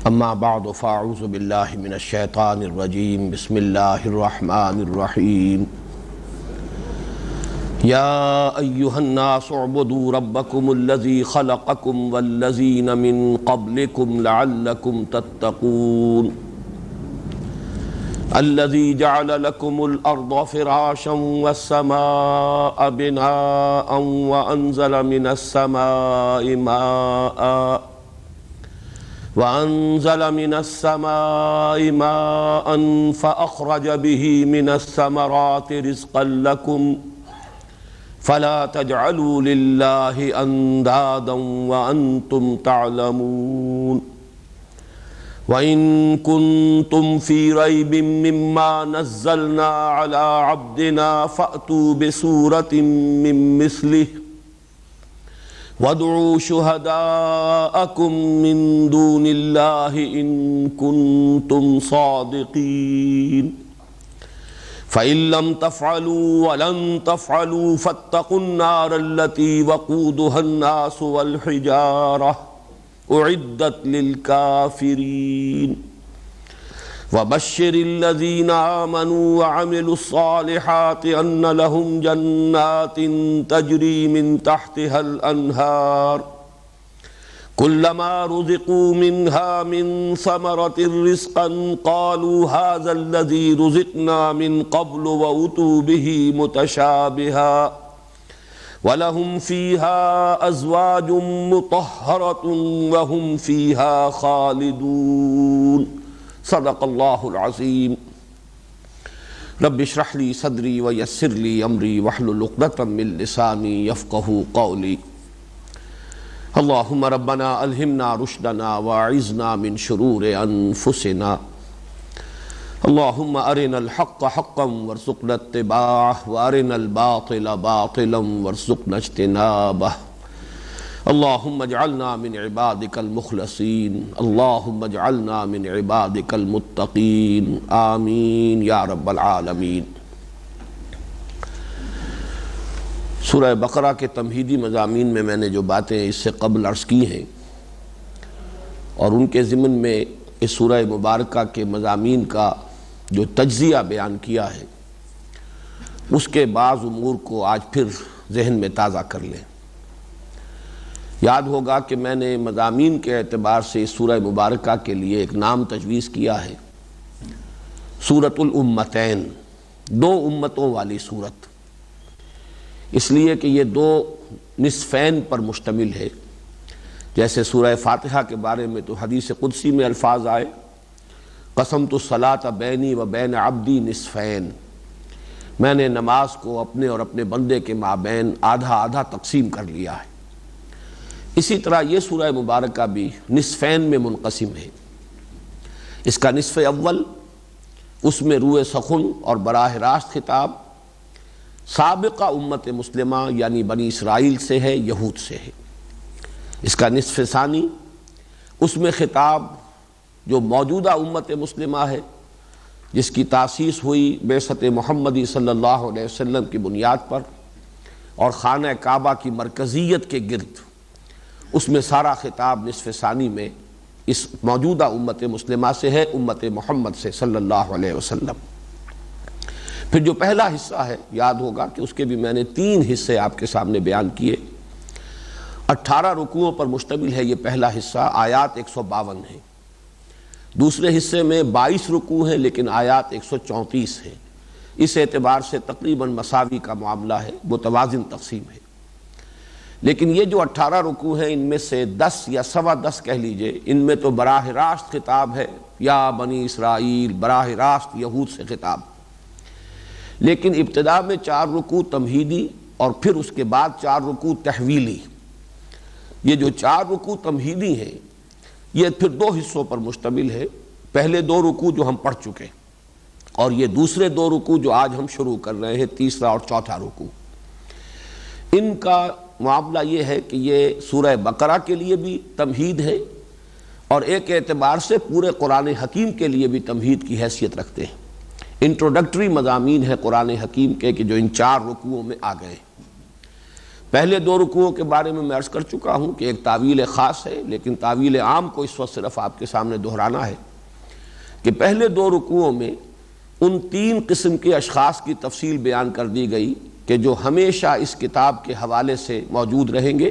اما بعد فاعوذ باللہ من الشیطان الرجیم بسم اللہ الرحمن الرحیم یا ایہا الناس اعبدوا ربکم الذی خلقکم والذین من قبلکم لعلکم تتقون الذی جعل لکم الارض فراشا والسماء بناء وانزل من السماء ماء فأخرج به من الثمرات رزقا لكم فلا تجعلوا لله أندادا وأنتم تعلمون وإن كنتم في ريب مما نزلنا على عبدنا فأتوا بسورة من مثله وادعوا شهداءكم من دون الله إن كنتم صادقين فإن لم تفعلوا ولن تفعلوا فاتقوا النار التي وقودها الناس والحجارة أعدت للكافرين وبشر الذين آمنوا وعملوا الصالحات أن لهم جنات تجري من تحتها الأنهار كلما رزقوا منها من ثمرة رزقا قالوا هذا الذي رزقنا من قبل وأتوا به متشابها وَلَهُمْ فِيهَا أَزْوَاجٌ مُطَهَّرَةٌ وَهُمْ فِيهَا خَالِدُونَ صدق اللہ العظیم رب اشرح لي صدری ویسر لي امری واحلل عقدۃ من لسانی یفقہوا قولی اللہم ربنا الہمنا رشدنا واعذنا من شرور انفسنا اللہم ارنا الحق حقا وارزقنا اتباعہ وارنا الباطل باطلا وارزقنا اجتنابہ اللہم اجعلنا من عبادک المخلصین اللہم اجعلنا من عبادک المتقین آمین یا رب العالمین۔ سورہ بقرہ کے تمہیدی مضامین میں نے جو باتیں اس سے قبل عرض کی ہیں اور ان کے ضمن میں اس سورہ مبارکہ کے مضامین کا جو تجزیہ بیان کیا ہے اس کے بعض امور کو آج پھر ذہن میں تازہ کر لیں۔ یاد ہوگا کہ میں نے مضامین کے اعتبار سے اس سورہ مبارکہ کے لیے ایک نام تجویز کیا ہے، سورۃ الامتین، دو امتوں والی سورت، اس لیے کہ یہ دو نصفین پر مشتمل ہے۔ جیسے سورہ فاتحہ کے بارے میں تو حدیث قدسی میں الفاظ آئے قسمت الصلاۃ بینی و بین عبدی نصفین، میں نے نماز کو اپنے اور اپنے بندے کے مابین آدھا آدھا تقسیم کر لیا ہے۔ اسی طرح یہ سورہ مبارکہ بھی نصفین میں منقسم ہے۔ اس کا نصف اول، اس میں روح سخن اور براہ راست خطاب سابقہ امت مسلمہ یعنی بنی اسرائیل سے ہے، یہود سے ہے۔ اس کا نصف ثانی، اس میں خطاب جو موجودہ امت مسلمہ ہے جس کی تاسیس ہوئی بعثت محمدی صلی اللہ علیہ وسلم کی بنیاد پر اور خانہ کعبہ کی مرکزیت کے گرد، اس میں سارا خطاب نصف ثانی میں اس موجودہ امت مسلمہ سے ہے، امت محمد سے صلی اللہ علیہ وسلم۔ پھر جو پہلا حصہ ہے، یاد ہوگا کہ اس کے بھی میں نے 3 حصے آپ کے سامنے بیان کیے۔ 18 رکوعوں پر مشتمل ہے یہ پہلا حصہ، آیات 152 ہیں۔ دوسرے حصے میں 22 رکوع ہیں لیکن آیات 134 ہیں۔ اس اعتبار سے تقریباً مساوی کا معاملہ ہے، متوازن تقسیم ہے۔ لیکن یہ جو 18 رکوع ہیں ان میں سے 10 یا 10.25 کہہ لیجئے، ان میں تو براہ راست خطاب ہے، یا بنی اسرائیل، براہ راست یہود سے خطاب۔ لیکن ابتدا میں 4 رکوع تمہیدی اور پھر اس کے بعد 4 رکوع تحویلی۔ یہ جو 4 رکوع تمہیدی ہیں یہ پھر 2 حصوں پر مشتمل ہے۔ پہلے 2 رکوع جو ہم پڑھ چکے اور یہ دوسرے 2 رکوع جو آج ہم شروع کر رہے ہیں، تیسرا اور چوتھا رکوع۔ ان کا معاملہ یہ ہے کہ یہ سورہ بقرہ کے لیے بھی تمہید ہے اور ایک اعتبار سے پورے قرآن حکیم کے لیے بھی تمہید کی حیثیت رکھتے ہیں۔ انٹروڈکٹری مضامین ہے قرآن حکیم کے کہ جو ان 4 رکوعوں میں آ گئے۔ پہلے دو رکوعوں کے بارے میں عرض کر چکا ہوں کہ ایک تعویل خاص ہے، لیکن تعویل عام کو اس وقت صرف آپ کے سامنے دہرانا ہے کہ پہلے دو رکوعوں میں ان تین قسم کے اشخاص کی تفصیل بیان کر دی گئی کہ جو ہمیشہ اس کتاب کے حوالے سے موجود رہیں گے۔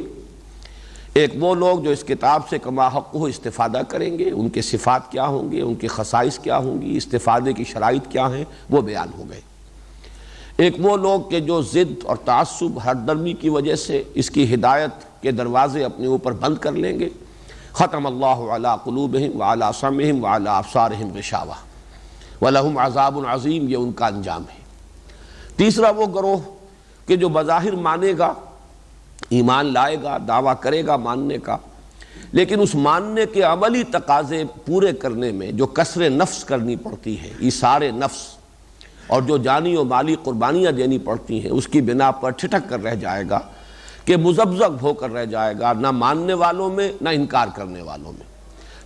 ایک وہ لوگ جو اس کتاب سے کما حق ہو استفادہ کریں گے، ان کے صفات کیا ہوں گے، ان کی خصائص کیا ہوں گی، استفادے کی شرائط کیا ہیں، وہ بیان ہو گئے۔ ایک وہ لوگ کہ جو ضد اور تعصب ہر درمی کی وجہ سے اس کی ہدایت کے دروازے اپنے اوپر بند کر لیں گے۔ ختم اللہ علی قلوبہم وعلی سمعہم وعلی ابصارہم غشاوہ وَلَهُمْ عَذَابٌ عَظِيمٌ، یہ ان کا انجام ہے۔ تیسرا وہ گروہ کہ جو بظاہر مانے گا، ایمان لائے گا، دعویٰ کرے گا ماننے کا، لیکن اس ماننے کے عملی تقاضے پورے کرنے میں جو کسر نفس کرنی پڑتی ہے، ایثار نفس، اور جو جانی و مالی قربانیاں دینی پڑتی ہیں، اس کی بنا پر ٹھٹک کر رہ جائے گا کہ مذبذب ہو کر رہ جائے گا، نہ ماننے والوں میں نہ انکار کرنے والوں میں۔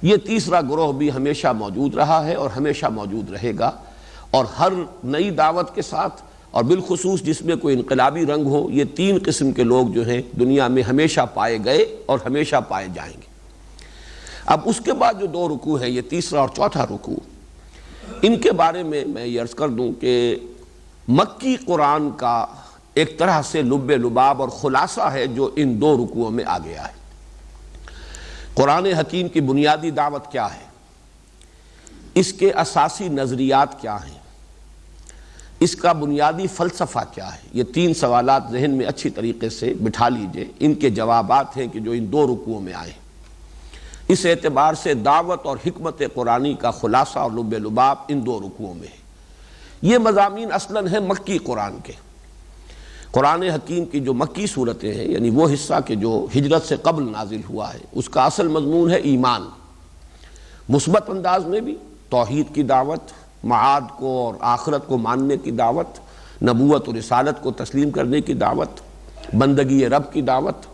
یہ تیسرا گروہ بھی ہمیشہ موجود رہا ہے اور ہمیشہ موجود رہے گا، اور ہر نئی دعوت کے ساتھ اور بالخصوص جس میں کوئی انقلابی رنگ ہو، یہ تین قسم کے لوگ جو ہیں دنیا میں ہمیشہ پائے گئے اور ہمیشہ پائے جائیں گے۔ اب اس کے بعد جو دو رکوع ہیں، یہ تیسرا اور چوتھا رکوع، ان کے بارے میں یہ عرض کر دوں کہ مکی قرآن کا ایک طرح سے لب لباب اور خلاصہ ہے جو ان دو رکوعوں میں آ گیا ہے۔ قرآن حکیم کی بنیادی دعوت کیا ہے، اس کے اساسی نظریات کیا ہیں، اس کا بنیادی فلسفہ کیا ہے، یہ تین سوالات ذہن میں اچھی طریقے سے بٹھا لیجئے۔ ان کے جوابات ہیں کہ جو ان دو رکوعوں میں آئے ہیں۔ اس اعتبار سے دعوت اور حکمت قرآنی کا خلاصہ اور لب لباب ان دو رکوعوں میں ہے۔ یہ مضامین اصلاً ہیں مکی قرآن کے۔ قرآن حکیم کی جو مکی صورتیں ہیں، یعنی وہ حصہ کہ جو ہجرت سے قبل نازل ہوا ہے، اس کا اصل مضمون ہے ایمان، مثبت انداز میں بھی توحید کی دعوت، معاد کو اور آخرت کو ماننے کی دعوت، نبوت و رسالت کو تسلیم کرنے کی دعوت، بندگی رب کی دعوت۔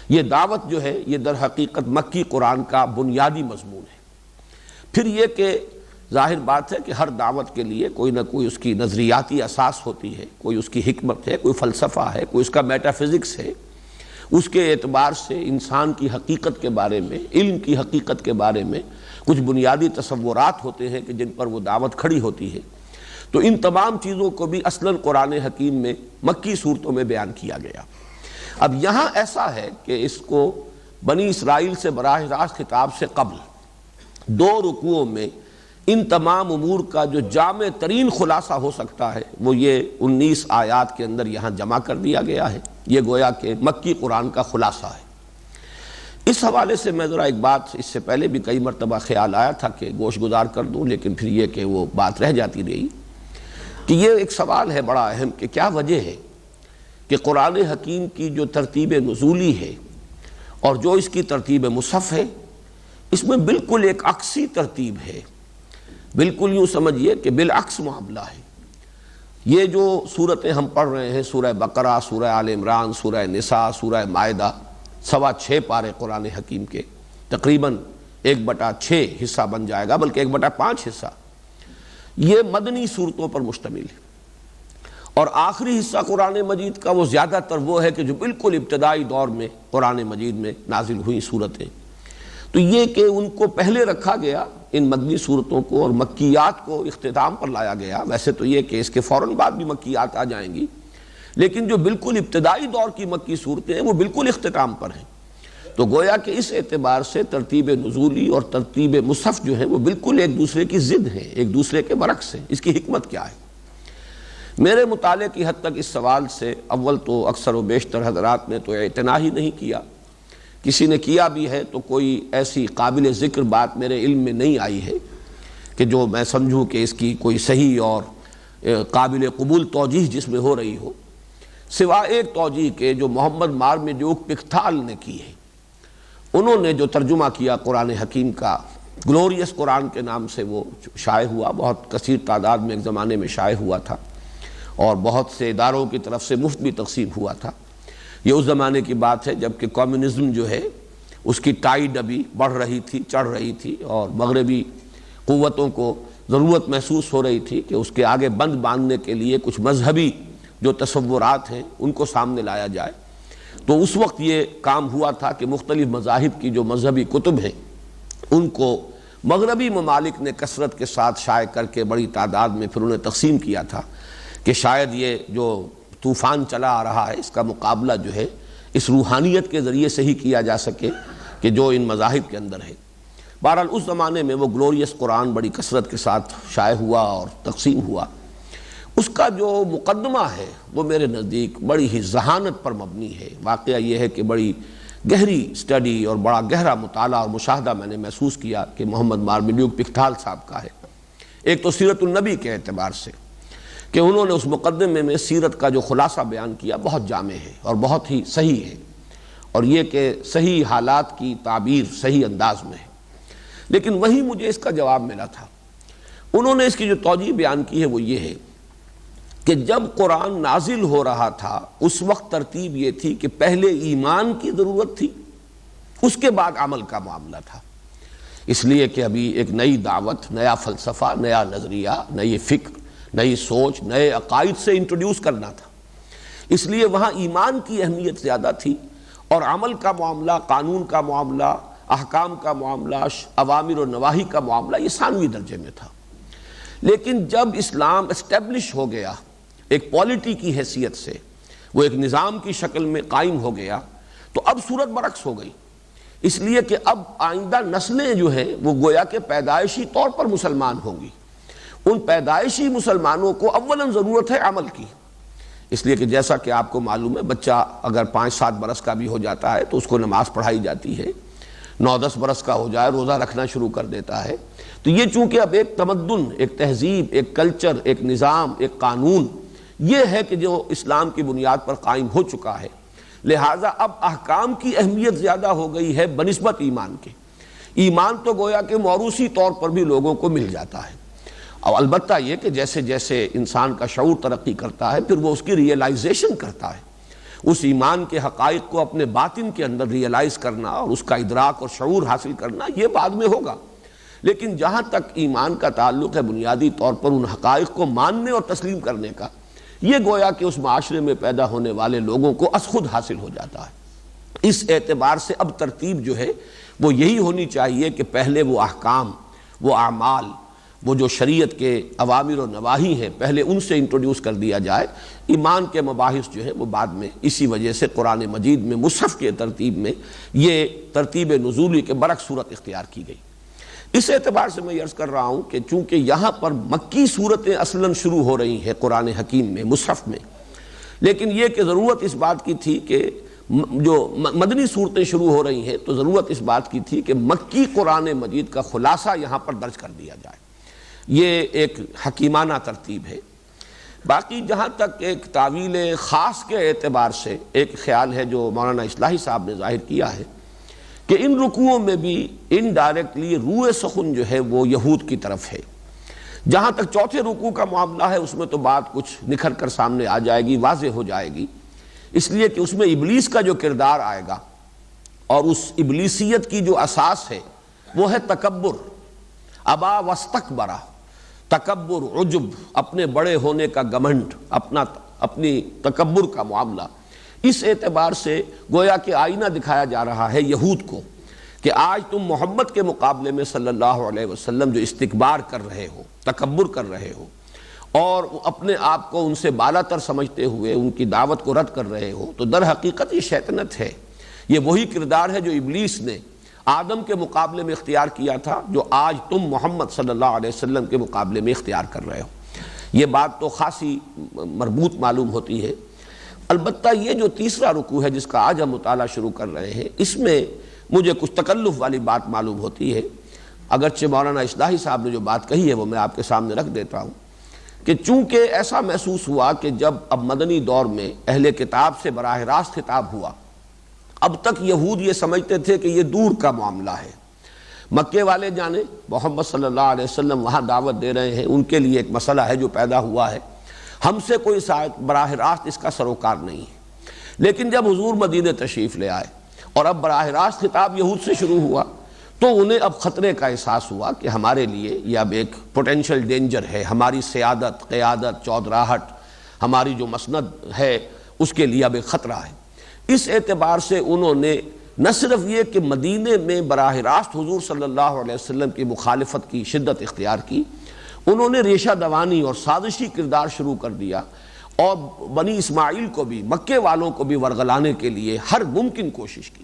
یہ دعوت جو ہے یہ در حقیقت مکی قرآن کا بنیادی مضمون ہے۔ پھر یہ کہ ظاہر بات ہے کہ ہر دعوت کے لیے کوئی نہ کوئی اس کی نظریاتی اساس ہوتی ہے، کوئی اس کی حکمت ہے، کوئی فلسفہ ہے، کوئی اس کا میٹا فزکس ہے۔ اس کے اعتبار سے انسان کی حقیقت کے بارے میں، علم کی حقیقت کے بارے میں کچھ بنیادی تصورات ہوتے ہیں کہ جن پر وہ دعوت کھڑی ہوتی ہے۔ تو ان تمام چیزوں کو بھی اصلاً قرآن حکیم میں مکی صورتوں میں بیان کیا گیا۔ اب یہاں ایسا ہے کہ اس کو بنی اسرائیل سے براہ راست خطاب سے قبل دو رکوعوں میں ان تمام امور کا جو جامع ترین خلاصہ ہو سکتا ہے وہ یہ 19 آیات کے اندر یہاں جمع کر دیا گیا ہے۔ یہ گویا کہ مکی قرآن کا خلاصہ ہے۔ اس حوالے سے میں ذرا ایک بات اس سے پہلے بھی کئی مرتبہ خیال آیا تھا کہ گوش گزار کر دوں، لیکن پھر یہ کہ وہ بات رہ جاتی رہی کہ یہ ایک سوال ہے بڑا اہم کہ کیا وجہ ہے کہ قرآن حکیم کی جو ترتیب نزولی ہے اور جو اس کی ترتیب مصحف ہے، اس میں بالکل ایک عکسی ترتیب ہے، بالکل یوں سمجھیے کہ بالعکس معاملہ ہے۔ یہ جو صورتیں ہم پڑھ رہے ہیں، سورہ بقرہ، سورہ آل عمران، سورہ نساء، سورہ مائدہ، 6.25 پارے قرآن حکیم کے، تقریباً 1/6 حصہ بن جائے گا، بلکہ 1/5 حصہ، یہ مدنی صورتوں پر مشتمل ہے۔ اور آخری حصہ قرآن مجید کا وہ زیادہ تر وہ ہے کہ جو بالکل ابتدائی دور میں قرآن مجید میں نازل ہوئی صورتیں، تو یہ کہ ان کو پہلے رکھا گیا، ان مدنی صورتوں کو، اور مکیات کو اختتام پر لایا گیا۔ ویسے تو یہ کہ اس کے فوراً بعد بھی مکیات آ جائیں گی، لیکن جو بالکل ابتدائی دور کی مکی صورتیں ہیں وہ بالکل اختتام پر ہیں۔ تو گویا کہ اس اعتبار سے ترتیب نزولی اور ترتیب مصحف جو ہیں وہ بالکل ایک دوسرے کی ضد ہیں، ایک دوسرے کے برعکس ہیں۔ اس کی حکمت کیا ہے؟ میرے مطالعے کی حد تک اس سوال سے اول تو اکثر و بیشتر حضرات نے تو اعتنا ہی نہیں کیا، کسی نے کیا بھی ہے تو کوئی ایسی قابل ذکر بات میرے علم میں نہیں آئی ہے کہ جو میں سمجھوں کہ اس کی کوئی صحیح اور قابل قبول توجیہ جس میں ہو رہی ہو، سوائے ایک توجیہ کے جو محمد مارمیڈیوک پکتھال نے کی ہے۔ انہوں نے جو ترجمہ کیا قرآن حکیم کا، گلوریس قرآن کے نام سے وہ شائع ہوا، بہت کثیر تعداد میں ایک زمانے میں شائع ہوا تھا اور بہت سے اداروں کی طرف سے مفت بھی تقسیم ہوا تھا۔ یہ اس زمانے کی بات ہے جب کہ کمیونزم جو ہے اس کی ٹائیڈ ابھی بڑھ رہی تھی، چڑھ رہی تھی، اور مغربی قوتوں کو ضرورت محسوس ہو رہی تھی کہ اس کے آگے بند باندھنے کے لیے کچھ مذہبی جو تصورات ہیں ان کو سامنے لایا جائے۔ تو اس وقت یہ کام ہوا تھا کہ مختلف مذاہب کی جو مذہبی کتب ہیں ان کو مغربی ممالک نے کثرت کے ساتھ شائع کر کے بڑی تعداد میں پھر انہیں تقسیم کیا تھا کہ شاید یہ جو طوفان چلا آ رہا ہے اس کا مقابلہ جو ہے اس روحانیت کے ذریعے سے ہی کیا جا سکے کہ جو ان مذاہب کے اندر ہے۔ بہرحال اس زمانے میں وہ گلوریس قرآن بڑی کثرت کے ساتھ شائع ہوا اور تقسیم ہوا۔ اس کا جو مقدمہ ہے وہ میرے نزدیک بڑی ہی ذہانت پر مبنی ہے۔ واقعہ یہ ہے کہ بڑی گہری سٹڈی اور بڑا گہرا مطالعہ اور مشاہدہ میں نے محسوس کیا کہ محمد مارمیلیوک پکتھال صاحب کا ہے۔ ایک تو سیرت النبی کے اعتبار سے کہ انہوں نے اس مقدمے میں سیرت کا جو خلاصہ بیان کیا بہت جامع ہے اور بہت ہی صحیح ہے، اور یہ کہ صحیح حالات کی تعبیر صحیح انداز میں ہے۔ لیکن وہی مجھے اس کا جواب ملا تھا۔ انہوں نے اس کی جو توجیہ بیان کی ہے وہ یہ ہے کہ جب قرآن نازل ہو رہا تھا اس وقت ترتیب یہ تھی کہ پہلے ایمان کی ضرورت تھی، اس کے بعد عمل کا معاملہ تھا، اس لیے کہ ابھی ایک نئی دعوت، نیا فلسفہ، نیا نظریہ، نئی فکر، نئی سوچ، نئے عقائد سے انٹروڈیوس کرنا تھا، اس لیے وہاں ایمان کی اہمیت زیادہ تھی، اور عمل کا معاملہ، قانون کا معاملہ، احکام کا معاملہ، اوامر و نواہی کا معاملہ یہ ثانوی درجے میں تھا۔ لیکن جب اسلام اسٹیبلش ہو گیا ایک پالیٹی کی حیثیت سے، وہ ایک نظام کی شکل میں قائم ہو گیا، تو اب صورت برعکس ہو گئی، اس لیے کہ اب آئندہ نسلیں جو ہیں وہ گویا کہ پیدائشی طور پر مسلمان ہوں گی۔ ان پیدائشی مسلمانوں کو اولاً ضرورت ہے عمل کی، اس لیے کہ جیسا کہ آپ کو معلوم ہے بچہ اگر 5-7 برس کا بھی ہو جاتا ہے تو اس کو نماز پڑھائی جاتی ہے، 9-10 برس کا ہو جائے روزہ رکھنا شروع کر دیتا ہے۔ تو یہ چونکہ اب ایک تمدن، ایک تہذیب، ایک کلچر، ایک نظام، ایک قانون یہ ہے کہ جو اسلام کی بنیاد پر قائم ہو چکا ہے، لہٰذا اب احکام کی اہمیت زیادہ ہو گئی ہے بنسبت ایمان کے۔ ایمان تو گویا کہ موروثی طور پر بھی لوگوں کو مل جاتا ہے، اور البتہ یہ کہ جیسے جیسے انسان کا شعور ترقی کرتا ہے پھر وہ اس کی ریئلائزیشن کرتا ہے، اس ایمان کے حقائق کو اپنے باطن کے اندر ریئلائز کرنا اور اس کا ادراک اور شعور حاصل کرنا یہ بعد میں ہوگا۔ لیکن جہاں تک ایمان کا تعلق ہے بنیادی طور پر ان حقائق کو ماننے اور تسلیم کرنے کا، یہ گویا کہ اس معاشرے میں پیدا ہونے والے لوگوں کو از خود حاصل ہو جاتا ہے۔ اس اعتبار سے اب ترتیب جو ہے وہ یہی ہونی چاہیے کہ پہلے وہ احکام، وہ اعمال، وہ جو شریعت کے اوامر و نواہی ہیں پہلے ان سے انٹروڈیوس کر دیا جائے، ایمان کے مباحث جو ہے وہ بعد میں۔ اسی وجہ سے قرآن مجید میں مصحف کے ترتیب میں یہ ترتیب نزولی کے برعکس صورت اختیار کی گئی۔ اس اعتبار سے میں یہ عرض کر رہا ہوں کہ چونکہ یہاں پر مکی صورتیں اصلاً شروع ہو رہی ہیں قرآن حکیم میں، مصحف میں، لیکن یہ کہ ضرورت اس بات کی تھی کہ جو مدنی صورتیں شروع ہو رہی ہیں تو ضرورت اس بات کی تھی کہ مکی قرآن مجید کا خلاصہ یہاں پر درج کر دیا جائے۔ یہ ایک حکیمانہ ترتیب ہے۔ باقی جہاں تک ایک تعویل خاص کے اعتبار سے ایک خیال ہے جو مولانا اصلاحی صاحب نے ظاہر کیا ہے کہ ان رکوعوں میں بھی انڈائریکٹلی روح سخن جو ہے وہ یہود کی طرف ہے۔ جہاں تک چوتھے رکوع کا معاملہ ہے اس میں تو بات کچھ نکھر کر سامنے آ جائے گی، واضح ہو جائے گی، اس لیے کہ اس میں ابلیس کا جو کردار آئے گا، اور اس ابلیسیت کی جو اساس ہے وہ ہے تکبر، ابا واستکبرا، تکبر، عجب، اپنے بڑے ہونے کا گھمنڈ، اپنی تکبر کا معاملہ۔ اس اعتبار سے گویا کہ آئینہ دکھایا جا رہا ہے یہود کو کہ آج تم محمد کے مقابلے میں صلی اللہ علیہ وسلم جو استکبار کر رہے ہو، تکبر کر رہے ہو، اور اپنے آپ کو ان سے بالا تر سمجھتے ہوئے ان کی دعوت کو رد کر رہے ہو، تو در حقیقت یہ شیطنت ہے۔ یہ وہی کردار ہے جو ابلیس نے آدم کے مقابلے میں اختیار کیا تھا، جو آج تم محمد صلی اللہ علیہ وسلم کے مقابلے میں اختیار کر رہے ہو۔ یہ بات تو خاصی مربوط معلوم ہوتی ہے۔ البتہ یہ جو تیسرا رکوع ہے جس کا آج ہم مطالعہ شروع کر رہے ہیں، اس میں مجھے کچھ تکلف والی بات معلوم ہوتی ہے، اگرچہ مولانا اصلاحی صاحب نے جو بات کہی ہے وہ میں آپ کے سامنے رکھ دیتا ہوں کہ چونکہ ایسا محسوس ہوا کہ جب اب مدنی دور میں اہل کتاب سے براہ راست خطاب ہوا، اب تک یہود یہ سمجھتے تھے کہ یہ دور کا معاملہ ہے، مکے والے جانے محمد صلی اللہ علیہ وسلم وہاں دعوت دے رہے ہیں، ان کے لیے ایک مسئلہ ہے جو پیدا ہوا ہے، ہم سے کوئی براہ راست اس کا سروکار نہیں ہے۔ لیکن جب حضور مدینہ تشریف لے آئے اور اب براہ راست خطاب یہود سے شروع ہوا، تو انہیں اب خطرے کا احساس ہوا کہ ہمارے لیے یہ اب ایک پوٹینشل ڈینجر ہے، ہماری سیادت، قیادت، چودراہٹ، ہماری جو مسند ہے اس کے لیے اب ایک خطرہ ہے۔ اس اعتبار سے انہوں نے نہ صرف یہ کہ مدینے میں براہ راست حضور صلی اللہ علیہ وسلم کی مخالفت کی شدت اختیار کی، انہوں نے ریشہ دوانی اور سازشی کردار شروع کر دیا، اور بنی اسماعیل کو بھی، مکے والوں کو بھی ورگلانے کے لیے ہر ممکن کوشش کی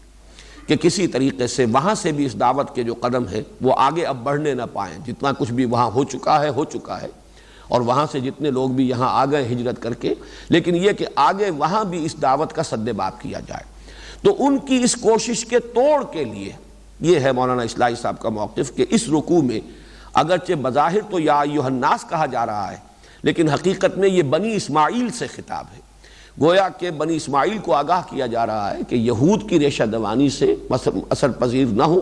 کہ کسی طریقے سے وہاں سے بھی اس دعوت کے جو قدم ہے وہ آگے اب بڑھنے نہ پائیں۔ جتنا کچھ بھی وہاں ہو چکا ہے، اور وہاں سے جتنے لوگ بھی یہاں آ گئے ہجرت کر کے، لیکن یہ کہ آگے وہاں بھی اس دعوت کا سد باب کیا جائے۔ تو ان کی اس کوشش کے توڑ کے لیے یہ ہے مولانا اصلاحی صاحب کا موقف کہ اس رکوع میں اگرچہ بظاہر تو یا ایھا الناس کہا جا رہا ہے، لیکن حقیقت میں یہ بنی اسماعیل سے خطاب ہے۔ گویا کہ بنی اسماعیل کو آگاہ کیا جا رہا ہے کہ یہود کی ریشہ دوانی سے اثر پذیر نہ ہو،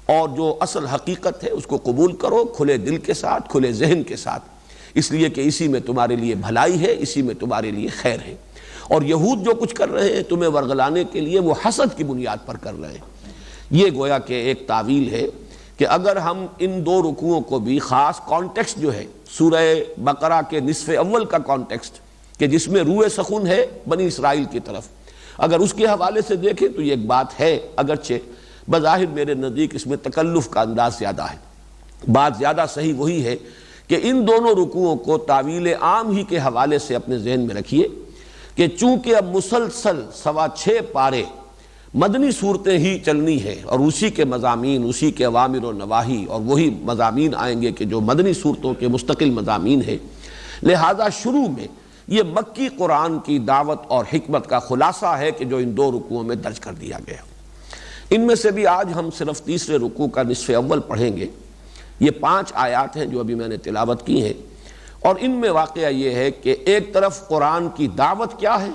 اور جو اصل حقیقت ہے اس کو قبول کرو کھلے دل کے ساتھ، کھلے ذہن کے ساتھ، اس لیے کہ اسی میں تمہارے لیے بھلائی ہے، اسی میں تمہارے لیے خیر ہے۔ اور یہود جو کچھ کر رہے ہیں تمہیں ورگلانے کے لیے، وہ حسد کی بنیاد پر کر رہے ہیں۔ یہ گویا کہ ایک تعویل ہے کہ اگر ہم ان دو رکوعوں کو بھی خاص کانٹیکسٹ جو ہے سورہ بقرہ کے نصف اول کا کانٹیکسٹ کہ جس میں روح سخن ہے بنی اسرائیل کی طرف، اگر اس کے حوالے سے دیکھیں تو یہ ایک بات ہے، اگرچہ بظاہر میرے نزدیک اس میں تکلف کا انداز زیادہ ہے۔ بات زیادہ صحیح وہی ہے کہ ان دونوں رکوعوں کو تعویل عام ہی کے حوالے سے اپنے ذہن میں رکھیے کہ چونکہ اب مسلسل 6.25 پارے مدنی صورتیں ہی چلنی ہے، اور اسی کے مضامین، اسی کے اوامر و نواہی، اور وہی مضامین آئیں گے کہ جو مدنی صورتوں کے مستقل مضامین ہیں، لہذا شروع میں یہ مکی قرآن کی دعوت اور حکمت کا خلاصہ ہے کہ جو ان دو رکوعوں میں درج کر دیا گیا۔ ان میں سے بھی آج ہم صرف تیسرے رکوع کا نصف اول پڑھیں گے۔ یہ 5 آیات ہیں جو ابھی میں نے تلاوت کی ہیں، اور ان میں واقعہ یہ ہے کہ ایک طرف قرآن کی دعوت کیا ہے،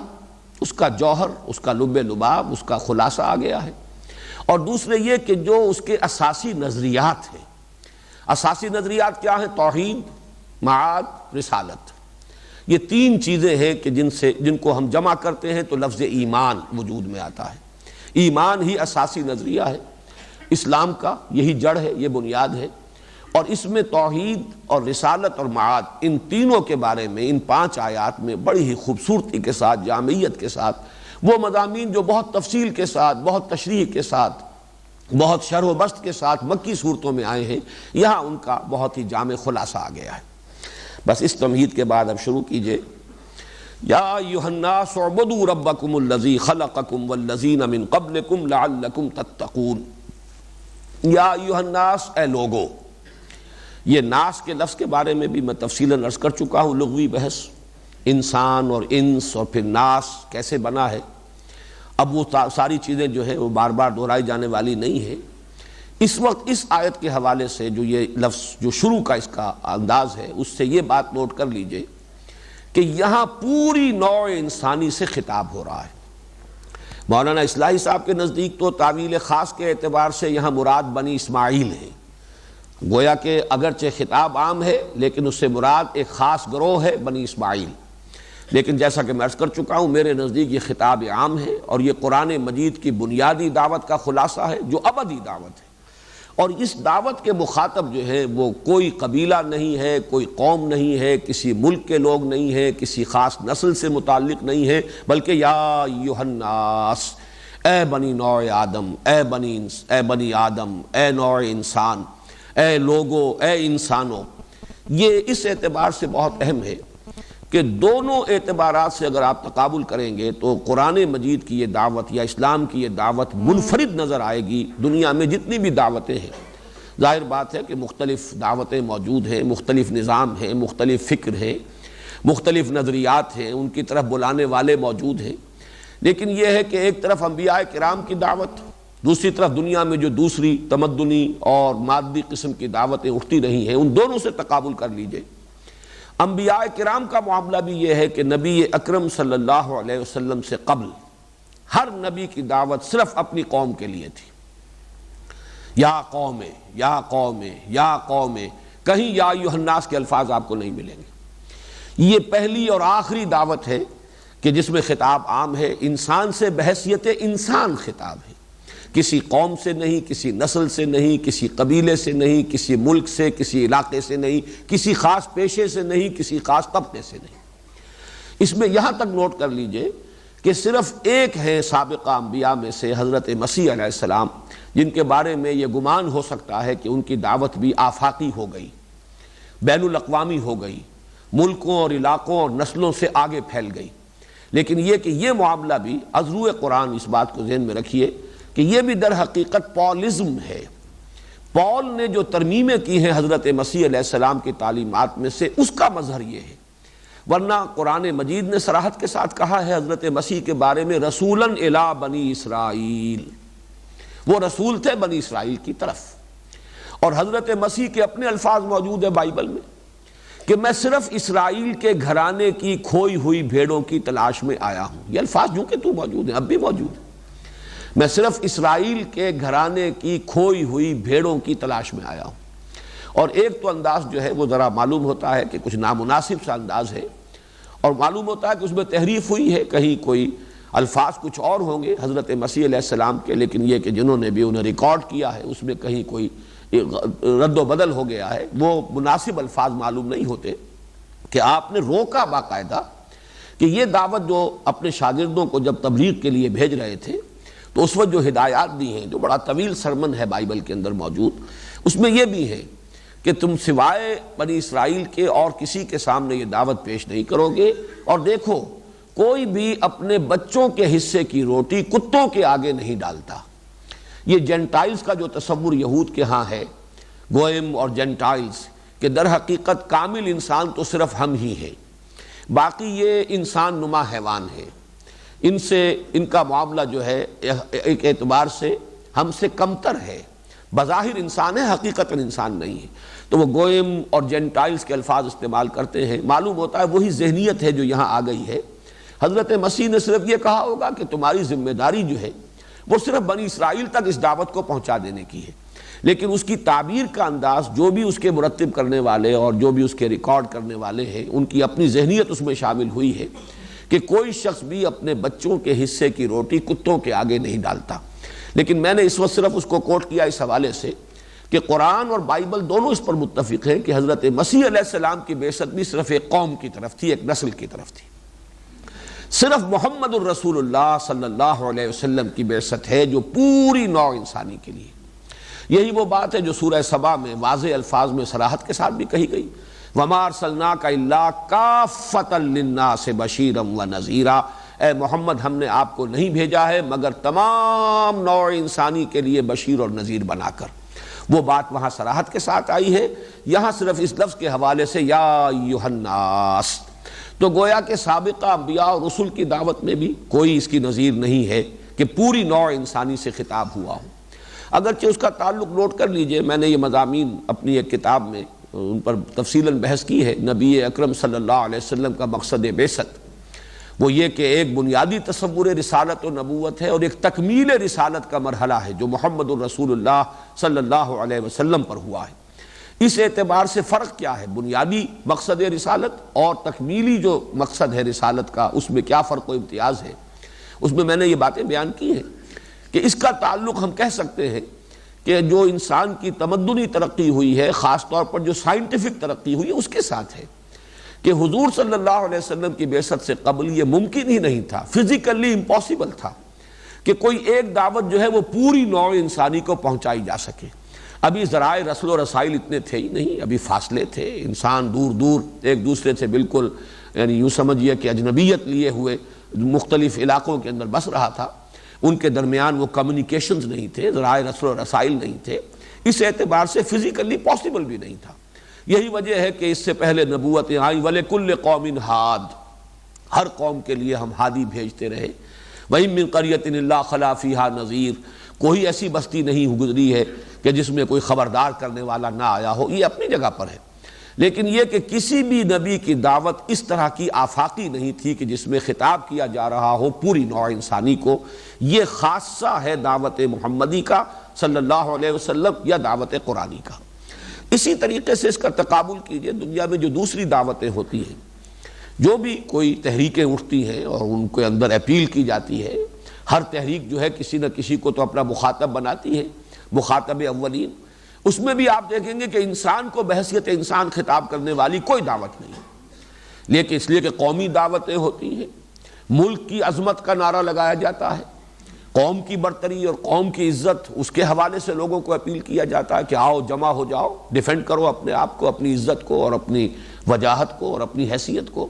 اس کا جوہر، اس کا لب لباب، اس کا خلاصہ آ گیا ہے، اور دوسرے یہ کہ جو اس کے اساسی نظریات ہیں۔ اساسی نظریات کیا ہیں؟ توحید، معاد، رسالت۔ یہ 3 چیزیں ہیں کہ جن کو ہم جمع کرتے ہیں تو لفظ ایمان وجود میں آتا ہے۔ ایمان ہی اساسی نظریہ ہے اسلام کا، یہی جڑ ہے، یہ بنیاد ہے، اور اس میں توحید اور رسالت اور معاد، ان تینوں کے بارے میں ان 5 آیات میں بڑی ہی خوبصورتی کے ساتھ، جامعیت کے ساتھ، وہ مضامین جو بہت تفصیل کے ساتھ، بہت تشریح کے ساتھ، بہت شرح و بسط کے ساتھ مکی صورتوں میں آئے ہیں، یہاں ان کا بہت ہی جامع خلاصہ آ گیا ہے۔ بس اس تمہید کے بعد اب شروع کیجئے۔ یا ایھا الناس اعبدوا ربکم الذی خلقکم والذین من قبلکم لعلکم تتقون۔ یا ایھا الناس، اے لوگو۔ یہ ناس کے لفظ کے بارے میں بھی میں تفصیلاً عرض کر چکا ہوں، لغوی بحث، انسان اور انس اور پھر ناس کیسے بنا ہے۔ اب وہ ساری چیزیں جو ہیں وہ بار بار دہرائی جانے والی نہیں ہے۔ اس وقت اس آیت کے حوالے سے جو یہ لفظ، جو شروع کا اس کا انداز ہے، اس سے یہ بات نوٹ کر لیجئے کہ یہاں پوری نوع انسانی سے خطاب ہو رہا ہے۔ مولانا اصلاحی صاحب کے نزدیک تو تعویل خاص کے اعتبار سے یہاں مراد بنی اسماعیل ہے۔ گویا کہ اگرچہ خطاب عام ہے لیکن اس سے مراد ایک خاص گروہ ہے، بنی اسماعیل۔ لیکن جیسا کہ میں عرض کر چکا ہوں، میرے نزدیک یہ خطاب عام ہے، اور یہ قرآن مجید کی بنیادی دعوت کا خلاصہ ہے جو ابدی دعوت ہے۔ اور اس دعوت کے مخاطب جو ہے وہ کوئی قبیلہ نہیں ہے، کوئی قوم نہیں ہے، کسی ملک کے لوگ نہیں ہیں، کسی خاص نسل سے متعلق نہیں ہے، بلکہ یا ایھا الناس، اے بنی نوع آدم، اے بنی آدم، اے نوع انسان، اے لوگو، اے انسانوں۔ یہ اس اعتبار سے بہت اہم ہے کہ دونوں اعتبارات سے اگر آپ تقابل کریں گے تو قرآن مجید کی یہ دعوت یا اسلام کی یہ دعوت منفرد نظر آئے گی دنیا میں جتنی بھی دعوتیں ہیں۔ ظاہر بات ہے کہ مختلف دعوتیں موجود ہیں، مختلف نظام ہیں، مختلف فکر ہیں، مختلف نظریات ہیں، ان کی طرف بلانے والے موجود ہیں، لیکن یہ ہے کہ ایک طرف انبیاء کرام کی دعوت، دوسری طرف دنیا میں جو دوسری تمدنی اور مادی قسم کی دعوتیں اٹھتی رہی ہیں، ان دونوں سے تقابل کر لیجئے۔ انبیاء کرام کا معاملہ بھی یہ ہے کہ نبی اکرم صلی اللہ علیہ وسلم سے قبل ہر نبی کی دعوت صرف اپنی قوم کے لیے تھی۔ یا قوم، یا قوم، یا قوم، کہیں یا ایھا الناس کے الفاظ آپ کو نہیں ملیں گے۔ یہ پہلی اور آخری دعوت ہے کہ جس میں خطاب عام ہے، انسان سے بحیثیت انسان خطاب ہے، کسی قوم سے نہیں، کسی نسل سے نہیں، کسی قبیلے سے نہیں، کسی ملک سے، کسی علاقے سے نہیں، کسی خاص پیشے سے نہیں، کسی خاص طبقے سے نہیں۔ اس میں یہاں تک نوٹ کر لیجئے کہ صرف ایک ہے سابقہ انبیاء میں سے حضرت مسیح علیہ السلام، جن کے بارے میں یہ گمان ہو سکتا ہے کہ ان کی دعوت بھی آفاقی ہو گئی، بین الاقوامی ہو گئی، ملکوں اور علاقوں اور نسلوں سے آگے پھیل گئی۔ لیکن یہ کہ یہ معاملہ بھی از روئے قرآن اس بات کو ذہن میں رکھیے کہ یہ بھی در حقیقت پولزم ہے۔ پول نے جو ترمیمیں کی ہیں حضرت مسیح علیہ السلام کی تعلیمات میں سے، اس کا مظہر یہ ہے، ورنہ قرآن مجید نے صراحت کے ساتھ کہا ہے حضرت مسیح کے بارے میں رسولاً الی بنی اسرائیل، وہ رسول تھے بنی اسرائیل کی طرف۔ اور حضرت مسیح کے اپنے الفاظ موجود ہیں بائبل میں کہ میں صرف اسرائیل کے گھرانے کی کھوئی ہوئی بھیڑوں کی تلاش میں آیا ہوں۔ یہ الفاظ جو کہ تو موجود ہیں، اب بھی موجود ہیں، میں صرف اسرائیل کے گھرانے کی کھوئی ہوئی بھیڑوں کی تلاش میں آیا ہوں۔ اور ایک تو انداز جو ہے وہ ذرا معلوم ہوتا ہے کہ کچھ نامناسب سا انداز ہے، اور معلوم ہوتا ہے کہ اس میں تحریف ہوئی ہے، کہیں کوئی الفاظ کچھ اور ہوں گے حضرت مسیح علیہ السلام کے، لیکن یہ کہ جنہوں نے بھی انہیں ریکارڈ کیا ہے اس میں کہیں کوئی رد و بدل ہو گیا ہے، وہ مناسب الفاظ معلوم نہیں ہوتے۔ کہ آپ نے روکا باقاعدہ کہ یہ دعوت جو اپنے شاگردوں کو جب تبلیغ کے لیے بھیج رہے تھے تو اس وقت جو ہدایات دی ہیں، جو بڑا طویل سرمن ہے بائبل کے اندر موجود، اس میں یہ بھی ہے کہ تم سوائے بنی اسرائیل کے اور کسی کے سامنے یہ دعوت پیش نہیں کرو گے، اور دیکھو کوئی بھی اپنے بچوں کے حصے کی روٹی کتوں کے آگے نہیں ڈالتا۔ یہ جینٹائلز کا جو تصور یہود کے ہاں ہے، گوئم اور جینٹائلز، کہ در حقیقت کامل انسان تو صرف ہم ہی ہیں، باقی یہ انسان نما حیوان ہے، ان سے ان کا معاملہ جو ہے ایک اعتبار سے ہم سے کمتر ہے، بظاہر انسان ہے حقیقتاً انسان نہیں ہے۔ تو وہ گوئم اور جینٹائلز کے الفاظ استعمال کرتے ہیں، معلوم ہوتا ہے وہی ذہنیت ہے جو یہاں آ گئی ہے۔ حضرت مسیح نے صرف یہ کہا ہوگا کہ تمہاری ذمہ داری جو ہے وہ صرف بنی اسرائیل تک اس دعوت کو پہنچا دینے کی ہے، لیکن اس کی تعبیر کا انداز جو بھی اس کے مرتب کرنے والے اور جو بھی اس کے ریکارڈ کرنے والے ہیں، ان کی اپنی ذہنیت اس میں شامل ہوئی ہے کہ کوئی شخص بھی اپنے بچوں کے حصے کی روٹی کتوں کے آگے نہیں ڈالتا۔ لیکن میں نے اس وقت صرف اس کو کوٹ کیا اس حوالے سے کہ قرآن اور بائبل دونوں اس پر متفق ہیں کہ حضرت مسیح علیہ السلام کی بعثت بھی صرف ایک قوم کی طرف تھی، ایک نسل کی طرف تھی۔ صرف محمد الرسول اللہ صلی اللہ علیہ وسلم کی بعثت ہے جو پوری نوع انسانی کے لیے۔ یہی وہ بات ہے جو سورہ سبا میں واضح الفاظ میں صراحت کے ساتھ بھی کہی گئی، وَمَا أَرْسَلْنَاكَ إِلَّا كَافَّةً لِلنَّاسِ بَشِيرًا وَنَذِيرًا، اے محمد ہم نے آپ کو نہیں بھیجا ہے مگر تمام نوع انسانی کے لیے بشیر اور نذیر بنا کر۔ وہ بات وہاں صراحت کے ساتھ آئی ہے، یہاں صرف اس لفظ کے حوالے سے یا ایھا الناس۔ تو گویا کہ سابقہ انبیاء اور رسل کی دعوت میں بھی کوئی اس کی نظیر نہیں ہے کہ پوری نوع انسانی سے خطاب ہوا ہو۔ اگرچہ اس کا تعلق نوٹ کر لیجئے، میں نے یہ مضامین اپنی ایک کتاب میں ان پر تفصیلاً بحث کی ہے۔ نبی اکرم صلی اللہ علیہ وسلم کا مقصد بعثت وہ یہ کہ ایک بنیادی تصور رسالت و نبوت ہے اور ایک تکمیل رسالت کا مرحلہ ہے جو محمد الرسول اللہ صلی اللہ علیہ وسلم پر ہوا ہے۔ اس اعتبار سے فرق کیا ہے بنیادی مقصد رسالت اور تکمیلی جو مقصد ہے رسالت کا، اس میں کیا فرق و امتیاز ہے، اس میں نے یہ باتیں بیان کی ہیں کہ اس کا تعلق ہم کہہ سکتے ہیں کہ جو انسان کی تمدنی ترقی ہوئی ہے، خاص طور پر جو سائنٹیفک ترقی ہوئی ہے، اس کے ساتھ ہے کہ حضور صلی اللہ علیہ وسلم کی بعثت سے قبل یہ ممکن ہی نہیں تھا، فزیکلی امپاسبل تھا کہ کوئی ایک دعوت جو ہے وہ پوری نوع انسانی کو پہنچائی جا سکے۔ ابھی ذرائع رسل و رسائل اتنے تھے ہی نہیں، ابھی فاصلے تھے، انسان دور دور ایک دوسرے سے بالکل یعنی یوں سمجھیے کہ اجنبیت لیے ہوئے مختلف علاقوں کے اندر بس رہا تھا، ان کے درمیان وہ کمیونیکیشنز نہیں تھے، ذرائع رسل و رسائل نہیں تھے، اس اعتبار سے فزیکلی پاسبل بھی نہیں تھا۔ یہی وجہ ہے کہ اس سے پہلے نبوتیں آئیں، وَلِكُلِّ قَوْمٍ ہاد، ہر قوم کے لیے ہم ہادی بھیجتے رہے۔ وَإِن مِّن قَرْيَةٍ إِلَّا خَلَا فِيهَا نَذِيرٌ، کوئی ایسی بستی نہیں گزری ہے کہ جس میں کوئی خبردار کرنے والا نہ آیا ہو، یہ اپنی جگہ پر ہے۔ لیکن یہ کہ کسی بھی نبی کی دعوت اس طرح کی آفاقی نہیں تھی کہ جس میں خطاب کیا جا رہا ہو پوری نوع انسانی کو، یہ خاصہ ہے دعوت محمدی کا صلی اللہ علیہ وسلم یا دعوت قرآنی کا۔ اسی طریقے سے اس کا تقابل کیجئے دنیا میں جو دوسری دعوتیں ہوتی ہیں، جو بھی کوئی تحریکیں اٹھتی ہیں اور ان کے اندر اپیل کی جاتی ہے، ہر تحریک جو ہے کسی نہ کسی کو تو اپنا مخاطب بناتی ہے، مخاطب اولین، اس میں بھی آپ دیکھیں گے کہ انسان کو بحیثیت انسان خطاب کرنے والی کوئی دعوت نہیں، لیکن اس لیے کہ قومی دعوتیں ہوتی ہیں، ملک کی عظمت کا نعرہ لگایا جاتا ہے، قوم کی برتری اور قوم کی عزت، اس کے حوالے سے لوگوں کو اپیل کیا جاتا ہے کہ آؤ جمع ہو جاؤ، ڈیفینڈ کرو اپنے آپ کو، اپنی عزت کو اور اپنی وجاہت کو اور اپنی حیثیت کو۔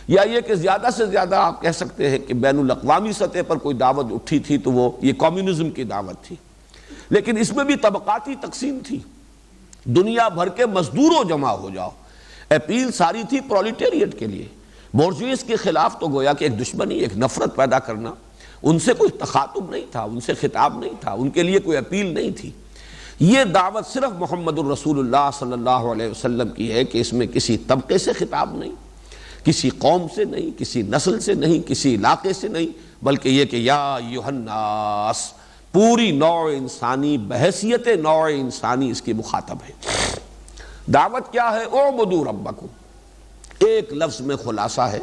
یا یہ کہ زیادہ سے زیادہ آپ کہہ سکتے ہیں کہ بین الاقوامی سطح پر کوئی دعوت اٹھی تھی تو وہ یہ کمیونزم کی دعوت تھی، لیکن اس میں بھی طبقاتی تقسیم تھی، دنیا بھر کے مزدوروں جمع ہو جاؤ، اپیل ساری تھی پرولیٹیریٹ کے لیے، بورژویز کے خلاف تو گویا کہ ایک دشمنی، ایک نفرت پیدا کرنا، ان سے کوئی تخاطب نہیں تھا، ان سے خطاب نہیں تھا، ان کے لیے کوئی اپیل نہیں تھی۔ یہ دعوت صرف محمد الرسول اللہ صلی اللہ علیہ وسلم کی ہے کہ اس میں کسی طبقے سے خطاب نہیں، کسی قوم سے نہیں، کسی نسل سے نہیں، کسی علاقے سے نہیں، بلکہ یہ کہ یا ایھا الناس، پوری نوع انسانی بحیثیت نوع انسانی اس کی مخاطب ہے۔ دعوت کیا ہے؟ اعبدوا ربکم، ایک لفظ میں خلاصہ ہے۔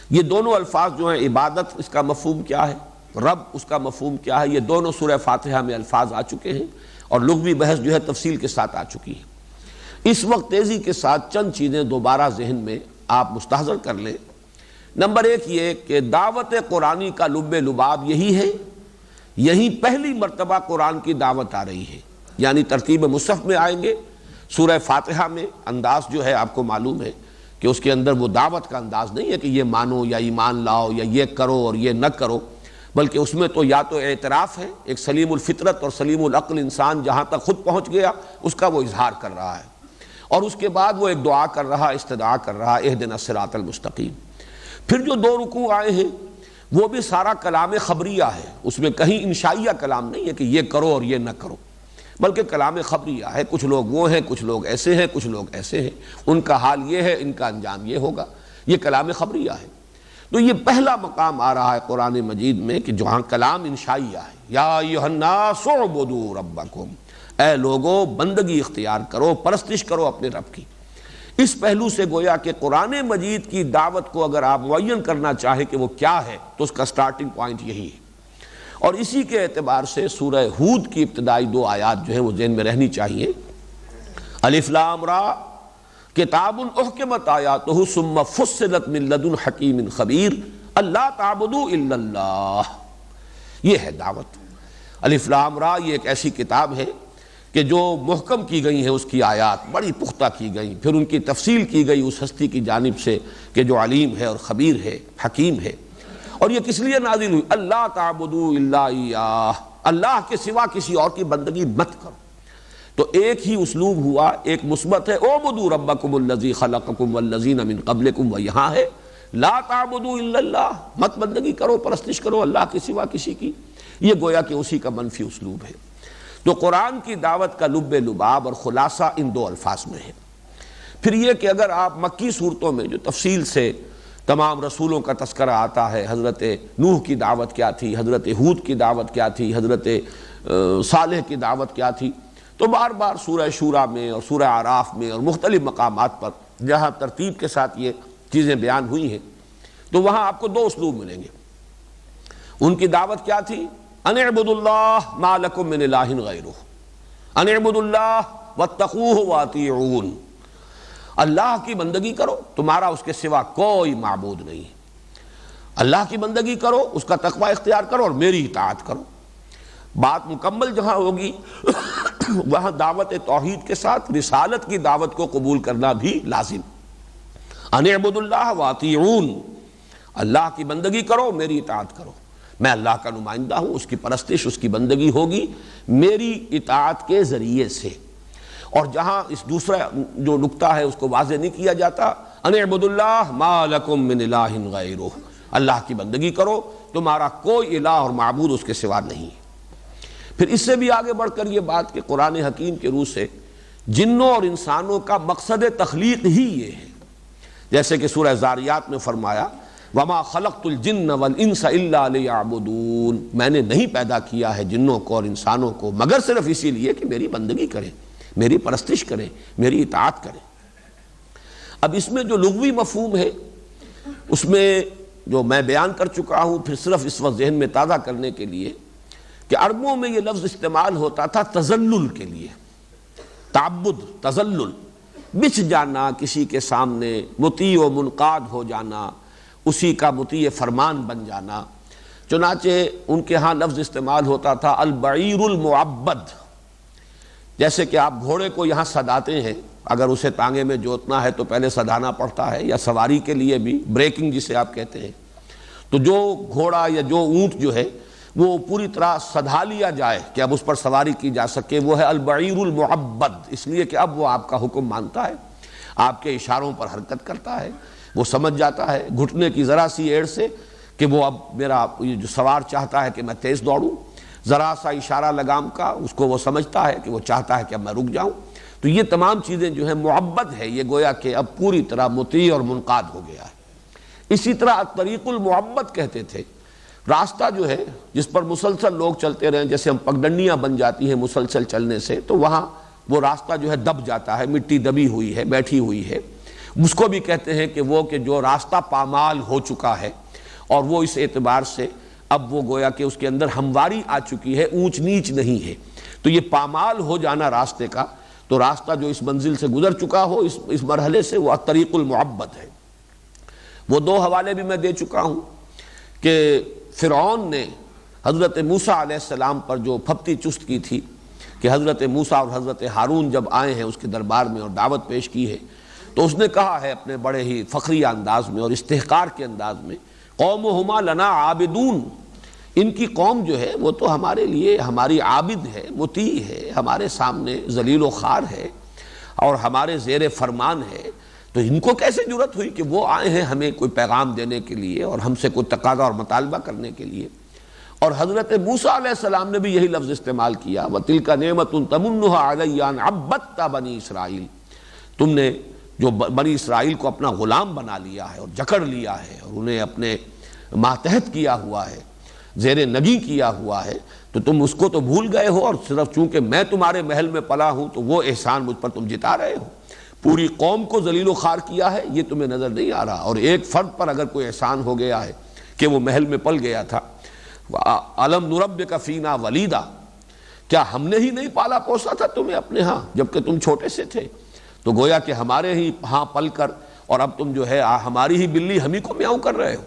یہ دونوں الفاظ جو ہیں، عبادت اس کا مفہوم کیا ہے، رب اس کا مفہوم کیا ہے، یہ دونوں سورہ فاتحہ میں الفاظ آ چکے ہیں اور لغوی بحث جو ہے تفصیل کے ساتھ آ چکی ہے۔ اس وقت تیزی کے ساتھ چند چیزیں دوبارہ ذہن میں آپ مستحضر کر لیں۔ نمبر ایک یہ کہ دعوت قرآنی کا لب لباب یہی ہے، یہی پہلی مرتبہ قرآن کی دعوت آ رہی ہے، یعنی ترتیب مصحف میں آئیں گے، سورہ فاتحہ میں انداز جو ہے آپ کو معلوم ہے کہ اس کے اندر وہ دعوت کا انداز نہیں ہے کہ یہ مانو یا ایمان لاؤ یا یہ کرو اور یہ نہ کرو، بلکہ اس میں تو یا تو اعتراف ہے، ایک سلیم الفطرت اور سلیم العقل انسان جہاں تک خود پہنچ گیا اس کا وہ اظہار کر رہا ہے، اور اس کے بعد وہ ایک دعا کر رہا، استدعا کر رہا، اہدنا الصراط المستقیم۔ پھر جو دو رکوع آئے ہیں وہ بھی سارا کلام خبریہ ہے، اس میں کہیں انشائیہ کلام نہیں ہے کہ یہ کرو اور یہ نہ کرو، بلکہ کلام خبریہ ہے، کچھ لوگ وہ ہیں، کچھ لوگ ایسے ہیں، کچھ لوگ ایسے ہیں، ان کا حال یہ ہے، ان کا انجام یہ ہوگا، یہ کلام خبریہ ہے۔ تو یہ پہلا مقام آ رہا ہے قرآن مجید میں کہ جہاں کلام انشائیہ ہے، یا ایھا الناس اعبدوا ربکم، اے لوگو بندگی اختیار کرو، پرستش کرو اپنے رب کی۔ اس پہلو سے گویا کہ قرآن مجید کی دعوت کو اگر آپ معین کرنا چاہیں کہ وہ کیا ہے تو اس کا سٹارٹنگ پوائنٹ یہی ہے، اور اسی کے اعتبار سے سورہ ہود کی ابتدائی دو آیات جو ہیں وہ ذہن میں رہنی چاہیے۔ الف لام را کتاب احکمت آیاتہ ثم فصلت من لدن حکیم خبیر اللہ تعبدوا الا اللہ، یہ ہے دعوت۔ الف لام را یہ ایک ایسی کتاب ہے کہ جو محکم کی گئی ہیں، اس کی آیات بڑی پختہ کی گئی، پھر ان کی تفصیل کی گئی اس ہستی کی جانب سے کہ جو علیم ہے اور خبیر ہے، حکیم ہے۔ اور یہ کس لیے نازل ہوئی؟ اللہ تعبدوا الا ایاہ، اللہ کے سوا کسی اور کی بندگی مت کرو۔ تو ایک ہی اسلوب ہوا، ایک مثبت ہے اعبدوا ربکم الذی خلقکم والذین من قبلکم، و یہاں ہے لا تعبدوا الا اللہ، مت بندگی کرو، پرستش کرو اللہ کے سوا کسی کی، یہ گویا کہ اسی کا منفی اسلوب ہے۔ تو قرآن کی دعوت کا لب لباب اور خلاصہ ان دو الفاظ میں ہے۔ پھر یہ کہ اگر آپ مکی صورتوں میں جو تفصیل سے تمام رسولوں کا تذکرہ آتا ہے، حضرت نوح کی دعوت کیا تھی، حضرت ہود کی دعوت کیا تھی، حضرت صالح کی دعوت کیا تھی، تو بار بار سورہ شورا میں اور سورہ اعراف میں اور مختلف مقامات پر جہاں ترتیب کے ساتھ یہ چیزیں بیان ہوئی ہیں تو وہاں آپ کو دو اسلوب ملیں گے۔ ان کی دعوت کیا تھی؟ ان اعبدوا اللہ ما لکم من الہ غیرہ، ان اعبدوا اللہ واتقوہ واطیعون، اللہ کی بندگی کرو، تمہارا اس کے سوا کوئی معبود نہیں، اللہ کی بندگی کرو، اس کا تقوی اختیار کرو اور میری اطاعت کرو۔ بات مکمل جہاں ہوگی وہاں دعوت توحید کے ساتھ رسالت کی دعوت کو قبول کرنا بھی لازم۔ ان اعبدوا اللہ واطیعون، اللہ کی بندگی کرو، میری اطاعت کرو، میں اللہ کا نمائندہ ہوں، اس کی پرستش، اس کی بندگی ہوگی میری اطاعت کے ذریعے سے۔ اور جہاں اس دوسرا جو نقطہ ہے اس کو واضح نہیں کیا جاتا، ان اعبدوا اللہ ما لکم من الہ غیرہ، اللہ کی بندگی کرو، تمہارا کوئی الہ اور معبود اس کے سوا نہیں۔ پھر اس سے بھی آگے بڑھ کر یہ بات کہ قرآن حکیم کے روح سے جنوں اور انسانوں کا مقصد تخلیق ہی یہ ہے، جیسے کہ سورہ زاریات میں فرمایا وَمَا خَلَقْتُ الْجِنَّ وَالْإِنسَ إِلَّا لِيَعْبُدُونَ، میں نے نہیں پیدا کیا ہے جنوں کو اور انسانوں کو مگر صرف اسی لیے کہ میری بندگی کریں، میری پرستش کریں، میری اطاعت کریں۔ اب اس میں جو لغوی مفہوم ہے اس میں جو میں بیان کر چکا ہوں، پھر صرف اس وقت ذہن میں تازہ کرنے کے لیے کہ عربوں میں یہ لفظ استعمال ہوتا تھا تذلل کے لیے، تعبد، تذلل، بچھ جانا کسی کے سامنے، مطیع و منقاد ہو جانا، اسی کا مطیع فرمان بن جانا۔ چنانچہ ان کے ہاں لفظ استعمال ہوتا تھا البعیر المعبد، جیسے کہ آپ گھوڑے کو یہاں سداتے ہیں، اگر اسے تانگے میں جوتنا ہے تو پہلے سدانا پڑتا ہے، یا سواری کے لیے بھی بریکنگ جسے آپ کہتے ہیں، تو جو گھوڑا یا جو اونٹ جو ہے وہ پوری طرح سدھا لیا جائے کہ اب اس پر سواری کی جا سکے، وہ ہے البعیر المعبد، اس لیے کہ اب وہ آپ کا حکم مانتا ہے، آپ کے اشاروں پر حرکت کرتا ہے، وہ سمجھ جاتا ہے گھٹنے کی ذرا سی ایڑ سے کہ وہ اب میرا جو سوار چاہتا ہے کہ میں تیز دوڑوں، ذرا سا اشارہ لگام کا اس کو وہ سمجھتا ہے کہ وہ چاہتا ہے کہ اب میں رک جاؤں۔ تو یہ تمام چیزیں جو ہیں معبد ہے، یہ گویا کہ اب پوری طرح مطیع اور منقاد ہو گیا ہے۔ اسی طرح طریق المعبد کہتے تھے، راستہ جو ہے جس پر مسلسل لوگ چلتے رہیں، جیسے ہم پگڈنڈیاں بن جاتی ہیں مسلسل چلنے سے، تو وہاں وہ راستہ جو ہے دب جاتا ہے، مٹی دبی ہوئی ہے، بیٹھی ہوئی ہے، اس کو بھی کہتے ہیں کہ وہ کہ جو راستہ پامال ہو چکا ہے، اور وہ اس اعتبار سے اب وہ گویا کہ اس کے اندر ہمواری آ چکی ہے، اونچ نیچ نہیں ہے۔ تو یہ پامال ہو جانا راستے کا، تو راستہ جو اس منزل سے گزر چکا ہو اس مرحلے سے، وہ طریق المعبد ہے۔ وہ دو حوالے بھی میں دے چکا ہوں کہ فرعون نے حضرت موسیٰ علیہ السلام پر جو پھپتی چست کی تھی کہ حضرت موسیٰ اور حضرت ہارون جب آئے ہیں اس کے دربار میں اور دعوت پیش کی ہے، تو اس نے کہا ہے اپنے بڑے ہی فخری انداز میں اور استحقار کے انداز میں، قومہما لنا عابدون، ان کی قوم جو ہے وہ تو ہمارے لیے ہماری عابد ہے، مطیع ہے، ہمارے سامنے ذلیل و خوار ہے اور ہمارے زیر فرمان ہے، تو ان کو کیسے جرأت ہوئی کہ وہ آئے ہیں ہمیں کوئی پیغام دینے کے لیے اور ہم سے کوئی تقاضا اور مطالبہ کرنے کے لیے۔ اور حضرت موسیٰ علیہ السلام نے بھی یہی لفظ استعمال کیا، وَتِلْكَ نِعْمَةٌ تَمُنُّهَا عَلَيَّ أَنْ عَبَّدْتَ بَنِي اسرائیل، تم نے جو بنی اسرائیل کو اپنا غلام بنا لیا ہے اور جکڑ لیا ہے اور انہیں اپنے ماتحت کیا ہوا ہے، زیر نگی کیا ہوا ہے، تو تم اس کو تو بھول گئے ہو، اور صرف چونکہ میں تمہارے محل میں پلا ہوں تو وہ احسان مجھ پر تم جتا رہے ہو۔ پوری قوم کو ذلیل و خوار کیا ہے یہ تمہیں نظر نہیں آ رہا، اور ایک فرد پر اگر کوئی احسان ہو گیا ہے کہ وہ محل میں پل گیا تھا، أَلَمْ نُرَبِّكَ فِينَا وَلِيدًا، کیا ہم نے ہی نہیں پالا پوسا تھا تمہیں اپنے ہاں جبکہ تم چھوٹے سے تھے؟ تو گویا کہ ہمارے ہی ہاں پل کر اور اب تم جو ہے ہماری ہی بلی ہم ہی کو میاؤں کر رہے ہو۔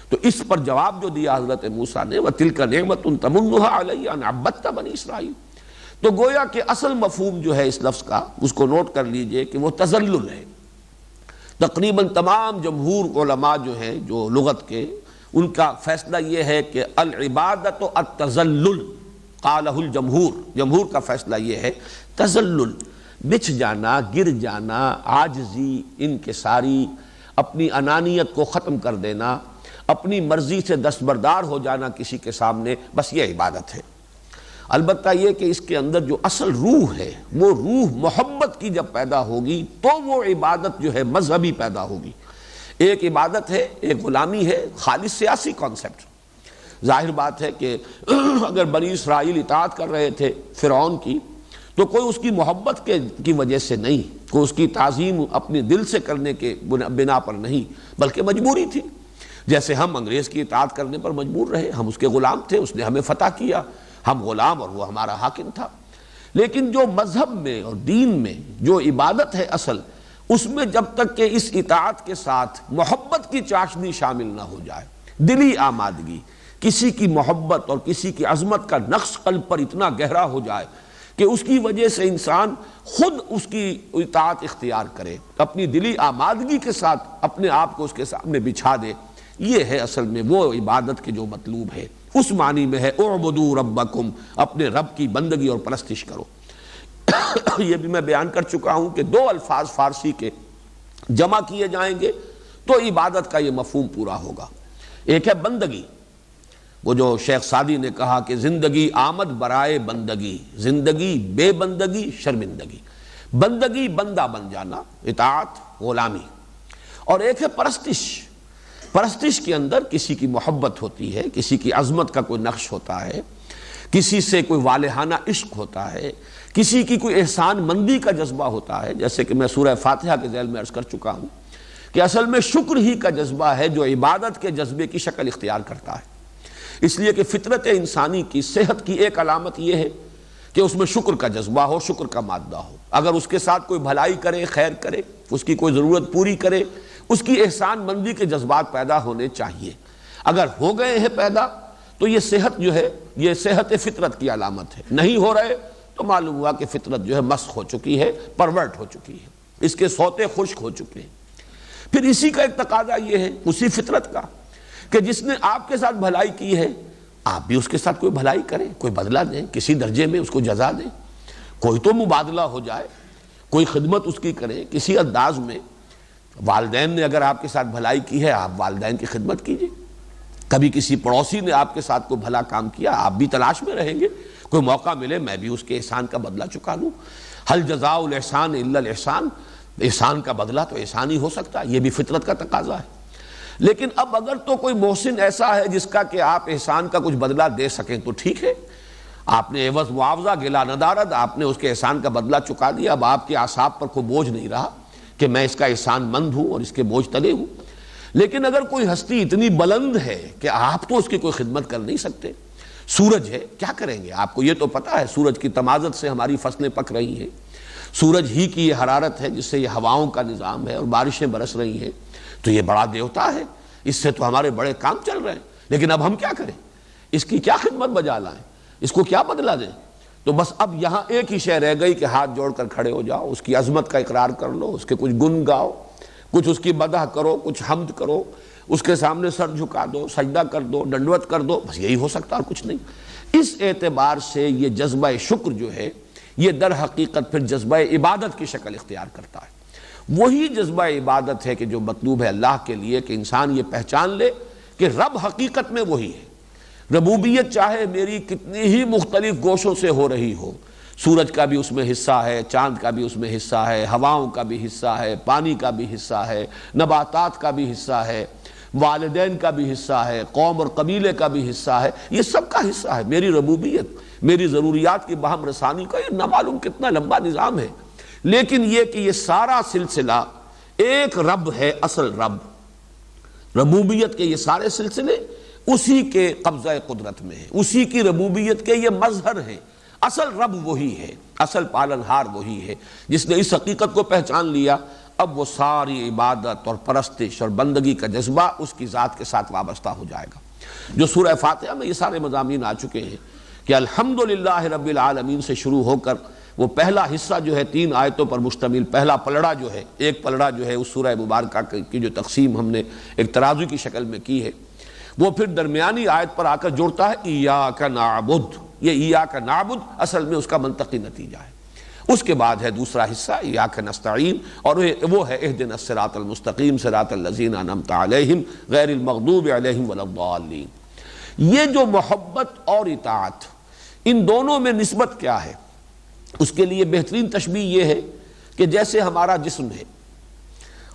تو اس پر جواب جو دیا حضرت موسیٰ نے، وَتِلْكَ نِعْمَةٌ تَمُنُّهَا عَلَيَّ أَنْ عَبَّدْتَ بَنِي اسرائیل، تو گویا کہ اصل مفہوم جو ہے اس لفظ کا اس کو نوٹ کر لیجئے کہ وہ تذلل ہے۔ تقریباً تمام جمہور علماء جو ہیں جو لغت کے، ان کا فیصلہ یہ ہے کہ العبادت التذلل، قالہ الجمہور، جمہور کا فیصلہ یہ ہے تذلل، بچھ جانا، گر جانا، عاجزی، انکساری، اپنی انانیت کو ختم کر دینا، اپنی مرضی سے دستبردار ہو جانا کسی کے سامنے، بس یہ عبادت ہے۔ البتہ یہ کہ اس کے اندر جو اصل روح ہے، وہ روح محبت کی جب پیدا ہوگی تو وہ عبادت جو ہے مذہبی پیدا ہوگی۔ ایک عبادت ہے، ایک غلامی ہے، خالص سیاسی کانسیپٹ۔ ظاہر بات ہے کہ اگر بنی اسرائیل اطاعت کر رہے تھے فرعون کی، تو کوئی اس کی محبت کی وجہ سے نہیں، کوئی اس کی تعظیم اپنے دل سے کرنے کے بنا پر نہیں، بلکہ مجبوری تھی۔ جیسے ہم انگریز کی اطاعت کرنے پر مجبور رہے، ہم اس کے غلام تھے، اس نے ہمیں فتح کیا، ہم غلام اور وہ ہمارا حاکم تھا۔ لیکن جو مذہب میں اور دین میں جو عبادت ہے اصل، اس میں جب تک کہ اس اطاعت کے ساتھ محبت کی چاشنی شامل نہ ہو جائے، دلی آمادگی، کسی کی محبت اور کسی کی عظمت کا نقش قلب پر اتنا گہرا ہو جائے کہ اس کی وجہ سے انسان خود اس کی اطاعت اختیار کرے، اپنی دلی آمادگی کے ساتھ اپنے آپ کو اس کے سامنے بچھا دے، یہ ہے اصل میں وہ عبادت کے جو مطلوب ہے۔ اس معنی میں ہے اعبدوا ربکم، اپنے رب کی بندگی اور پرستش کرو۔ یہ بھی میں بیان کر چکا ہوں کہ دو الفاظ فارسی کے جمع کیے جائیں گے تو عبادت کا یہ مفہوم پورا ہوگا۔ ایک ہے بندگی، وہ جو شیخ سعدی نے کہا کہ زندگی آمد برائے بندگی، زندگی بے بندگی شرمندگی۔ بندگی بندہ بن جانا، اطاعت، غلامی۔ اور ایک ہے پرستش۔ پرستش کے اندر کسی کی محبت ہوتی ہے، کسی کی عظمت کا کوئی نقش ہوتا ہے، کسی سے کوئی والہانہ عشق ہوتا ہے، کسی کی کوئی احسان مندی کا جذبہ ہوتا ہے، جیسے کہ میں سورہ فاتحہ کے ذیل میں عرض کر چکا ہوں کہ اصل میں شکر ہی کا جذبہ ہے جو عبادت کے جذبے کی شکل اختیار کرتا ہے۔ اس لیے کہ فطرت انسانی کی صحت کی ایک علامت یہ ہے کہ اس میں شکر کا جذبہ ہو، شکر کا مادہ ہو۔ اگر اس کے ساتھ کوئی بھلائی کرے، خیر کرے، اس کی کوئی ضرورت پوری کرے، اس کی احسان مندی کے جذبات پیدا ہونے چاہیے. اگر ہو گئے ہیں پیدا تو یہ صحت جو ہے یہ صحت فطرت کی علامت ہے. نہیں ہو رہے تو معلوم ہوا کہ فطرت جو ہے مسخ ہو چکی ہے، پرورٹ ہو چکی ہے، اس کے سوتے خشک ہو چکے ہیں. پھر اسی کا ایک تقاضا یہ ہے اسی فطرت کا کہ جس نے آپ کے ساتھ بھلائی کی ہے آپ بھی اس کے ساتھ کوئی بھلائی کریں، کوئی بدلہ دیں، کسی درجے میں اس کو جزا دیں، کوئی تو مبادلہ ہو جائے، کوئی خدمت اس کی کریں کسی انداز میں. والدین نے اگر آپ کے ساتھ بھلائی کی ہے آپ والدین کی خدمت کیجیے. کبھی کسی پڑوسی نے آپ کے ساتھ کوئی بھلا کام کیا آپ بھی تلاش میں رہیں گے، کوئی موقع ملے میں بھی اس کے احسان کا بدلہ چکا لوں. هل جزاء الاحسان الا الاحسان، احسان کا بدلہ تو احسان ہی ہو سکتا ہے، یہ بھی فطرت کا تقاضا ہے. لیکن اب اگر تو کوئی محسن ایسا ہے جس کا کہ آپ احسان کا کچھ بدلہ دے سکیں تو ٹھیک ہے، آپ نے عوض معاوضہ گلا ندارد، آپ نے اس کے احسان کا بدلہ چکا دیا. اب آپ کے اعصاب پر کوئی بوجھ نہیں رہا کہ میں اس کا احسان مند ہوں اور اس کے بوجھ تلے ہوں. لیکن اگر کوئی ہستی اتنی بلند ہے کہ آپ تو اس کی کوئی خدمت کر نہیں سکتے، سورج ہے کیا کریں گے؟ آپ کو یہ تو پتا ہے سورج کی تمازت سے ہماری فصلیں پک رہی ہیں، سورج ہی کی یہ حرارت ہے جس سے یہ ہواؤں کا نظام ہے اور بارشیں برس رہی ہیں. تو یہ بڑا دیوتا ہے، اس سے تو ہمارے بڑے کام چل رہے ہیں. لیکن اب ہم کیا کریں؟ اس کی کیا خدمت بجا لائیں؟ اس کو کیا بدلہ دیں؟ تو بس اب یہاں ایک ہی شے رہ گئی کہ ہاتھ جوڑ کر کھڑے ہو جاؤ، اس کی عظمت کا اقرار کر لو، اس کے کچھ گن گاؤ، کچھ اس کی مدح کرو، کچھ حمد کرو، اس کے سامنے سر جھکا دو، سجدہ کر دو، ڈنڈوت کر دو، بس یہی ہو سکتا اور کچھ نہیں. اس اعتبار سے یہ جذبہ شکر جو ہے یہ در حقیقت پھر جذبہ عبادت کی شکل اختیار کرتا ہے. وہی جذبہ عبادت ہے کہ جو مطلوب ہے اللہ کے لیے کہ انسان یہ پہچان لے کہ رب حقیقت میں وہی ہے. ربوبیت چاہے میری کتنی ہی مختلف گوشوں سے ہو رہی ہو، سورج کا بھی اس میں حصہ ہے، چاند کا بھی اس میں حصہ ہے، ہواؤں کا بھی حصہ ہے، پانی کا بھی حصہ ہے، نباتات کا بھی حصہ ہے، والدین کا بھی حصہ ہے، قوم اور قبیلے کا بھی حصہ ہے، یہ سب کا حصہ ہے. میری ربوبیت، میری ضروریات کی باہم رسانی کا یہ نہ معلوم کتنا لمبا نظام ہے. لیکن یہ کہ یہ سارا سلسلہ ایک رب ہے، اصل رب، ربوبیت کے یہ سارے سلسلے اسی کے قبضہ قدرت میں ہیں، اسی کی ربوبیت کے یہ مظہر ہیں. اصل رب وہی ہے، اصل پالنہار وہی ہے. جس نے اس حقیقت کو پہچان لیا اب وہ ساری عبادت اور پرستش اور بندگی کا جذبہ اس کی ذات کے ساتھ وابستہ ہو جائے گا. جو سورہ فاتحہ میں یہ سارے مضامین آ چکے ہیں کہ الحمدللہ رب العالمین سے شروع ہو کر وہ پہلا حصہ جو ہے 3 آیتوں پر مشتمل پہلا پلڑا جو ہے، ایک پلڑا جو ہے اس سورہ مبارکہ کی جو تقسیم ہم نے ایک ترازو کی شکل میں کی ہے، وہ پھر درمیانی آیت پر آ کر جوڑتا ہے ایاک نعبد. یہ ایاک نعبد اصل میں اس کا منطقی نتیجہ ہے. اس کے بعد ہے دوسرا حصہ ایاک نستعین، اور وہ ہے اہدنا الصراط المستقیم صراط الذین انعمت علیہم غیر المغضوب علیہم ولا الضالین. یہ جو محبت اور اطاعت ان دونوں میں نسبت کیا ہے؟ اس کے لیے بہترین تشبیہ یہ ہے کہ جیسے ہمارا جسم ہے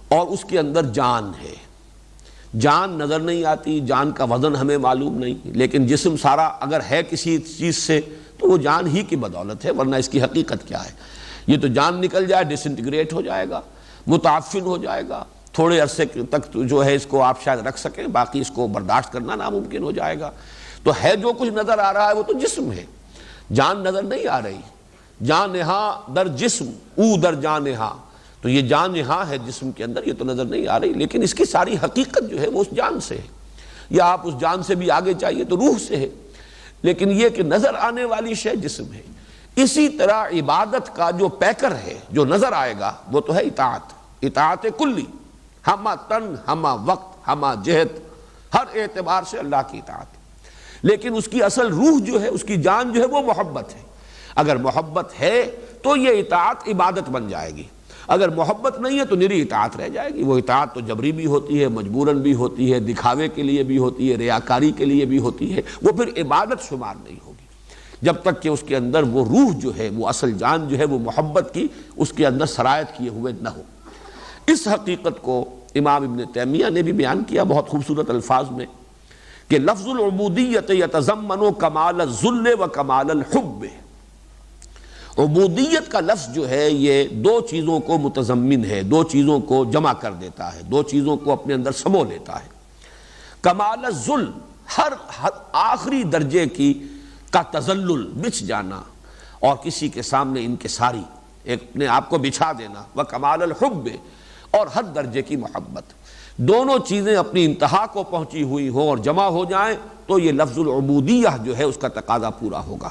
اور اس کے اندر جان ہے. جان نظر نہیں آتی، جان کا وزن ہمیں معلوم نہیں، لیکن جسم سارا اگر ہے کسی چیز سے تو وہ جان ہی کی بدولت ہے، ورنہ اس کی حقیقت کیا ہے؟ یہ تو جان نکل جائے ڈس انٹیگریٹ ہو جائے گا، متعفن ہو جائے گا، تھوڑے عرصے تک جو ہے اس کو آپ شاید رکھ سکیں، باقی اس کو برداشت کرنا ناممکن ہو جائے گا. تو ہے جو کچھ نظر آ رہا ہے وہ تو جسم ہے، جان نظر نہیں آ رہی. جان نہاں در جسم او در جان نہاں، تو یہ جان نہاں ہے جسم کے اندر، یہ تو نظر نہیں آ رہی، لیکن اس کی ساری حقیقت جو ہے وہ اس جان سے ہے. یا آپ اس جان سے بھی آگے چاہیے تو روح سے ہے، لیکن یہ کہ نظر آنے والی شے جسم ہے. اسی طرح عبادت کا جو پیکر ہے جو نظر آئے گا وہ تو ہے اطاعت، اطاعت کلی، ہمہ تن ہمہ وقت ہمہ جہت، ہر اعتبار سے اللہ کی اطاعت. لیکن اس کی اصل روح جو ہے، اس کی جان جو ہے وہ محبت ہے. اگر محبت ہے تو یہ اطاعت عبادت بن جائے گی، اگر محبت نہیں ہے تو نری اطاعت رہ جائے گی. وہ اطاعت تو جبری بھی ہوتی ہے، مجبوراً بھی ہوتی ہے، دکھاوے کے لیے بھی ہوتی ہے، ریاکاری کے لیے بھی ہوتی ہے، وہ پھر عبادت شمار نہیں ہوگی جب تک کہ اس کے اندر وہ روح جو ہے، وہ اصل جان جو ہے، وہ محبت کی اس کے اندر سرایت کیے ہوئے نہ ہو. اس حقیقت کو امام ابن تیمیہ نے بھی بیان کیا بہت خوبصورت الفاظ میں کہ لفظ العبودیت یتضمن کمال الذل و کمال الحب. عبودیت کا لفظ جو ہے یہ 2 چیزوں کو متضمن ہے، 2 چیزوں کو جمع کر دیتا ہے، 2 چیزوں کو اپنے اندر سمو لیتا ہے. کمال الذل، ہر آخری درجے کی کا تذلل، بچھ جانا اور کسی کے سامنے انکساری، اپنے آپ کو بچھا دینا. وہ کمال الحب، اور حد درجے کی محبت، دونوں چیزیں اپنی انتہا کو پہنچی ہوئی ہوں اور جمع ہو جائیں تو یہ لفظ العبودیہ جو ہے اس کا تقاضا پورا ہوگا۔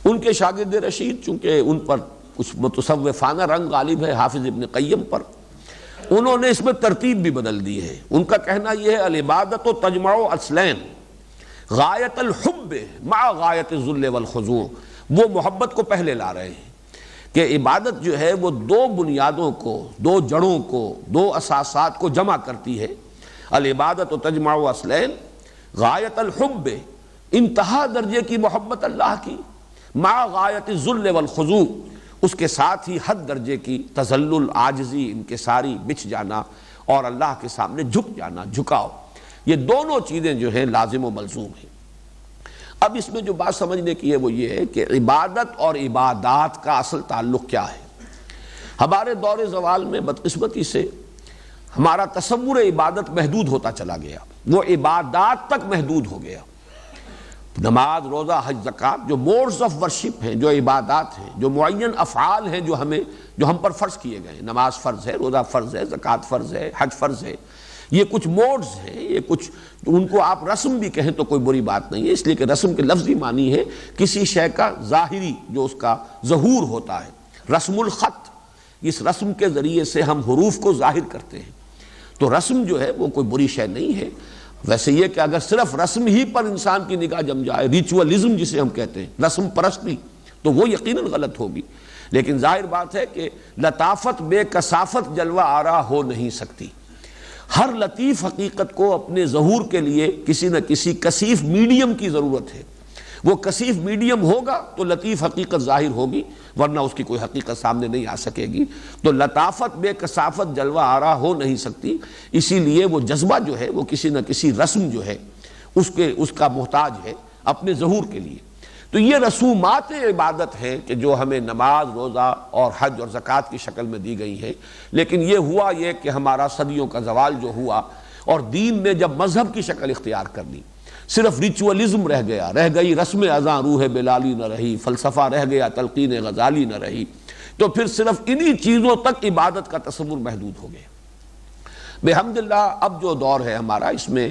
ان کے شاگرد رشید چونکہ ان پر کچھ متصوفانہ رنگ غالب ہے حافظ ابن قیم پر، انہوں نے اس میں ترتیب بھی بدل دی ہے۔ ان کا کہنا یہ ہے العبادت و تجمع اصلین غایت الحب مع غایت الذل والخضوع، وہ محبت کو پہلے لا رہے ہیں کہ عبادت جو ہے وہ دو بنیادوں کو، دو جڑوں کو، دو اساسات کو جمع کرتی ہے۔ العبادت و تجمع اصلین غایت الحب، انتہا درجے کی محبت اللہ کی، مع غایت الذل والخضوع، اس کے ساتھ ہی حد درجے کی تذلل، عاجزی، انکساری، بچھ جانا اور اللہ کے سامنے جھک جانا، جھکاؤ، یہ دونوں چیزیں جو ہیں لازم و ملزوم ہیں۔ اب اس میں جو بات سمجھنے کی ہے وہ یہ ہے کہ عبادت اور عبادات کا اصل تعلق کیا ہے۔ ہمارے دور زوال میں بدقسمتی سے ہمارا تصور عبادت محدود ہوتا چلا گیا، وہ عبادات تک محدود ہو گیا۔ نماز، روزہ، حج، زکوٰۃ جو موڈز آف ورشپ ہیں، جو عبادات ہیں، جو معین افعال ہیں جو ہم پر فرض کیے گئے ہیں، نماز فرض ہے، روزہ فرض ہے، زکوٰۃ فرض ہے، حج فرض ہے، یہ کچھ موڈز ہیں، یہ کچھ ان کو آپ رسم بھی کہیں تو کوئی بری بات نہیں ہے، اس لیے کہ رسم کے لفظی معنی ہے کسی شے کا ظاہری جو اس کا ظہور ہوتا ہے۔ رسم الخط، اس رسم کے ذریعے سے ہم حروف کو ظاہر کرتے ہیں، تو رسم جو ہے وہ کوئی بری شے نہیں ہے۔ ویسے یہ کہ اگر صرف رسم ہی پر انسان کی نگاہ جم جائے، ریچولزم جسے ہم کہتے ہیں، رسم پرستی، تو وہ یقیناً غلط ہوگی، لیکن ظاہر بات ہے کہ لطافت بے کثافت جلوہ آرا ہو نہیں سکتی۔ ہر لطیف حقیقت کو اپنے ظہور کے لیے کسی نہ کسی کثیف میڈیم کی ضرورت ہے، وہ کثیف میڈیم ہوگا تو لطیف حقیقت ظاہر ہوگی، ورنہ اس کی کوئی حقیقت سامنے نہیں آ سکے گی۔ تو لطافت بے کثافت جلوہ آرا ہو نہیں سکتی، اسی لیے وہ جذبہ جو ہے وہ کسی نہ کسی رسم جو ہے اس کا محتاج ہے اپنے ظہور کے لیے۔ تو یہ رسومات عبادت ہیں کہ جو ہمیں نماز، روزہ اور حج اور زکوٰۃ کی شکل میں دی گئی ہیں، لیکن یہ ہوا یہ کہ ہمارا صدیوں کا زوال جو ہوا اور دین نے جب مذہب کی شکل اختیار کر لی، صرف ریچولزم رہ گیا، رہ گئی رسم اذاں روح بلالی نہ رہی، فلسفہ رہ گیا تلقین غزالی نہ رہی، تو پھر صرف انہی چیزوں تک عبادت کا تصور محدود ہو گیا۔ بحمداللہ اب جو دور ہے ہمارا، اس میں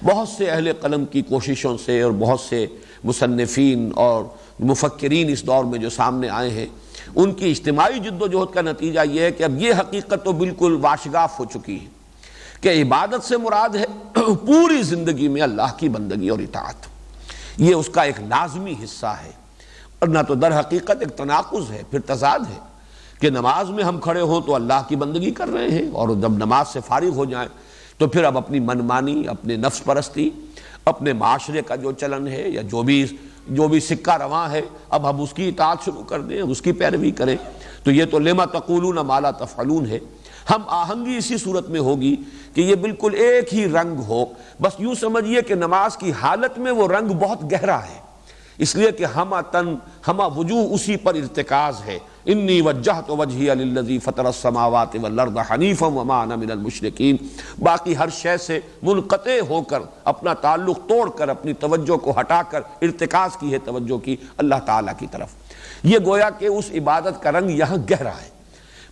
بہت سے اہل قلم کی کوششوں سے اور بہت سے مصنفین اور مفکرین اس دور میں جو سامنے آئے ہیں، ان کی اجتماعی جد و جہد کا نتیجہ یہ ہے کہ اب یہ حقیقت تو بالکل واشگاف ہو چکی ہے کہ عبادت سے مراد ہے پوری زندگی میں اللہ کی بندگی اور اطاعت، یہ اس کا ایک لازمی حصہ ہے، ورنہ تو در حقیقت ایک تناقض ہے، پھر تضاد ہے کہ نماز میں ہم کھڑے ہوں تو اللہ کی بندگی کر رہے ہیں، اور جب نماز سے فارغ ہو جائیں تو پھر اب اپنی منمانی، اپنے نفس پرستی، اپنے معاشرے کا جو چلن ہے یا جو بھی سکہ رواں ہے، اب ہم اس کی اطاعت شروع کر دیں، اس کی پیروی کریں، تو یہ تو لما تقولون ما لا تفعلون ہے۔ ہم آہنگی اسی صورت میں ہوگی کہ یہ بالکل ایک ہی رنگ ہو، بس یوں سمجھیے کہ نماز کی حالت میں وہ رنگ بہت گہرا ہے، اس لیے کہ ہمہ تن ہمہ وجوہ اسی پر ارتکاز ہے۔ انی وجہت وجہی للذی فطر السماوات والارض حنیفا وما انا من المشرکین، باقی ہر شے سے منقطع ہو کر، اپنا تعلق توڑ کر، اپنی توجہ کو ہٹا کر ارتکاز کی ہے توجہ کی اللہ تعالیٰ کی طرف۔ یہ گویا کہ اس عبادت کا رنگ یہاں گہرا ہے،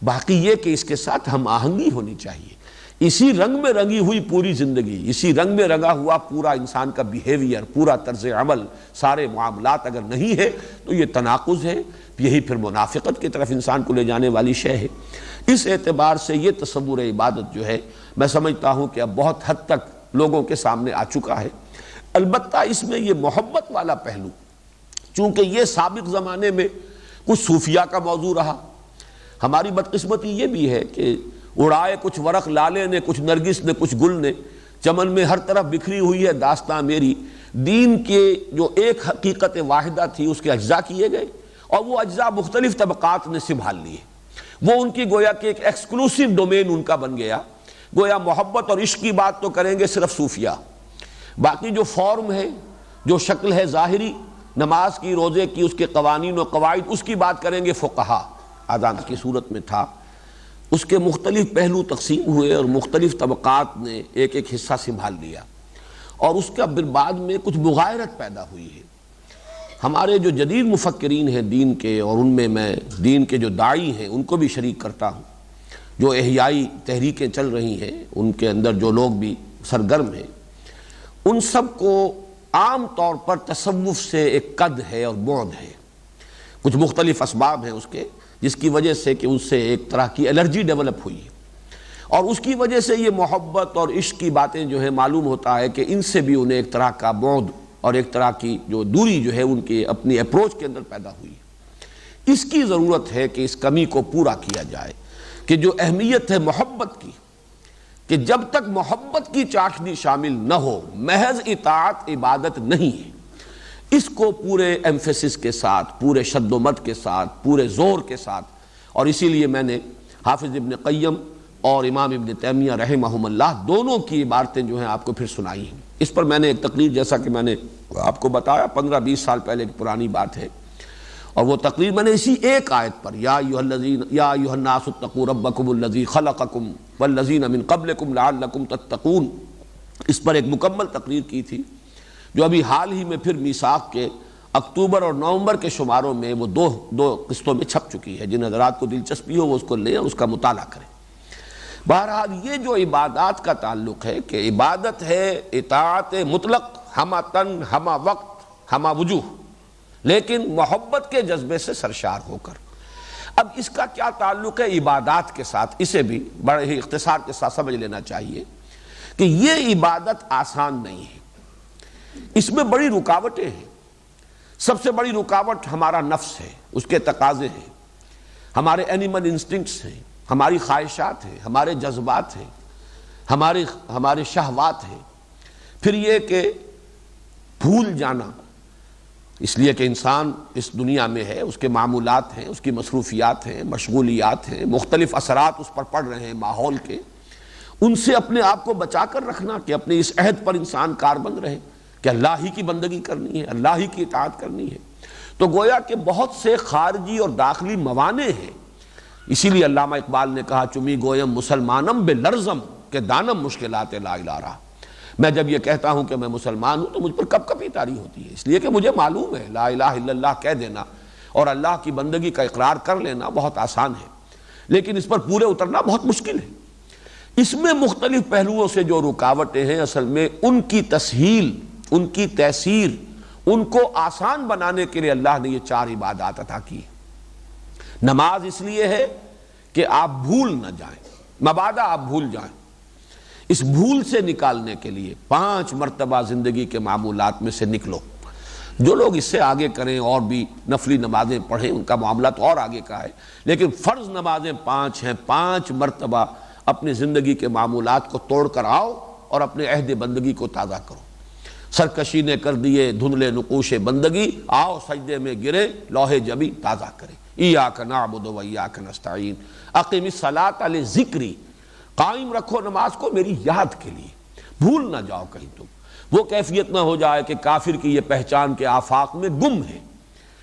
باقی یہ کہ اس کے ساتھ ہم آہنگی ہونی چاہیے۔ اسی رنگ میں رنگی ہوئی پوری زندگی، اسی رنگ میں رنگا ہوا پورا انسان کا بیہیویئر، پورا طرز عمل، سارے معاملات اگر نہیں ہے تو یہ تناقض ہے، یہی پھر منافقت کی طرف انسان کو لے جانے والی شے ہے۔ اس اعتبار سے یہ تصور عبادت جو ہے میں سمجھتا ہوں کہ اب بہت حد تک لوگوں کے سامنے آ چکا ہے۔ البتہ اس میں یہ محبت والا پہلو، چونکہ یہ سابق زمانے میں کچھ صوفیہ کا موضوع رہا، ہماری بدقسمتی یہ بھی ہے کہ اڑائے کچھ ورق لالے نے، کچھ نرگس نے، کچھ گل نے، چمن میں ہر طرف بکھری ہوئی ہے داستاں میری، دین کے جو ایک حقیقت واحدہ تھی اس کے اجزاء کیے گئے، اور وہ اجزاء مختلف طبقات نے سنبھال لیے، وہ ان کی گویا کہ ایک ایکسکلوسیو ڈومین ان کا بن گیا۔ گویا محبت اور عشق کی بات تو کریں گے صرف صوفیہ، باقی جو فارم ہے، جو شکل ہے ظاہری، نماز کی، روزے کی، اس کے قوانین و قواعد، اس کی بات کریں گے فقہا۔ آذان کی صورت میں تھا، اس کے مختلف پہلو تقسیم ہوئے اور مختلف طبقات نے ایک ایک حصہ سنبھال لیا، اور اس کا پھر بعد میں کچھ مغایرت پیدا ہوئی ہے۔ ہمارے جو جدید مفکرین ہیں دین کے، اور ان میں دین کے جو داعی ہیں ان کو بھی شریک کرتا ہوں، جو احیائی تحریکیں چل رہی ہیں ان کے اندر جو لوگ بھی سرگرم ہیں، ان سب کو عام طور پر تصوف سے ایک قد ہے اور بعد ہے. کچھ مختلف اسباب ہیں اس کے، جس کی وجہ سے کہ اس سے ایک طرح کی الرجی ڈیولپ ہوئی ہے، اور اس کی وجہ سے یہ محبت اور عشق کی باتیں جو ہے معلوم ہوتا ہے کہ ان سے بھی انہیں ایک طرح کا بعد اور ایک طرح کی جو دوری جو ہے ان کے اپنی اپروچ کے اندر پیدا ہوئی ہے. اس کی ضرورت ہے کہ اس کمی کو پورا کیا جائے کہ جو اہمیت ہے محبت کی، کہ جب تک محبت کی چاشنی شامل نہ ہو محض اطاعت عبادت نہیں ہے. اس کو پورے ایمفیسس کے ساتھ، پورے شد و مد کے ساتھ، پورے زور کے ساتھ، اور اسی لیے میں نے حافظ ابن قیم اور امام ابن تیمیہ رحمہم اللہ دونوں کی عبارتیں جو ہیں آپ کو پھر سنائی ہیں. اس پر میں نے ایک تقریر، جیسا کہ میں نے آپ کو بتایا 15-20 سال پہلے کی پرانی بات ہے، اور وہ تقریر میں نے اسی ایک آیت پر یا ایھا الناس اتقوا ربکم الذی خلقکم والذین من قبلکم لعلکم تتقون، اس پر ایک مکمل تقریر کی تھی، جو ابھی حال ہی میں پھر میثاق کے اکتوبر اور نومبر کے شماروں میں وہ دو قسطوں میں چھپ چکی ہے. جن حضرات کو دلچسپی ہو وہ اس کو لیں اور اس کا مطالعہ کریں. بہرحال یہ جو عبادات کا تعلق ہے کہ عبادت ہے اطاعت مطلق، ہمہ تن ہمہ وقت ہمہ وجوہ، لیکن محبت کے جذبے سے سرشار ہو کر. اب اس کا کیا تعلق ہے عبادات کے ساتھ، اسے بھی بڑے ہی اختصار کے ساتھ سمجھ لینا چاہیے کہ یہ عبادت آسان نہیں ہے، اس میں بڑی رکاوٹیں ہیں. سب سے بڑی رکاوٹ ہمارا نفس ہے، اس کے تقاضے ہیں، ہمارے اینیمل انسٹنکٹس ہیں، ہماری خواہشات ہیں، ہمارے جذبات ہیں، ہمارے شہوات ہیں. پھر یہ کہ بھول جانا، اس لیے کہ انسان اس دنیا میں ہے، اس کے معمولات ہیں، اس کی مصروفیات ہیں، مشغولیات ہیں، مختلف اثرات اس پر پڑ رہے ہیں ماحول کے، ان سے اپنے آپ کو بچا کر رکھنا کہ اپنے اس عہد پر انسان کاربند رہے کہ اللہ ہی کی بندگی کرنی ہے، اللہ ہی کی اطاعت کرنی ہے. تو گویا کہ بہت سے خارجی اور داخلی موانع ہیں. اسی لیے علامہ اقبال نے کہا چمی گویم مسلمانم بے لرزم کہ دانم مشکلات لا الہ رہا. میں جب یہ کہتا ہوں کہ میں مسلمان ہوں تو مجھ پر کب کبھی طاری ہوتی ہے، اس لیے کہ مجھے معلوم ہے لا الہ الا اللہ کہہ دینا اور اللہ کی بندگی کا اقرار کر لینا بہت آسان ہے، لیکن اس پر پورے اترنا بہت مشکل ہے. اس میں مختلف پہلوؤں سے جو رکاوٹیں ہیں، اصل میں ان کی تسہیل، ان کی تیسیر، ان کو آسان بنانے کے لیے اللہ نے یہ 4 عبادات عطا کی. نماز اس لیے ہے کہ آپ بھول نہ جائیں، مبادا آپ بھول جائیں. اس بھول سے نکالنے کے لیے 5 مرتبہ زندگی کے معمولات میں سے نکلو. جو لوگ اس سے آگے کریں اور بھی نفلی نمازیں پڑھیں ان کا معاملہ تو اور آگے کا ہے، لیکن فرض نمازیں 5 ہیں. 5 مرتبہ اپنی زندگی کے معمولات کو توڑ کر آؤ اور اپنے عہد بندگی کو تازہ کرو. سرکشی نے کر دیے دھندلے نقوش بندگی، آؤ سجدے میں گرے لوح جبی تازہ کرے. ایاک نعبد و ایاک نستعین اقم الصلاۃ لذکری، قائم رکھو نماز کو میری یاد کے لیے، بھول نہ جاؤ کہیں تم. وہ کیفیت نہ ہو جائے کہ کافر کی یہ پہچان کے آفاق میں گم ہے،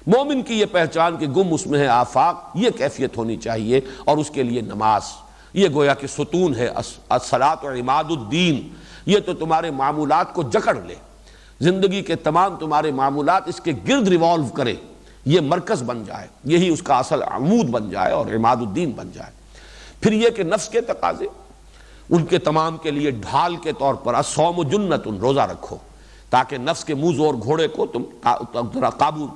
مومن کی یہ پہچان کہ گم اس میں ہے آفاق. یہ کیفیت ہونی چاہیے، اور اس کے لیے نماز یہ گویا کہ ستون ہے. الصلاۃ عماد الدین، یہ تو تمہارے معمولات کو جکڑ لے، زندگی کے تمام تمہارے معمولات اس کے گرد ریوالو کرے، یہ مرکز بن جائے، یہی اس کا اصل عمود بن جائے اور عماد الدین بن جائے. پھر یہ کہ نفس کے تقاضے، ان کے تمام کے لیے ڈھال کے طور پر الصوم جنۃ، روزہ رکھو تاکہ نفس کے منہ زور گھوڑے کو تم قابو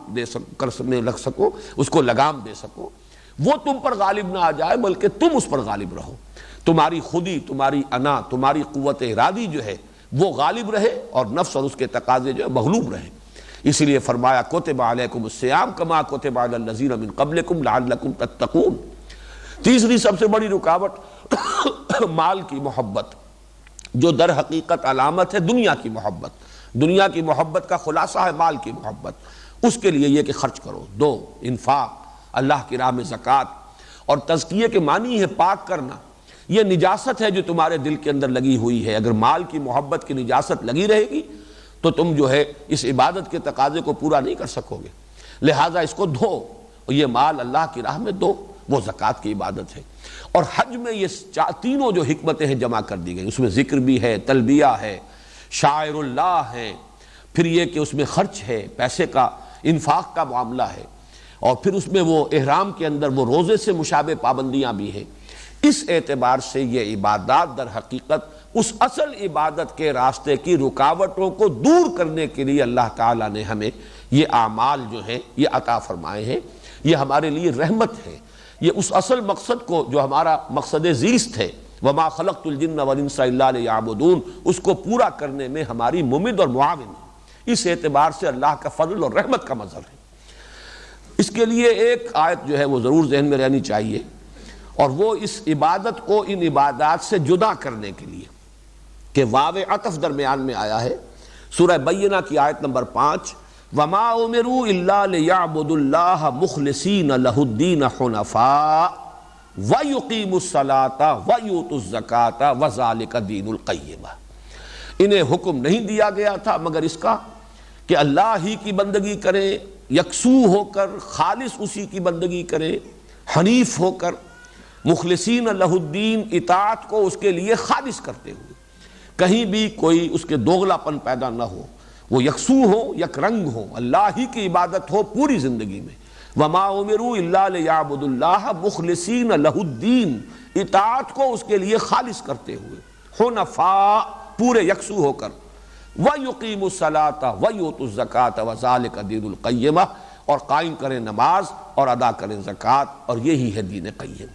میں لگ سکو، اس کو لگام دے سکو. وہ تم پر غالب نہ آ جائے بلکہ تم اس پر غالب رہو. تمہاری خودی، تمہاری انا، تمہاری قوت ارادی جو ہے وہ غالب رہے، اور نفس اور اس کے تقاضے جو ہے مغلوب رہے. اسی لیے فرمایا کتب علیکم الصیام کما کتب علی الذین من قبلکم لعلکم تتقون. تیسری سب سے بڑی رکاوٹ مال کی محبت، جو در حقیقت علامت ہے دنیا کی محبت. دنیا کی محبت کا خلاصہ ہے مال کی محبت. اس کے لیے یہ کہ خرچ کرو، دو، انفاق، اللہ کی راہ میں زکوٰۃ. اور تزکیے کے معنی ہے پاک کرنا. یہ نجاست ہے جو تمہارے دل کے اندر لگی ہوئی ہے. اگر مال کی محبت کی نجاست لگی رہے گی تو تم جو ہے اس عبادت کے تقاضے کو پورا نہیں کر سکو گے. لہٰذا اس کو دھو، اور یہ مال اللہ کی راہ میں دو، وہ زکوٰۃ کی عبادت ہے. اور حج میں یہ تینوں جو حکمتیں ہیں جمع کر دی گئی. اس میں ذکر بھی ہے، تلبیہ ہے، شاعر اللہ ہے، پھر یہ کہ اس میں خرچ ہے، پیسے کا انفاق کا معاملہ ہے، اور پھر اس میں وہ احرام کے اندر وہ روزے سے مشابہ پابندیاں بھی ہیں. اس اعتبار سے یہ عبادات در حقیقت اس اصل عبادت کے راستے کی رکاوٹوں کو دور کرنے کے لیے اللہ تعالیٰ نے ہمیں یہ اعمال جو ہیں یہ عطا فرمائے ہیں. یہ ہمارے لیے رحمت ہے. یہ اس اصل مقصد کو جو ہمارا مقصد زیست ہے وَمَا خَلَقْتُ الْجِنَّ وَالْإِنسَ إِلَّا لِيَعْبُدُونَ، اس کو پورا کرنے میں ہماری ممد اور معاون ہے. اس اعتبار سے اللہ کا فضل اور رحمت کا مظہر ہے. اس کے لیے ایک آیت جو ہے وہ ضرور ذہن میں رہنی چاہیے، اور وہ اس عبادت کو ان عبادات سے جدا کرنے کے لیے کہ واو عطف درمیان میں آیا ہے. سورہ بینہ کی آیت نمبر 5، وَمَا أُمِرُوا إِلَّا لِيَعْبُدُوا اللَّهَ مُخْلِصِينَ لَهُ الدِّينَ حُنَفَاءَ وَيُقِيمُوا الصَّلَاةَ وَيُؤْتُوا الزَّكَاةَ وَذَلِكَ دِينُ الْقَيِّمَةِ. انہیں حکم نہیں دیا گیا تھا مگر اس کا کہ اللہ ہی کی بندگی کریں، یکسو ہو کر خالص اسی کی بندگی کریں، حنیف ہو کر، مخلصین لہ الدین، اطاعت کو اس کے لیے خالص کرتے ہوئے، کہیں بھی کوئی اس کے دوغلا پن پیدا نہ ہو، وہ یکسو ہو، یک رنگ ہو، اللہ ہی کی عبادت ہو پوری زندگی میں. وَمَا أُمِرُوا إِلَّا لِيَعْبُدُوا اللَّهَ مُخْلِصِينَ لَهُ الدِّينَ، اطاعت کو اس کے لیے خالص کرتے ہوئے، حنفاء، پورے یکسو ہو کر، وَيُقِيمُوا الصَّلَاةَ وَيُؤْتُوا الزَّكَاةَ وَذَلِكَ دِينُ الْقَيِّمَةِ، اور قائم کریں نماز اور ادا کریں زکوٰۃ، اور یہی ہے دین قیم.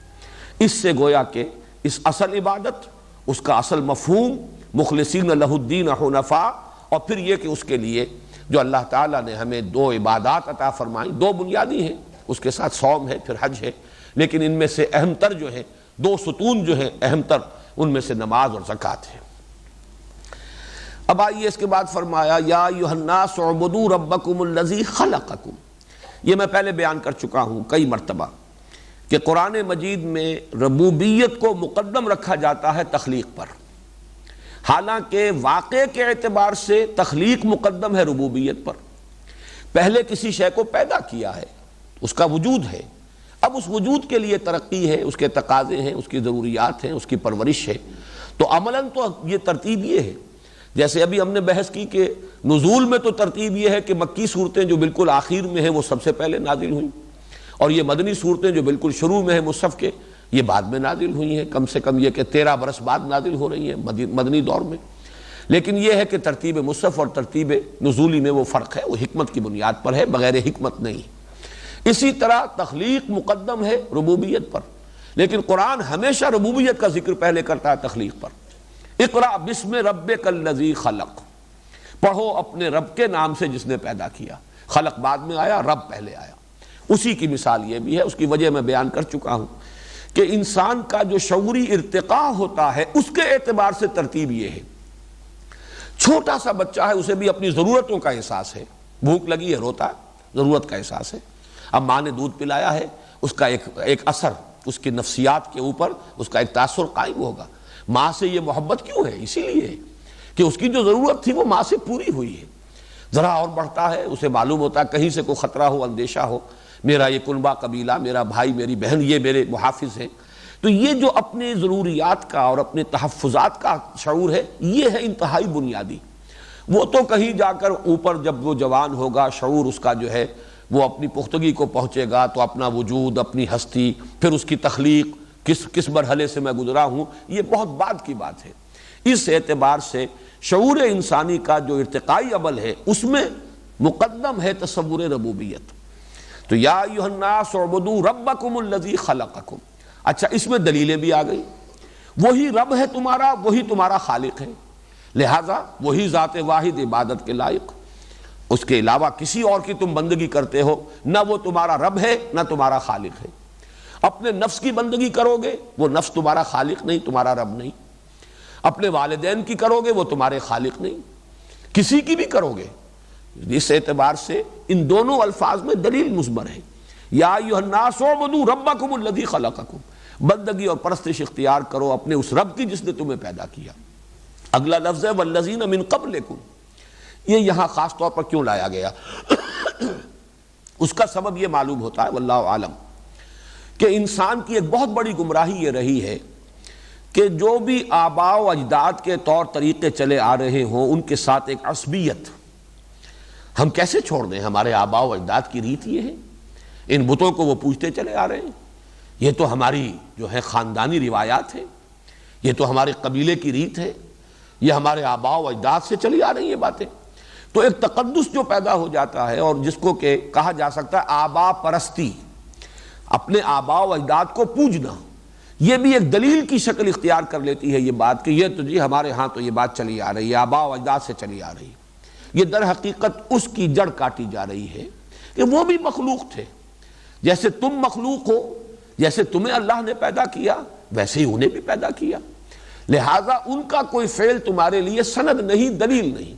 اس سے گویا کہ اس اصل عبادت، اس کا اصل مفہوم مخلصین لہ الدین حنفاء، اور پھر یہ کہ اس کے لیے جو اللہ تعالیٰ نے ہمیں دو عبادات عطا فرمائیں، دو بنیادی ہیں، اس کے ساتھ صوم ہے، پھر حج ہے، لیکن ان میں سے اہم تر جو ہے، دو ستون جو ہیں اہم تر، ان میں سے نماز اور زکوٰۃ ہے. اب آئیے اس کے بعد فرمایا یا ایھا الناس اعبدوا ربکم الذی خلقکم. یہ میں پہلے بیان کر چکا ہوں کئی مرتبہ کہ قرآن مجید میں ربوبیت کو مقدم رکھا جاتا ہے تخلیق پر، حالانکہ واقع کے اعتبار سے تخلیق مقدم ہے ربوبیت پر. پہلے کسی شے کو پیدا کیا ہے، اس کا وجود ہے، اب اس وجود کے لیے ترقی ہے، اس کے تقاضے ہیں، اس کی ضروریات ہیں، اس کی پرورش ہے. تو عملاً تو یہ ترتیب یہ ہے، جیسے ابھی ہم نے بحث کی کہ نزول میں تو ترتیب یہ ہے کہ مکی صورتیں جو بالکل آخر میں ہیں وہ سب سے پہلے نازل ہوئیں، اور یہ مدنی صورتیں جو بالکل شروع میں ہیں مصحف کے، یہ بعد میں نازل ہوئی ہیں، کم سے کم یہ کہ 13 برس بعد نازل ہو رہی ہیں مدنی دور میں. لیکن یہ ہے کہ ترتیب مصحف اور ترتیب نزولی میں وہ فرق ہے، وہ حکمت کی بنیاد پر ہے، بغیر حکمت نہیں. اسی طرح تخلیق مقدم ہے ربوبیت پر، لیکن قرآن ہمیشہ ربوبیت کا ذکر پہلے کرتا ہے تخلیق پر. اقرأ بسم ربک الذی خلق، پڑھو اپنے رب کے نام سے جس نے پیدا کیا. خلق بعد میں آیا، رب پہلے آیا. اسی کی مثال یہ بھی ہے، اس کی وجہ میں بیان کر چکا ہوں کہ انسان کا جو شعوری ارتقاء ہوتا ہے اس کے اعتبار سے ترتیب یہ ہے. چھوٹا سا بچہ ہے، اسے بھی اپنی ضرورتوں کا احساس ہے، بھوک لگی ہے روتا ہے، ضرورت کا احساس ہے. اب ماں نے دودھ پلایا ہے، اس کا ایک اثر اس کی نفسیات کے اوپر، اس کا ایک تاثر قائم ہوگا. ماں سے یہ محبت کیوں ہے؟ اسی لیے کہ اس کی جو ضرورت تھی وہ ماں سے پوری ہوئی ہے. ذرا اور بڑھتا ہے، اسے معلوم ہوتا ہے کہیں سے کوئی خطرہ ہو، اندیشہ ہو، میرا یہ کنبہ قبیلہ، میرا بھائی میری بہن یہ میرے محافظ ہیں. تو یہ جو اپنے ضروریات کا اور اپنے تحفظات کا شعور ہے، یہ ہے انتہائی بنیادی. وہ تو کہیں جا کر اوپر جب وہ جوان ہوگا، شعور اس کا جو ہے وہ اپنی پختگی کو پہنچے گا، تو اپنا وجود، اپنی ہستی، پھر اس کی تخلیق، کس مرحلے سے میں گزرا ہوں، یہ بہت بعد کی بات ہے. اس اعتبار سے شعور انسانی کا جو ارتقائی عمل ہے اس میں مقدم ہے تصور ربوبیت. تو یا ایھا الناس اعبدوا ربکم الذی خلقکم. اچھا، اس میں دلیلیں بھی آ گئی. وہی رب ہے تمہارا، وہی تمہارا خالق ہے، لہذا وہی ذات واحد عبادت کے لائق، اس کے علاوہ کسی اور کی تم بندگی کرتے ہو، نہ وہ تمہارا رب ہے نہ تمہارا خالق ہے. اپنے نفس کی بندگی کرو گے، وہ نفس تمہارا خالق نہیں، تمہارا رب نہیں. اپنے والدین کی کرو گے، وہ تمہارے خالق نہیں. کسی کی بھی کرو گے. اس اعتبار سے ان دونوں الفاظ میں دلیل مضمر ہے. یا ایھا الناس اعبدوا ربکم الذی خلقکم، بندگی اور پرستش اختیار کرو اپنے اس رب کی جس نے تمہیں پیدا کیا. اگلا لفظ ہے والذین من قبلکم. یہ یہاں خاص طور پر کیوں لایا گیا؟ اس کا سبب یہ معلوم ہوتا ہے واللہ عالم کہ انسان کی ایک بہت بڑی گمراہی یہ رہی ہے کہ جو بھی آباء و اجداد کے طور طریقے چلے آ رہے ہوں ان کے ساتھ ایک عصبیت ہم کیسے چھوڑ دیں. ہمارے آباء و اجداد کی ریت یہ ہے، ان بتوں کو وہ پوجتے چلے آ رہے ہیں، یہ تو ہماری جو ہے خاندانی روایات ہے، یہ تو ہمارے قبیلے کی ریت ہے، یہ ہمارے آباء و اجداد سے چلی آ رہی ہیں باتیں۔ تو ایک تقدس جو پیدا ہو جاتا ہے، اور جس کو کہ کہا جا سکتا ہے آبا پرستی، اپنے آباء و اجداد کو پوجنا، یہ بھی ایک دلیل کی شکل اختیار کر لیتی ہے یہ بات کہ یہ تو جی ہمارے ہاں تو یہ بات چلی آ رہی ہے، آباء و اجداد سے چلی آ رہی ہے۔ یہ در حقیقت اس کی جڑ کاٹی جا رہی ہے کہ وہ بھی مخلوق تھے، جیسے تم مخلوق ہو، جیسے تمہیں اللہ نے پیدا کیا ویسے ہی انہیں بھی پیدا کیا، لہٰذا ان کا کوئی فعل تمہارے لیے سند نہیں، دلیل نہیں۔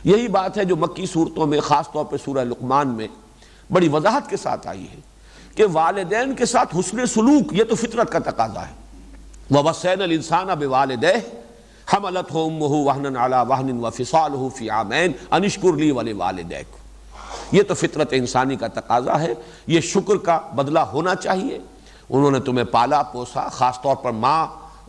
یہی بات ہے جو مکی صورتوں میں، خاص طور پہ سورہ لقمان میں بڑی وضاحت کے ساتھ آئی ہے کہ والدین کے ساتھ حسن سلوک یہ تو فطرت کا تقاضا ہے۔ وَوَصَّيْنَا الْإِنسَانَ بِوَالِدَيْهِ حَمَلَتْهُ أُمُّهُ وَهْنًا عَلَى وَهْنٍ وَفِصَالُهُ فِي عَامَيْنِ أَنِ اشْكُرْ لِي وَلِوَالِدَيْكَ، یہ تو فطرت انسانی کا تقاضا ہے، یہ شکر کا بدلہ ہونا چاہیے۔ انہوں نے تمہیں پالا پوسا، خاص طور پر ماں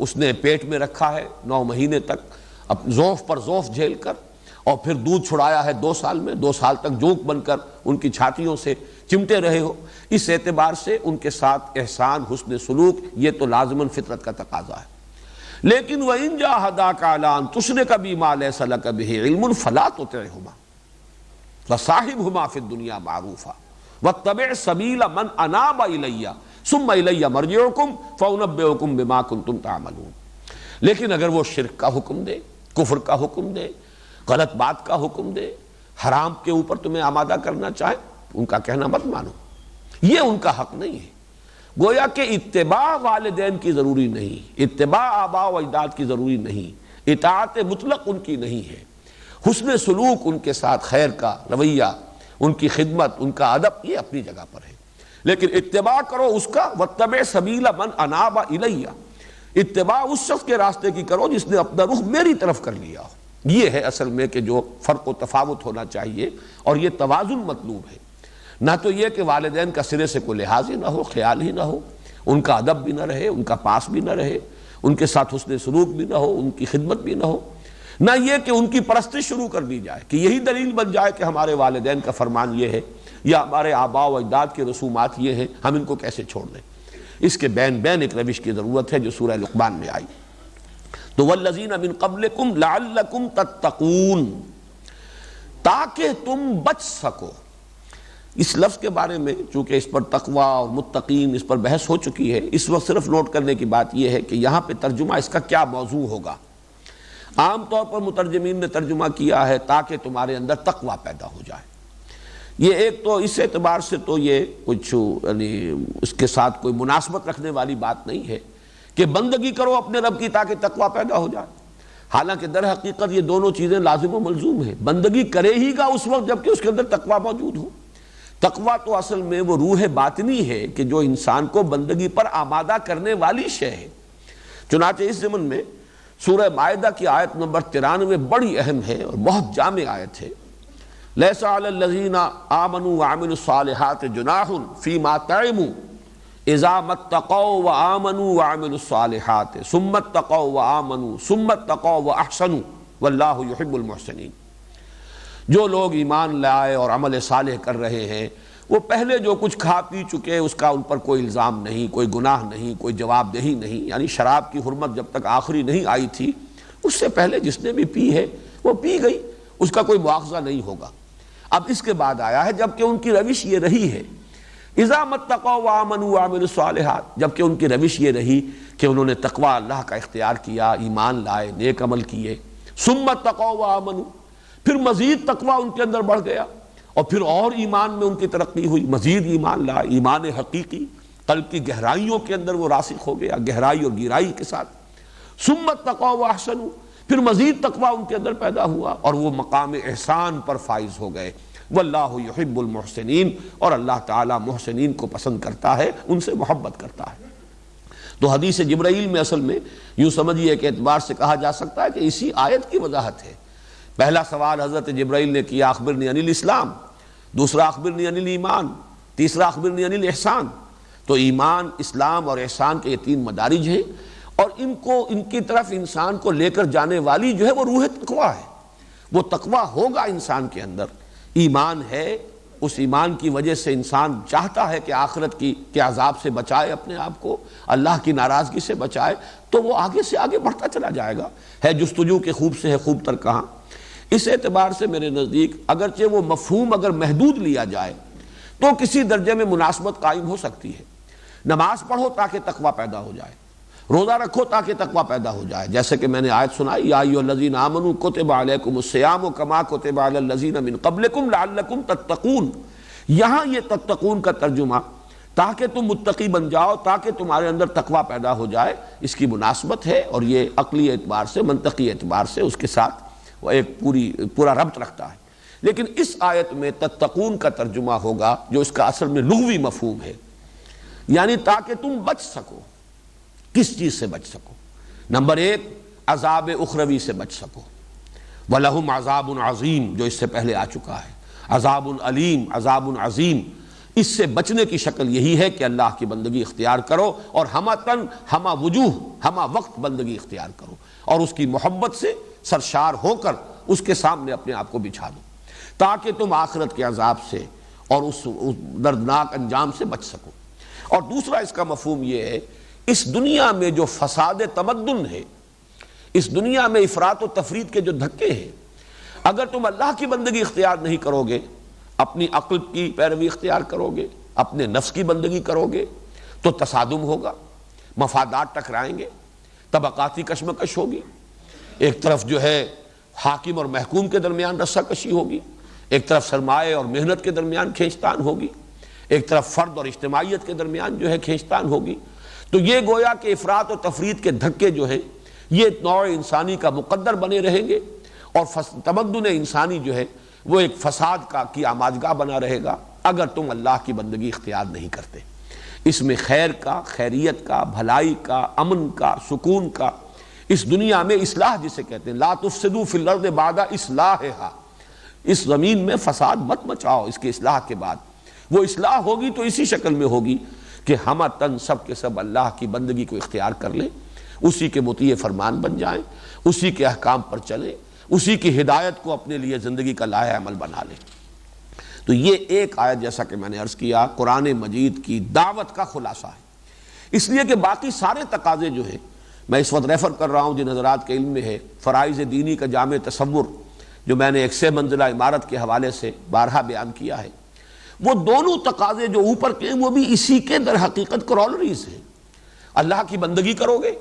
اس نے پیٹ میں رکھا ہے 9 مہینے تک، اب ضعف پر ضعف جھیل کر، اور پھر دودھ چھڑایا ہے 2 سال میں، 2 سال تک جونک بن کر ان کی چھاتیوں سے چمٹے رہے ہو، اس اعتبار سے ان کے ساتھ احسان، حسن سلوک یہ تو لازماً فطرت کا تقاضا ہے۔ لیکن وَإِن جَاهَدَاكَ عَلَىٰ أَن تُشْرِكَ بِي مَا لَيْسَ لَكَ بِهِ عِلْمٌ فَلَا تُطِعْهُمَا وَصَاحِبْهُمَا فِي الدُّنْيَا مَعْرُوفًا وَاتَّبِعْ سَبِيلَ مَنْ أَنَابَ إِلَيَّ ثُمَّ إِلَيَّ مَرْجِعُكُمْ فَأُنَبِّئُكُمْ بِمَا كُنتُمْ تَعْمَلُونَ۔ لیکن اگر وہ شرک کا حکم دے، کفر کا حکم دے، غلط بات کا حکم دے، حرام کے اوپر تمہیں آمادہ کرنا چاہے، ان کا کہنا مت مانو، یہ ان کا حق نہیں ہے۔ گویا کہ اتباع والدین کی ضروری نہیں، اتباع آباء و اجداد کی ضروری نہیں، اطاعت مطلق ان کی نہیں ہے، حسن سلوک ان کے ساتھ، خیر کا رویہ، ان کی خدمت، ان کا ادب یہ اپنی جگہ پر ہے، لیکن اتباع کرو اس کا، واتبع سبیل من اناب الیہ، اتباع اس شخص کے راستے کی کرو جس نے اپنا رخ میری طرف کر لیا ہو۔ یہ ہے اصل میں کہ جو فرق و تفاوت ہونا چاہیے، اور یہ توازن مطلوب ہے، نہ تو یہ کہ والدین کا سرے سے کوئی لحاظ ہی نہ ہو، خیال ہی نہ ہو، ان کا ادب بھی نہ رہے، ان کا پاس بھی نہ رہے، ان کے ساتھ حسن سلوک بھی نہ ہو، ان کی خدمت بھی نہ ہو، نہ یہ کہ ان کی پرستش شروع کر دی جائے کہ یہی دلیل بن جائے کہ ہمارے والدین کا فرمان یہ ہے یا ہمارے آباء و اجداد کے رسومات یہ ہیں، ہم ان کو کیسے چھوڑ دیں۔ اس کے بین ایک روش کی ضرورت ہے جو سورہ لقمان میں آئی۔ تو والذین من قبلکم لعلکم تتقون، تاکہ تم بچ سکو۔ اس لفظ کے بارے میں چونکہ اس پر تقوی اور متقین اس پر بحث ہو چکی ہے، اس وقت صرف نوٹ کرنے کی بات یہ ہے کہ یہاں پہ ترجمہ اس کا کیا موضوع ہوگا۔ عام طور پر مترجمین نے ترجمہ کیا ہے تاکہ تمہارے اندر تقوی پیدا ہو جائے۔ یہ ایک تو اس اعتبار سے تو یہ کچھ یعنی اس کے ساتھ کوئی مناسبت رکھنے والی بات نہیں ہے کہ بندگی کرو اپنے رب کی تاکہ تقوی پیدا ہو جائے، حالانکہ در حقیقت یہ دونوں چیزیں لازم و ملزوم ہیں۔ بندگی کرے ہی گا اس وقت جب کہ اس کے اندر تقوی موجود ہو۔ تقوی تو اصل میں وہ روح باطنی ہے کہ جو انسان کو بندگی پر آمادہ کرنے والی شے ہے۔ چنانچہ اس ضمن میں سورہ مائدہ کی آیت نمبر 93 بڑی اہم ہے اور بہت جامع آیت ہے۔ لیس علی الذین آمنوا وعملوا الصالحات جناح فیما طعموا اذا اتقوا وآمنوا وعملوا الصالحات ثم اتقوا وآمنوا ثم اتقوا واحسنوا واللہ یحب المحسنین۔ جو لوگ ایمان لائے اور عمل صالح کر رہے ہیں، وہ پہلے جو کچھ کھا پی چکے اس کا ان پر کوئی الزام نہیں، کوئی گناہ نہیں، کوئی جواب دہی نہیں، یعنی شراب کی حرمت جب تک آخری نہیں آئی تھی اس سے پہلے جس نے بھی پی ہے وہ پی گئی، اس کا کوئی مواخذہ نہیں ہوگا۔ اب اس کے بعد آیا ہے جبکہ ان کی روش یہ رہی ہے، اذا اتقوا وآمنوا وعملوا الصالحات، جبکہ ان کی روش یہ رہی کہ انہوں نے تقوی اللہ کا اختیار کیا، ایمان لائے، نیک عمل کیے، ثم اتقوا وآمنوا، پھر مزید تقوی ان کے اندر بڑھ گیا اور پھر اور ایمان میں ان کی ترقی ہوئی، مزید ایمان لائے، ایمان حقیقی، قلب کی گہرائیوں کے اندر وہ راسخ ہو گیا، گہرائی اور گہرائی کے ساتھ۔ ثم اتقوا واحسنوا، پھر مزید تقوی ان کے اندر پیدا ہوا اور وہ مقام احسان پر فائز ہو گئے۔ واللہ یحب المحسنین، اور اللہ تعالی محسنین کو پسند کرتا ہے، ان سے محبت کرتا ہے۔ تو حدیث جبرائیل میں اصل میں یوں سمجھیے کہ اعتبار سے کہا جا سکتا ہے کہ اسی آیت کی وضاحت ہے۔ پہلا سوال حضرت جبرائیل نے کیا اخبرنی عن الاسلام، دوسرا اخبرنی عن الایمان، تیسرا اخبرنی عن الاحسان۔ تو ایمان، اسلام اور احسان کے یہ 3 مدارج ہیں، اور ان کی طرف انسان کو لے کر جانے والی جو ہے وہ روح تقوی ہے۔ وہ تقوی ہوگا انسان کے اندر، ایمان ہے، اس ایمان کی وجہ سے انسان چاہتا ہے کہ آخرت کے عذاب سے بچائے اپنے آپ کو، اللہ کی ناراضگی سے بچائے، تو وہ آگے سے آگے بڑھتا چلا جائے گا۔ ہے جستجو کے خوب سے ہے خوب تر کہاں۔ اس اعتبار سے میرے نزدیک اگرچہ وہ مفہوم اگر محدود لیا جائے تو کسی درجے میں مناسبت قائم ہو سکتی ہے۔ نماز پڑھو تاکہ تقوی پیدا ہو جائے، روزہ رکھو تاکہ تقوی پیدا ہو جائے، جیسے کہ میں نے آیت سنائی یا ایھا الذین آمنوا کتب علیکم الصیام کما کتب علی الذین من قبلکم لعلکم تتقون۔ یہاں یہ تتقون کا ترجمہ تاکہ تم متقی بن جاؤ، تاکہ تمہارے اندر تقوی پیدا ہو جائے، اس کی مناسبت ہے، اور یہ عقلی اعتبار سے منطقی اعتبار سے اس کے ساتھ وہ ایک پورا ربط رکھتا ہے۔ لیکن اس آیت میں تتقون کا ترجمہ ہوگا جو اس کا اصل میں لغوی مفہوم ہے، یعنی تاکہ تم بچ سکو۔ کس چیز سے بچ سکو؟ نمبر ایک، عذاب اخروی سے بچ سکو۔ وَلَهُمْ عَذَابٌ عَظِيمٌ جو اس سے پہلے آ چکا ہے، عذاب علیم، عذاب عظیم۔ اس سے بچنے کی شکل یہی ہے کہ اللہ کی بندگی اختیار کرو، اور ہمہ تن ہمہ وجوہ ہمہ وقت بندگی اختیار کرو، اور اس کی محبت سے سرشار ہو کر اس کے سامنے اپنے آپ کو بچھا دو، تاکہ تم آخرت کے عذاب سے اور اس دردناک انجام سے بچ سکو۔ اور دوسرا اس کا مفہوم یہ ہے، اس دنیا میں جو فساد تمدن ہے، اس دنیا میں افراط و تفریط کے جو دھکے ہیں، اگر تم اللہ کی بندگی اختیار نہیں کرو گے، اپنی عقل کی پیروی اختیار کرو گے، اپنے نفس کی بندگی کرو گے، تو تصادم ہوگا، مفادات ٹکرائیں گے، طبقاتی کشمکش ہوگی، ایک طرف جو ہے حاکم اور محکوم کے درمیان رسہ کشی ہوگی، ایک طرف سرمایہ اور محنت کے درمیان کھینچتان ہوگی، ایک طرف فرد اور اجتماعیت کے درمیان جو ہے کھینچتان ہوگی۔ تو یہ گویا کہ افراط و تفریط کے دھکے جو ہیں یہ نوع انسانی کا مقدر بنے رہیں گے، اور تمدن انسانی جو ہے وہ ایک فساد کی آماجگاہ بنا رہے گا اگر تم اللہ کی بندگی اختیار نہیں کرتے۔ اس میں خیر کا، خیریت کا، بھلائی کا، امن کا، سکون کا، اس دنیا میں اصلاح جسے کہتے ہیں، لا تفسدوا فی الارض بعد اصلاحھا، اس زمین میں فساد مت مچاؤ اس کے اصلاح کے بعد۔ وہ اصلاح ہوگی تو اسی شکل میں ہوگی کہ ہمہ تن سب کے سب اللہ کی بندگی کو اختیار کر لیں، اسی کے مطیع فرمان بن جائیں، اسی کے احکام پر چلیں، اسی کی ہدایت کو اپنے لیے زندگی کا لائحہ عمل بنا لیں۔ تو یہ ایک آیت جیسا کہ میں نے عرض کیا قرآن مجید کی دعوت کا خلاصہ ہے، اس لیے کہ باقی سارے تقاضے جو ہیں، میں اس وقت ریفر کر رہا ہوں جن حضرات کے علم میں ہے فرائض دینی کا جامع تصور جو میں نے ایک 6 منزلہ عمارت کے حوالے سے بارہا بیان کیا ہے، وہ دونوں تقاضے جو اوپر کے وہ بھی اسی کے در حقیقت کرولریز ہیں۔ اللہ کی بندگی کرو گے،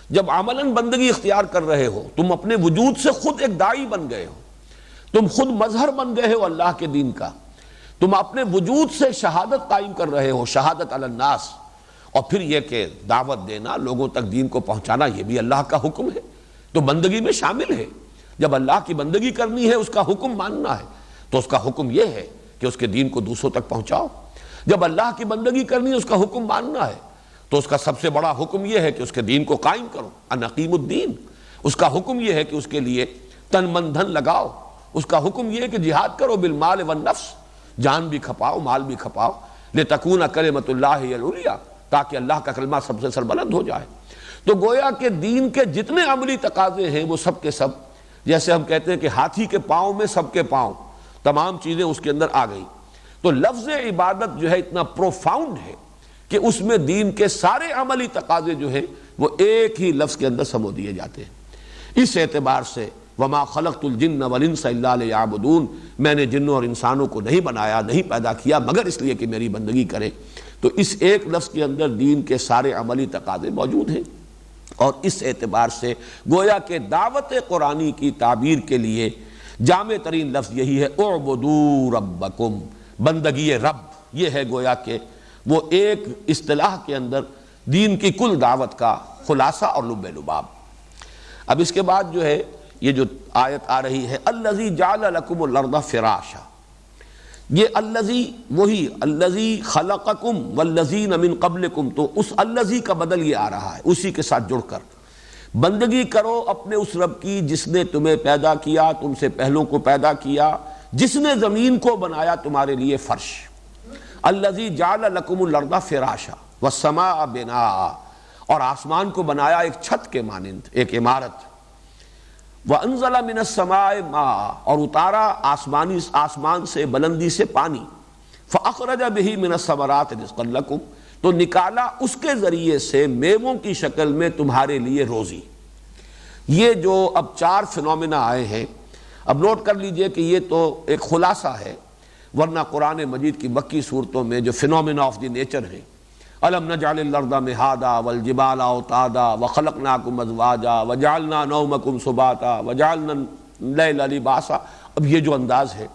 جب عملاً بندگی اختیار کر رہے ہو، تم اپنے وجود سے خود ایک داعی بن گئے ہو، تم خود مظہر بن گئے ہو اللہ کے دین کا، تم اپنے وجود سے شہادت قائم کر رہے ہو، شہادت علی الناس، اور پھر یہ کہ دعوت دینا، لوگوں تک دین کو پہنچانا، یہ بھی اللہ کا حکم ہے، تو بندگی میں شامل ہے۔ جب اللہ کی بندگی کرنی ہے، اس کا حکم ماننا ہے، تو اس کا حکم یہ ہے کہ اس کے دین کو دوسروں تک پہنچاؤ۔ جب اللہ کی بندگی کرنی ہے، اس کا حکم ماننا ہے، تو اس کا سب سے بڑا حکم یہ ہے کہ اس کے دین کو قائم کرو، ان اقیم الدین۔ اس کا حکم یہ ہے کہ اس کے لیے تن من دھن لگاؤ، اس کا حکم یہ ہے کہ جہاد کرو بالمال والنفس، جان بھی کھپاؤ، مال بھی کھپاؤ، لتکون کلمۃ اللہ ہی العلیٰ، تاکہ اللہ کا کلمہ سب سے سربلند ہو جائے۔ تو گویا کہ دین کے جتنے عملی تقاضے ہیں وہ سب کے سب، جیسے ہم کہتے ہیں کہ ہاتھی کے پاؤں میں سب کے پاؤں، تمام چیزیں اس کے اندر آ گئی۔ تو لفظ عبادت جو ہے اتنا پروفاؤنڈ ہے کہ اس میں دین کے سارے عملی تقاضے جو ہیں وہ ایک ہی لفظ کے اندر سمو دیے جاتے ہیں۔ اس اعتبار سے وما خلقت الجن والانس الا لیعبدون، میں نے جنوں اور انسانوں کو نہیں بنایا، نہیں پیدا کیا مگر اس لیے کہ میری بندگی کریں۔ تو اس ایک لفظ کے اندر دین کے سارے عملی تقاضے موجود ہیں، اور اس اعتبار سے گویا کہ دعوت قرآنی کی تعبیر کے لیے جامع ترین لفظ یہی ہے، اعبدوا ربکم، بندگی رب، یہ ہے گویا کہ وہ ایک اصطلاح کے اندر دین کی کل دعوت کا خلاصہ اور لب لباب۔ اب اس کے بعد جو ہے یہ جو آیت آ رہی ہے، الذی جعل لکم الارض فراشا، یہ الذی وہی الذی خلقکم والذین من قبلکم، تو اس الذی کا بدل یہ آ رہا ہے اسی کے ساتھ جڑ کر، بندگی کرو اپنے اس رب کی جس نے تمہیں پیدا کیا، تم سے پہلوں کو پیدا کیا، جس نے زمین کو بنایا تمہارے لیے فرش، الذی جعل لکم الارض فراشا والسماء بناء، اور آسمان کو بنایا ایک چھت کے مانند، ایک عمارت، وانزل من السماء ماء، اور اتارا آسمان سے بلندی سے پانی، فَأَخْرَجَ بِهِ مِنَ الثَّمَرَاتِ رِزْقًا لَكُمْ، تو نکالا اس کے ذریعے سے میووں کی شکل میں تمہارے لیے روزی۔ یہ جو اب 4 فنومینا آئے ہیں، اب نوٹ کر لیجئے کہ یہ تو ایک خلاصہ ہے، ورنہ قرآن مجید کی مکی صورتوں میں جو فنومینا آف دی نیچر ہیں، أَلَمْ نَجْعَلِ الْأَرْضَ مِهَادًا وَالْجِبَالَ أَوْتَادًا وَخَلَقْنَاكُمْ أَزْوَاجًا وَجَعَلْنَا نَوْمَكُمْ سُبَاتًا وَجَعَلْنَا اللَّيْلَ لِبَاسًا، اب یہ جو انداز ہے،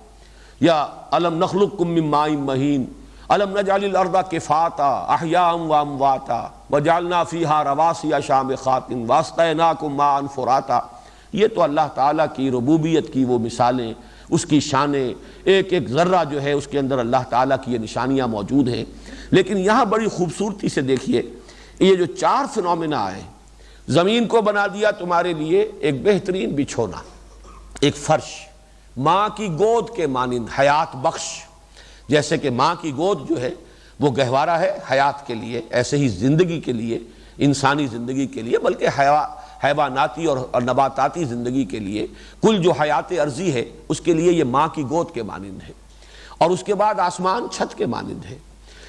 یا أَلَمْ نَخْلُقكُم مِّن مَّاءٍ مَّهِينٍ أَلَمْ نَجْعَلِ الْأَرْضَ كِفَاتًا أَحْيَاءً وَأَمْوَاتًا وَجَعَلْنَا فِيهَا رَوَاسِيَ شَامِخَاتٍ وَأَسْقَيْنَاكُم مَّاءً فُرَاتًا۔ یہ تو اللہ تعالیٰ کی ربوبیت کی وہ مثالیں، اس کی شانیں، ایک ایک ذرہ جو ہے اس کے اندر اللہ تعالیٰ کی یہ نشانیاں موجود ہیں۔ لیکن یہاں بڑی خوبصورتی سے دیکھیے، یہ جو 4 فنومینا آئے، زمین کو بنا دیا تمہارے لیے ایک بہترین بچھونا، ایک فرش، ماں کی گود کے مانند حیات بخش، جیسے کہ ماں کی گود جو ہے وہ گہوارہ ہے حیات کے لیے، ایسے ہی زندگی کے لیے، انسانی زندگی کے لیے، بلکہ حیواناتی اور نباتاتی زندگی کے لیے، کل جو حیات ارضی ہے اس کے لیے یہ ماں کی گود کے مانند ہے۔ اور اس کے بعد آسمان چھت کے مانند ہے۔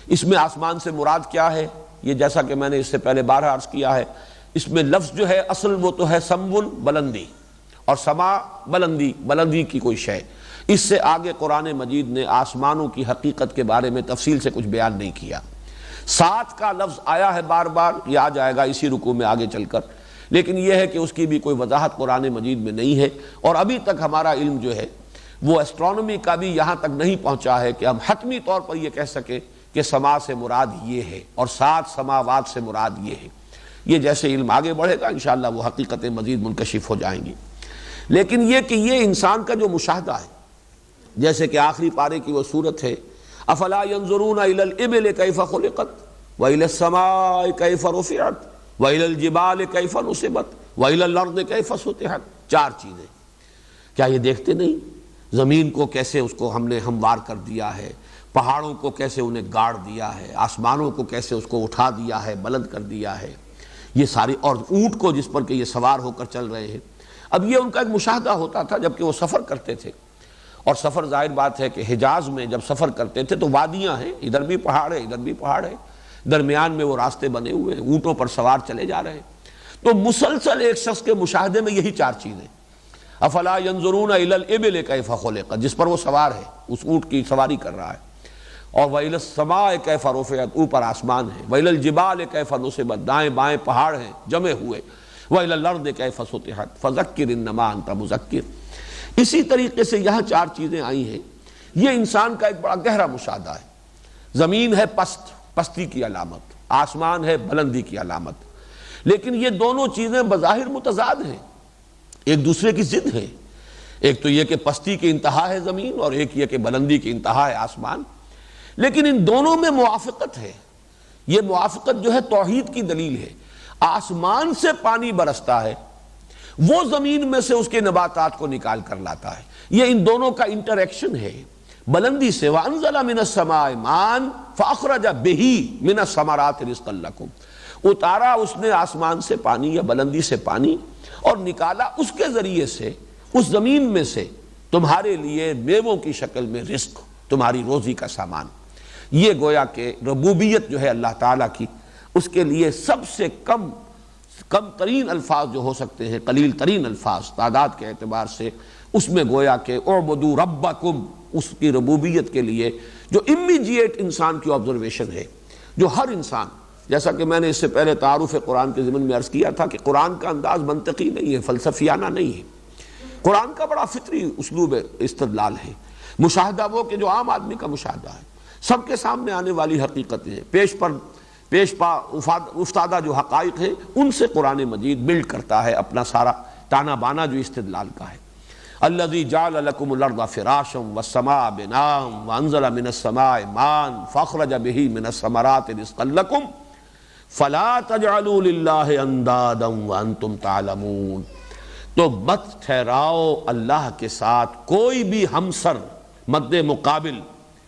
اس میں آسمان سے مراد کیا ہے؟ یہ جیسا کہ میں نے اس سے پہلے بارہا عرض کیا ہے، اس میں لفظ جو ہے اصل وہ تو ہے سمون، بلندی، اور سما بلندی، بلندی کی کوئی شے۔ اس سے آگے قرآن مجید نے آسمانوں کی حقیقت کے بارے میں تفصیل سے کچھ بیان نہیں کیا۔ 7 کا لفظ آیا ہے بار بار، یہ آ جائے گا اسی رکوع میں آگے چل کر، لیکن یہ ہے کہ اس کی بھی کوئی وضاحت قرآن مجید میں نہیں ہے، اور ابھی تک ہمارا علم جو ہے وہ ایسٹرونومی کا بھی یہاں تک نہیں پہنچا ہے کہ ہم حتمی طور پر یہ کہہ سکیں کہ سما سے مراد یہ ہے اور 7 سماوات سے مراد یہ ہے۔ یہ جیسے علم آگے بڑھے گا انشاءاللہ وہ حقیقتیں مزید منکشف ہو جائیں گی۔ لیکن یہ کہ یہ انسان کا جو مشاہدہ ہے، جیسے کہ آخری پارے کی وہ صورت ہے، افلا ينظرون الى الابل كيف خلقت والى السماء كيف رفعت والى الجبال كيف نصبت والى الارض كيف سطحت، 4 چیزیں۔ کیا یہ دیکھتے نہیں زمین کو کیسے اس کو ہم نے ہموار کر دیا ہے، پہاڑوں کو کیسے انہیں گاڑ دیا ہے، آسمانوں کو کیسے اس کو اٹھا دیا ہے، بلند کر دیا ہے، یہ ساری، اور اونٹ کو جس پر کہ یہ سوار ہو کر چل رہے ہیں۔ اب یہ ان کا ایک مشاہدہ ہوتا تھا جبکہ وہ سفر کرتے تھے، اور سفر ظاہر بات ہے کہ حجاز میں جب سفر کرتے تھے تو وادیاں ہیں، ادھر بھی پہاڑ ہے ادھر بھی پہاڑ ہے، درمیان میں وہ راستے بنے ہوئے ہیں، اونٹوں پر سوار چلے جا رہے ہیں۔ تو مسلسل ایک شخص کے مشاہدے میں یہی 4 چیزیں، افلا ينظرون الى الابل كيف خلقت، جس پر وہ سوار ہے، اس اونٹ کی سواری کر رہا ہے، اور وَإِلَى السَّمَاءِ كَيْفَ رُفِعَتْ، اوپر آسمان ہے، وَإِلَى الْجِبَالِ كَيْفَ نُصِبَتْ، دائیں بائیں پہاڑ ہیں جمے ہوئے، وَإِلَى الْأَرْضِ كَيْفَ سُطِحَتْ فَذَكِّرْ إِنَّمَا أَنْتَ مُذَكِّرٌ۔ اسی طریقے سے یہاں 4 چیزیں آئی ہیں۔ یہ انسان کا ایک بڑا گہرا مشاہدہ ہے۔ زمین ہے پست، پستی کی علامت، آسمان ہے بلندی کی علامت، لیکن یہ دونوں چیزیں بظاہر متضاد ہیں، ایک دوسرے کی ضد ہیں۔ ایک تو یہ کہ پستی کی انتہا ہے زمین، اور ایک یہ کہ بلندی کی انتہا ہے آسمان، لیکن ان دونوں میں موافقت ہے۔ یہ موافقت جو ہے توحید کی دلیل ہے۔ آسمان سے پانی برستا ہے، وہ زمین میں سے اس کے نباتات کو نکال کر لاتا ہے، یہ ان دونوں کا انٹریکشن ہے۔ بلندی سے وَأَنزَلَ مِنَ السَّمَاءِ مَاءً فَأَخْرَجَ بِهِ مِنَ الثَّمَرَاتِ رِزْقًا لَكُمْ، اتارا اس نے آسمان سے پانی یا بلندی سے پانی، اور نکالا اس کے ذریعے سے اس زمین میں سے تمہارے لیے میووں کی شکل میں رزق، تمہاری روزی کا سامان۔ یہ گویا کہ ربوبیت جو ہے اللہ تعالیٰ کی، اس کے لیے سب سے کم ترین الفاظ جو ہو سکتے ہیں، قلیل ترین الفاظ تعداد کے اعتبار سے، اس میں گویا کہ اعبدوا ربکم، اس کی ربوبیت کے لیے جو امیجیٹ انسان کی آبزرویشن ہے، جو ہر انسان، جیسا کہ میں نے اس سے پہلے تعارف قرآن کے ضمن میں عرض کیا تھا کہ قرآن کا انداز منطقی نہیں ہے، فلسفیانہ نہیں ہے، قرآن کا بڑا فطری اسلوب استدلال ہے۔ مشاہدہ وہ کہ جو عام آدمی کا مشاہدہ ہے، سب کے سامنے آنے والی حقیقتیں ہیں، پیش پا افتادہ جو حقائق ہیں، ان سے قرآن مجید بلڈ کرتا ہے اپنا سارا تانا بانا جو استدلال کا ہے۔ الذی جعل لکم الارض فراشا والسماء بناء وانزل من السماء ماء فاخرج به من الثمرات رزقا لکم فلا تجعلوا للہ اندادا وانتم تعلمون۔ تو مت ٹھہراؤ اللہ کے ساتھ کوئی بھی ہمسر مد مقابل،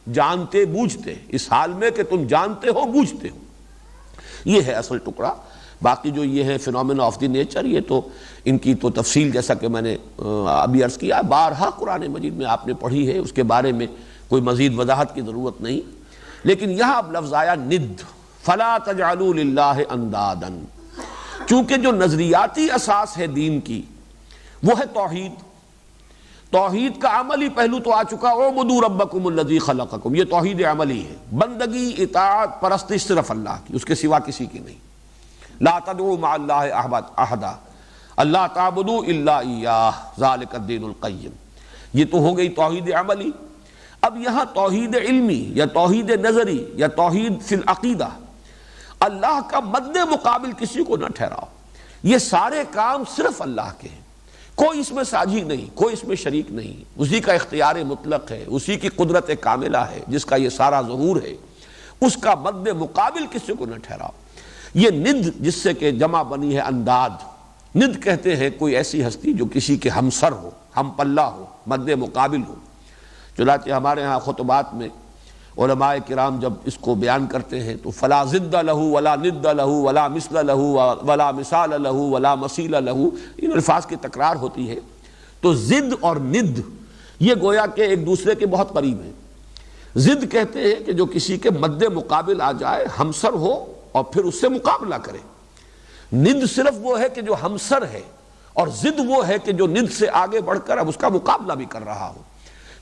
جانتے بوجھتے، اس حال میں کہ تم جانتے ہو بوجھتے ہو۔ یہ ہے اصل ٹکڑا۔ باقی جو یہ ہے فینومینا آف دی نیچر، یہ تو ان کی تو تفصیل جیسا کہ میں نے ابھی عرض کیا، بارہا قرآن مجید میں آپ نے پڑھی ہے، اس کے بارے میں کوئی مزید وضاحت کی ضرورت نہیں. لیکن یہاں اب لفظ آیا ند، فلا تجعلوا للہ اندادا. چونکہ جو نظریاتی اساس ہے دین کی وہ ہے توحید. توحید کا عملی پہلو تو آ چکا، اعبدوا ربکم الذی خلقکم، یہ توحید عملی ہے. بندگی، اطاعت، پرستش صرف اللہ کی، اس کے سوا کسی کی نہیں. لا تدعوا مع اللہ احدا، اللہ تعبدوا الا ایاہ ذالک الدین القیم. یہ تو ہو گئی توحید عملی. اب یہاں توحید علمی یا توحید نظری یا توحید فی العقیدہ، اللہ کا مد مقابل کسی کو نہ ٹھہراؤ. یہ سارے کام صرف اللہ کے ہیں، کوئی اس میں ساجی نہیں، کوئی اس میں شریک نہیں. اسی کا اختیار مطلق ہے، اسی کی قدرت کاملہ ہے جس کا یہ سارا ظہور ہے. اس کا مد مقابل کسی کو نہ ٹھہراؤ. یہ ند جس سے کہ جمع بنی ہے انداد. ند کہتے ہیں کوئی ایسی ہستی جو کسی کے ہمسر ہو، ہم پلہ ہو، مد مقابل ہو. چنانچہ ہمارے ہاں خطبات میں علماء کرام جب اس کو بیان کرتے ہیں تو فلا ضد لہ ولا ند لہ ولا مثل لہ ولا مثال لہ ولا مثیل لہ، ان الفاظ کی تکرار ہوتی ہے. تو ضد اور ند یہ گویا کہ ایک دوسرے کے بہت قریب ہیں. ضد کہتے ہیں کہ جو کسی کے مد مقابل آ جائے، ہمسر ہو اور پھر اس سے مقابلہ کرے. ند صرف وہ ہے کہ جو ہمسر ہے، اور ضد وہ ہے کہ جو ند سے آگے بڑھ کر اب اس کا مقابلہ بھی کر رہا ہو.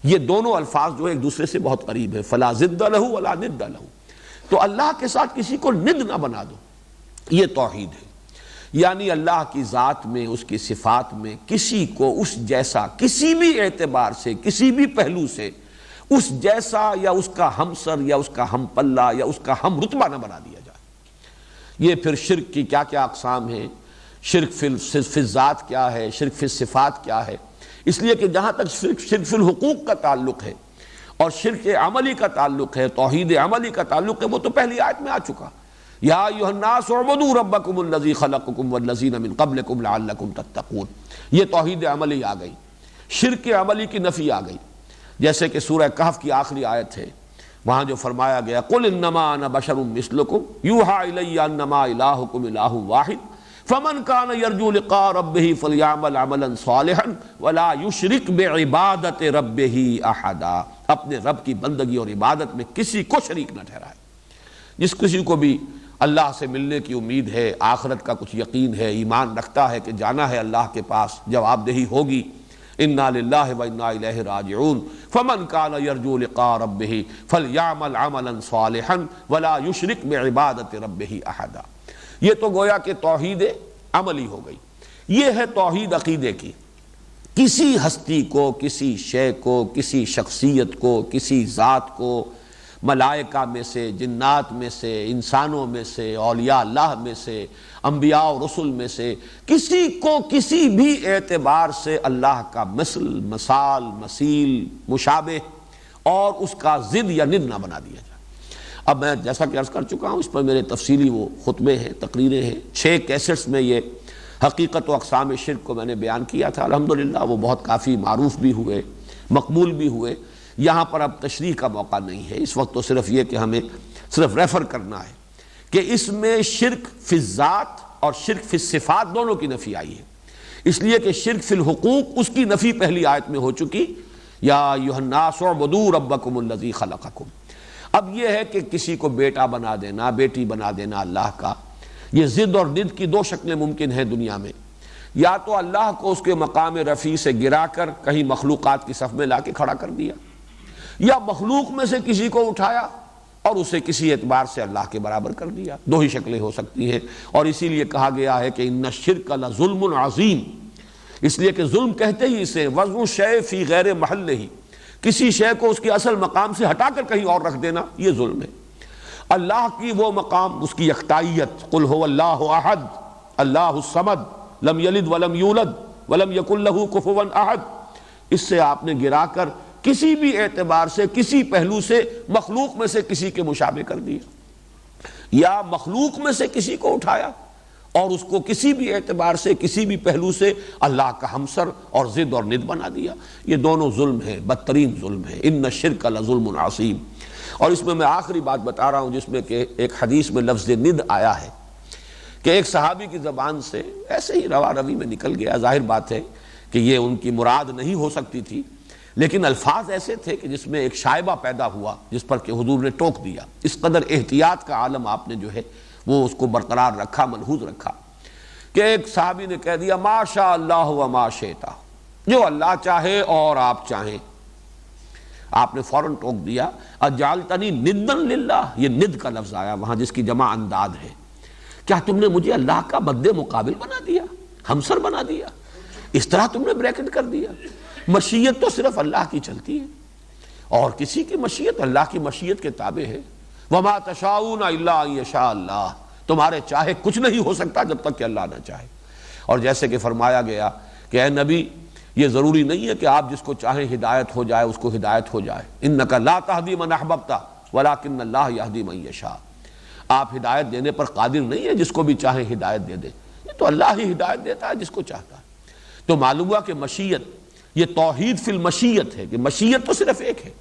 یہ دونوں الفاظ جو ایک دوسرے سے بہت قریب ہیں. فلا ضد لہ ولا ند لہ. تو اللہ کے ساتھ کسی کو ند نہ بنا دو، یہ توحید ہے. یعنی اللہ کی ذات میں، اس کی صفات میں کسی کو اس جیسا کسی بھی اعتبار سے، کسی بھی پہلو سے اس جیسا یا اس کا ہمسر یا اس کا ہم پلہ یا اس کا ہم رتبہ نہ بنا دیا جائے. یہ پھر شرک کی کیا کیا اقسام ہیں، شرک فی الذات کیا ہے، شرک فی الصفات کیا ہے. اس لیے کہ جہاں تک شرک فی الحقوق کا تعلق ہے اور شرک عملی کا تعلق ہے، توحید عملی کا تعلق ہے، وہ تو پہلی آیت میں آ چکا. یا ایھا الناس اعبدوا ربکم الذی خلقکم والذین من قبلکم لعلکم تتقون. یہ توحید عملی آ گئی، شرک عملی کی نفی آ گئی. جیسے کہ سورہ کہف کی آخری آیت ہے، وہاں جو فرمایا گیا قل انما انا بشر مثلکم یوحی الی انما الہکم الہ واحد فمن کان یرجو لقاء ربہ فلیعمل عملا صالحا ولا یشرک بعبادۃ ربہ احدا. اپنے رب کی بندگی اور عبادت میں کسی کو شریک نہ ٹھہرائے. جس کسی کو بھی اللہ سے ملنے کی امید ہے، آخرت کا کچھ یقین ہے، ایمان رکھتا ہے کہ جانا ہے اللہ کے پاس، جواب دہی ہوگی. انا للہ و انا الیہ راجعون. فمن کان یرجو لقاء ربہ فلیعمل عملا صالحا ولا یشرک بعبادۃ ربہ احدا. یہ تو گویا کہ توحید عملی ہو گئی. یہ ہے توحید عقیدے کی. کسی ہستی کو، کسی شے کو، کسی شخصیت کو، کسی ذات کو، ملائکہ میں سے، جنات میں سے، انسانوں میں سے، اولیاء اللہ میں سے، انبیاء و رسل میں سے کسی کو کسی بھی اعتبار سے اللہ کا مثل، مثال، مثیل، مشابہ اور اس کا ضد یا ند نہ بنا دیا جائے. اب میں جیسا کہ عرض کر چکا ہوں، اس پر میرے تفصیلی وہ خطبے ہیں، تقریریں ہیں. 6 کیسٹس میں یہ حقیقت و اقسام شرک کو میں نے بیان کیا تھا. الحمدللہ وہ بہت کافی معروف بھی ہوئے، مقبول بھی ہوئے. یہاں پر اب تشریح کا موقع نہیں ہے اس وقت. تو صرف یہ کہ ہمیں صرف ریفر کرنا ہے کہ اس میں شرک فی الذات اور شرک فی الصفات دونوں کی نفی آئی ہے. اس لیے کہ شرک فی الحقوق اس کی نفی پہلی آیت میں ہو چکی، یا ایھا الناس اعبدوا ربکم الذی خلقکم. اب یہ ہے کہ کسی کو بیٹا بنا دینا، بیٹی بنا دینا اللہ کا. یہ ضد اور ند کی 2 شکلیں ممکن ہیں دنیا میں. یا تو اللہ کو اس کے مقام رفیع سے گرا کر کہیں مخلوقات کی صف میں لا کے کھڑا کر دیا، یا مخلوق میں سے کسی کو اٹھایا اور اسے کسی اعتبار سے اللہ کے برابر کر دیا. 2 ہی شکلیں ہو سکتی ہیں. اور اسی لیے کہا گیا ہے کہ ان الشرک لظلم عظیم. اس لیے کہ ظلم کہتے ہی اسے وضع الشیء فی غیر محلہ، کسی شے کو اس کے اصل مقام سے ہٹا کر کہیں اور رکھ دینا، یہ ظلم ہے. اللہ کی وہ مقام، اس کی یکتائیت، قل هو اللہ احد اللہ الصمد لم یلد ولم یولد ولم یکن لہ کفوا احد، اس سے آپ نے گرا کر کسی بھی اعتبار سے، کسی پہلو سے مخلوق میں سے کسی کے مشابہ کر دیا، یا مخلوق میں سے کسی کو اٹھایا اور اس کو کسی بھی اعتبار سے، کسی بھی پہلو سے اللہ کا ہمسر اور ضد اور ند بنا دیا. یہ دونوں ظلم ہیں، بدترین ظلم ہے. ان الشرک لظلم عظیم. اور اس میں آخری بات بتا رہا ہوں جس میں کہ ایک حدیث میں لفظ ند آیا ہے کہ ایک صحابی کی زبان سے ایسے ہی روا روی میں نکل گیا. ظاہر بات ہے کہ یہ ان کی مراد نہیں ہو سکتی تھی، لیکن الفاظ ایسے تھے کہ جس میں ایک شائبہ پیدا ہوا جس پر کہ حضور نے ٹوک دیا. اس قدر احتیاط کا عالم آپ نے جو ہے وہ اس کو برقرار رکھا، ملحوظ رکھا کہ ایک صحابی نے کہہ دیا ما شاء اللہ و ما شئت، جو اللہ چاہے اور آپ چاہیں. آپ نے فوراً ٹوک دیا اجعلتنی ندا للہ، یہ ند کا لفظ آیا وہاں جس کی جمع انداد ہے. کیا تم نے مجھے اللہ کا مد مقابل بنا دیا، ہمسر بنا دیا؟ اس طرح تم نے بریکٹ کر دیا. مشیت تو صرف اللہ کی چلتی ہے اور کسی کی مشیت اللہ کی مشیت کے تابع ہے. وما تشاؤون الا ان یشاء اللہ، تمہارے چاہے کچھ نہیں ہو سکتا جب تک کہ اللہ نہ چاہے. اور جیسے کہ فرمایا گیا کہ اے نبی یہ ضروری نہیں ہے کہ آپ جس کو چاہیں ہدایت ہو جائے اس کو ہدایت ہو جائے. انک لا تہدی من احببت ولکن اللہ یہدی من یشاء، آپ ہدایت دینے پر قادر نہیں ہے، جس کو بھی چاہیں ہدایت دے دیں، یہ تو اللہ ہی ہدایت دیتا ہے جس کو چاہتا ہے. تو معلوم ہوا کہ مشیت یہ توحید فی المشیت ہے کہ مشیت تو صرف ایک ہے.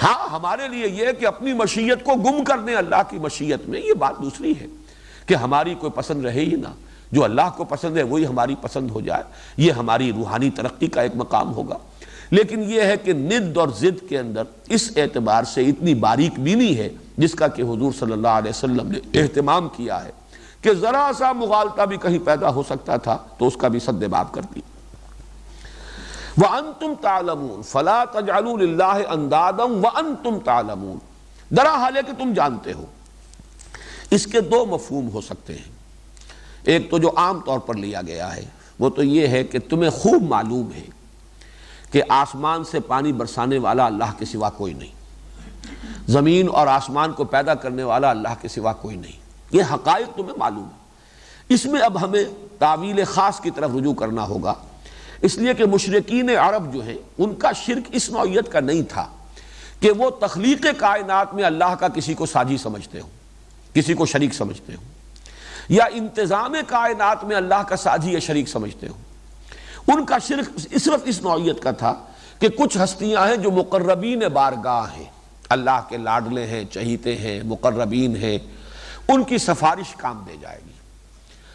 ہاں ہمارے لیے یہ کہ اپنی مشیت کو گم کر دیں اللہ کی مشیت میں، یہ بات دوسری ہے کہ ہماری کوئی پسند رہے ہی نہ، جو اللہ کو پسند ہے وہی ہماری پسند ہو جائے، یہ ہماری روحانی ترقی کا ایک مقام ہوگا. لیکن یہ ہے کہ ند اور ضد کے اندر اس اعتبار سے اتنی باریک بینی ہے جس کا کہ حضور صلی اللہ علیہ وسلم نے اہتمام کیا ہے کہ ذرا سا مغالطہ بھی کہیں پیدا ہو سکتا تھا تو اس کا بھی سد باب کر دی. وَأَنْتُمْ تَعْلَمُونَ فَلَا تَجْعَلُوا لِلَّهِ أَنْدَادًا وَأَنْتُمْ تَعْلَمُونَ، درا حال ہے کہ تم جانتے ہو. اس کے دو مفہوم ہو سکتے ہیں. ایک تو جو عام طور پر لیا گیا ہے وہ تو یہ ہے کہ تمہیں خوب معلوم ہے کہ آسمان سے پانی برسانے والا اللہ کے سوا کوئی نہیں، زمین اور آسمان کو پیدا کرنے والا اللہ کے سوا کوئی نہیں. یہ حقائق تمہیں معلوم ہے. اس میں اب ہمیں تعویل خاص کی طرف رجوع کرنا ہوگا، اس لیے کہ مشرکین عرب جو ہیں ان کا شرک اس نوعیت کا نہیں تھا کہ وہ تخلیق کائنات میں اللہ کا کسی کو ساجی سمجھتے ہوں، کسی کو شریک سمجھتے ہوں، یا انتظام کائنات میں اللہ کا ساجی یا شریک سمجھتے ہوں. ان کا شرک صرف اس نوعیت کا تھا کہ کچھ ہستیاں ہیں جو مقربین بارگاہ ہیں، اللہ کے لاڈلے ہیں، چہیتے ہیں، مقربین ہیں، ان کی سفارش کام دے جائے گی.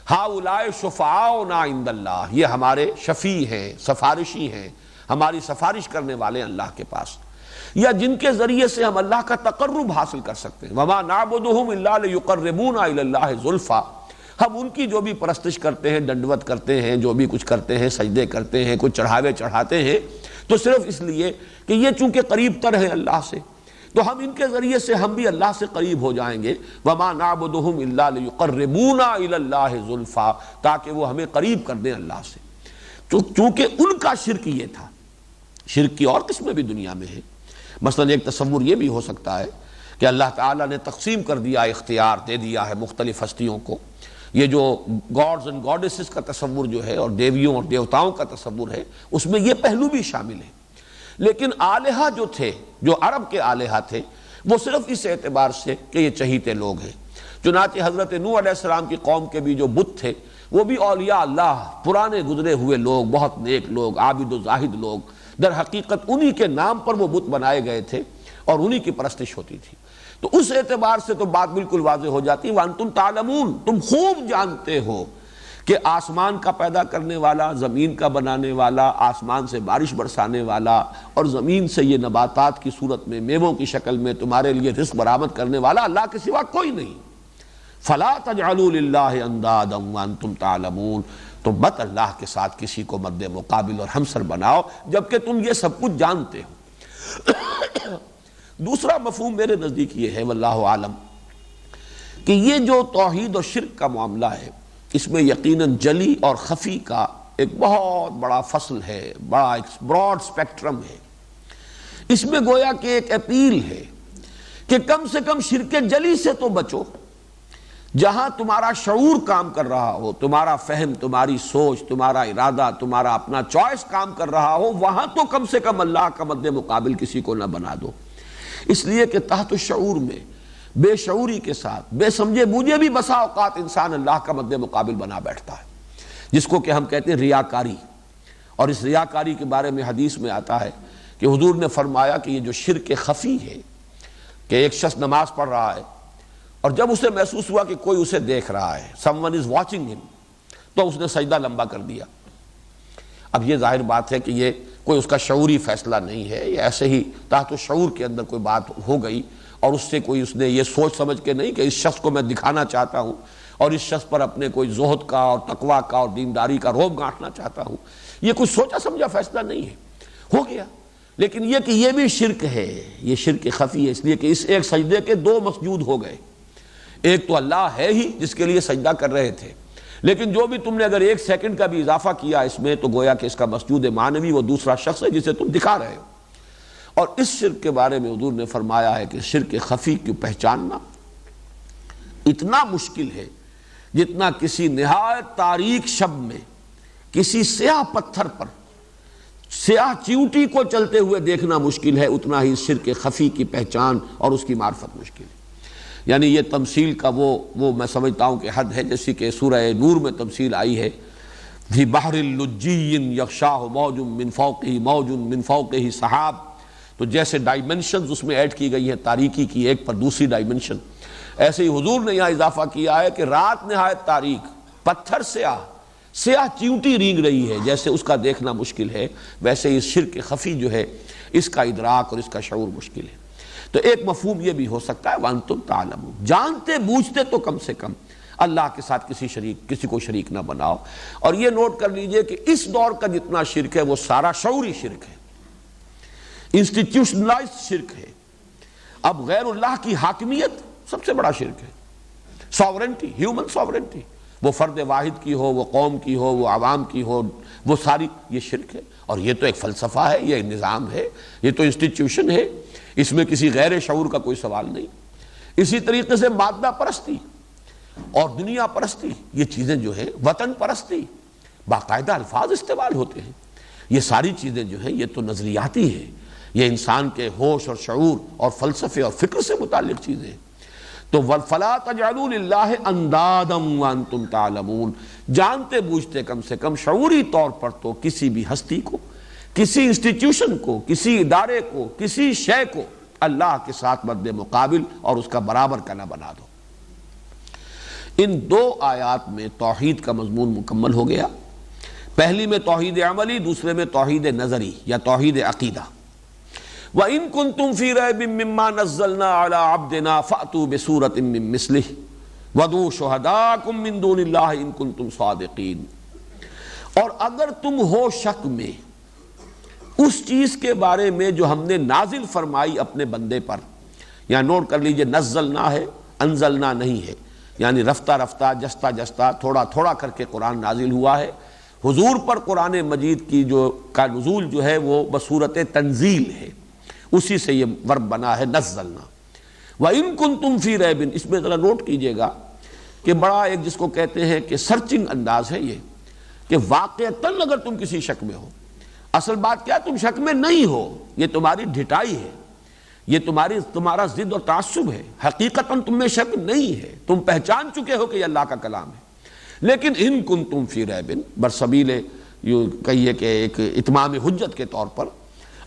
ہؤلاء شفعاؤنا عند اللہ، یہ ہمارے شفیع ہیں، سفارشی ہیں، ہماری سفارش کرنے والے اللہ کے پاس، یا جن کے ذریعے سے ہم اللہ کا تقرب حاصل کر سکتے ہیں. وما نعبدهم الا ليقربونا الى اللہ زلفا، ہم ان کی جو بھی پرستش کرتے ہیں، ڈنڈوت کرتے ہیں، جو بھی کچھ کرتے ہیں، سجدے کرتے ہیں، کچھ چڑھاوے چڑھاتے ہیں، تو صرف اس لیے کہ یہ چونکہ قریب تر ہیں اللہ سے تو ہم ان کے ذریعے سے ہم بھی اللہ سے قریب ہو جائیں گے. وما نعبدهم الا ليقربونا الى اللہ زلفا، تاکہ وہ ہمیں قریب کر دیں اللہ سے. چونکہ ان کا شرک یہ تھا. شرک کی اور قسمیں بھی دنیا میں ہیں. مثلا ایک تصور یہ بھی ہو سکتا ہے کہ اللہ تعالیٰ نے تقسیم کر دیا، اختیار دے دیا ہے مختلف ہستیوں کو. یہ جو گاڈز اینڈ گاڈیسز کا تصور جو ہے اور دیویوں اور دیوتاؤں کا تصور ہے اس میں یہ پہلو بھی شامل ہے. لیکن آلہہ جو تھے، جو عرب کے آلہہ تھے، وہ صرف اس اعتبار سے کہ یہ چہیتے لوگ ہیں. چنانچہ حضرت نوح علیہ السلام کی قوم کے بھی جو بت تھے وہ بھی اولیاء اللہ، پرانے گزرے ہوئے لوگ، بہت نیک لوگ، عابد و زاہد لوگ. در حقیقت انہی کے نام پر وہ بت بنائے گئے تھے اور انہی کی پرستش ہوتی تھی. تو اس اعتبار سے تو بات بالکل واضح ہو جاتی. وانتم تعلمون، تم خوب جانتے ہو کہ آسمان کا پیدا کرنے والا، زمین کا بنانے والا، آسمان سے بارش برسانے والا اور زمین سے یہ نباتات کی صورت میں، میووں کی شکل میں تمہارے لیے رزق برآمد کرنے والا اللہ کے سوا کوئی نہیں. فلا تجعلوا للہ اندادا وانتم تعلمون، تو مت اللہ کے ساتھ کسی کو مد مقابل اور ہمسر بناؤ جبکہ تم یہ سب کچھ جانتے ہو. دوسرا مفہوم میرے نزدیک یہ ہے واللہ عالم کہ یہ جو توحید اور شرک کا معاملہ ہے اس میں یقیناً جلی اور خفی کا ایک بہت بڑا فصل ہے، بڑا ایک براڈ سپیکٹرم ہے. اس میں گویا کہ ایک اپیل ہے کہ کم سے کم شرک جلی سے تو بچو. جہاں تمہارا شعور کام کر رہا ہو، تمہارا فہم، تمہاری سوچ، تمہارا ارادہ، تمہارا اپنا چوائس کام کر رہا ہو، وہاں تو کم سے کم اللہ کا مد مقابل کسی کو نہ بنا دو. اس لیے کہ تحت الشعور میں بے شعوری کے ساتھ بے سمجھے بوجھے بھی بسا اوقات انسان اللہ کا مد مقابل بنا بیٹھتا ہے، جس کو کہ ہم کہتے ہیں ریاکاری. اور اس ریاکاری کے بارے میں حدیث میں آتا ہے کہ حضور نے فرمایا کہ یہ جو شرک خفی ہے کہ ایک شخص نماز پڑھ رہا ہے اور جب اسے محسوس ہوا کہ کوئی اسے دیکھ رہا ہے، someone is watching him، تو اس نے سجدہ لمبا کر دیا. اب یہ ظاہر بات ہے کہ یہ کوئی اس کا شعوری فیصلہ نہیں ہے، یہ ایسے ہی تحت شعور کے اندر کوئی بات ہو گئی اور اس سے کوئی اس نے یہ سوچ سمجھ کے نہیں کہ اس شخص کو میں دکھانا چاہتا ہوں اور اس شخص پر اپنے کوئی زہد کا اور تقویٰ کا اور دینداری کا رعب گانٹھنا چاہتا ہوں، یہ کوئی سوچا سمجھا فیصلہ نہیں ہے، ہو گیا۔ لیکن یہ کہ یہ بھی شرک ہے، یہ شرک خفی ہے، اس لیے کہ اس ایک سجدے کے دو مسجود ہو گئے، ایک تو اللہ ہے ہی جس کے لیے سجدہ کر رہے تھے، لیکن جو بھی تم نے اگر 1 سیکنڈ کا بھی اضافہ کیا اس میں تو گویا کہ اس کا مسجود معنوی وہ دوسرا شخص ہے جسے تم دکھا رہے ہو۔ اور اس شرک کے بارے میں حضور نے فرمایا ہے کہ شرک خفی کو پہچاننا اتنا مشکل ہے جتنا کسی نہایت تاریک شب میں کسی سیاہ پتھر پر سیاہ چیونٹی کو چلتے ہوئے دیکھنا مشکل ہے، اتنا ہی شرک خفی کی پہچان اور اس کی معرفت مشکل ہے۔ یعنی یہ تمثیل کا وہ میں سمجھتا ہوں کہ حد ہے، جیسی کہ سورہ نور میں تمثیل آئی ہے، فی بحر لجی یغشاہ موج من فوقہ موج من فوقہ سحاب، تو جیسے ڈائمنشنز اس میں ایڈ کی گئی ہیں تاریکی کی ایک پر دوسری ڈائمنشن، ایسے ہی حضور نے یہاں اضافہ کیا ہے کہ رات نہایت تاریک، پتھر سیاہ چیونٹی رینگ رہی ہے، جیسے اس کا دیکھنا مشکل ہے، ویسے ہی شرک خفی جو ہے اس کا ادراک اور اس کا شعور مشکل ہے۔ تو ایک مفہوم یہ بھی ہو سکتا ہے وَأَنْتُمْ تَعْلَمُونَ، جانتے بوجھتے تو کم سے کم اللہ کے ساتھ کسی کو شریک نہ بناؤ۔ اور یہ نوٹ کر لیجئے کہ اس دور کا جتنا شرک ہے وہ سارا شعوری شرک ہے، انسٹیٹیوشنلائزڈ شرک ہے۔ اب غیر اللہ کی حاکمیت سب سے بڑا شرک ہے، ساورنٹی، ہیومن ساورنٹی، وہ فرد واحد کی ہو، وہ قوم کی ہو، وہ عوام کی ہو، وہ ساری یہ شرک ہے۔ اور یہ تو ایک فلسفہ ہے، یہ نظام ہے، یہ تو انسٹیٹیوشن ہے، اس میں کسی غیر شعور کا کوئی سوال نہیں۔ اسی طریقے سے مادہ پرستی اور دنیا پرستی، یہ چیزیں جو ہیں، وطن پرستی، باقاعدہ الفاظ استعمال ہوتے ہیں، یہ ساری چیزیں جو ہیں یہ تو نظریاتی ہیں، یہ انسان کے ہوش اور شعور اور فلسفے اور فکر سے متعلق چیزیں ہیں۔ تو فَلَا تَجْعَلُوا لِلَّهِ أَنْدَادًا وَأَنْتُمْ تَعْلَمُونَ، جانتے بوجھتے کم سے کم شعوری طور پر تو کسی بھی ہستی کو، کسی انسٹیٹیوشن کو، کسی ادارے کو، کسی شے کو اللہ کے ساتھ مد مقابل اور اس کا برابر کا نہ بنا دو۔ ان دو آیات میں توحید کا مضمون مکمل ہو گیا، پہلی میں توحید عملی، دوسرے میں توحید نظری یا توحید عقیدہ۔ وَإِن كُنتُمْ فِي رَيْبٍ مِّمَّا نَزَّلْنَا عَلَىٰ عَبْدِنَا فَأْتُوا بِسُورَةٍ مِّن مِّثْلِهِ وَادْعُوا شُهَدَاءَكُم مِّن دُونِ اللَّهِ إِن كُنتُمْ صَادِقِينَ۔ اور اگر تم ہو شک میں اس چیز کے بارے میں جو ہم نے نازل فرمائی اپنے بندے پر، یا نوٹ کر لیجئے نزلنا ہے، انزلنا نہیں ہے، یعنی رفتہ رفتہ جستہ جستہ تھوڑا تھوڑا کر کے قرآن نازل ہوا ہے۔ حضور پر قرآن مجید کی کا نزول جو ہے وہ بصورت تنزیل ہے، اسی سے یہ ورب بنا ہے نزلنا۔ وَإِن كُنتُمْ فِي رَيْبٍ، اس میں ذرا نوٹ کیجئے گا کہ بڑا ایک جس کو کہتے ہیں کہ سرچنگ انداز ہے یہ، کہ واقعتاً اگر تم کسی شک میں ہو، اصل بات کیا تم شک میں نہیں ہو، یہ تمہاری ڈھٹائی ہے، یہ تمہارا ضد اور تعصب ہے، حقیقتاً تم میں شک نہیں ہے، تم پہچان چکے ہو کہ یہ اللہ کا کلام ہے۔ لیکن ان کنتم فی ریب، برسبیل یوں کہیے کہ ایک اتمام حجت کے طور پر،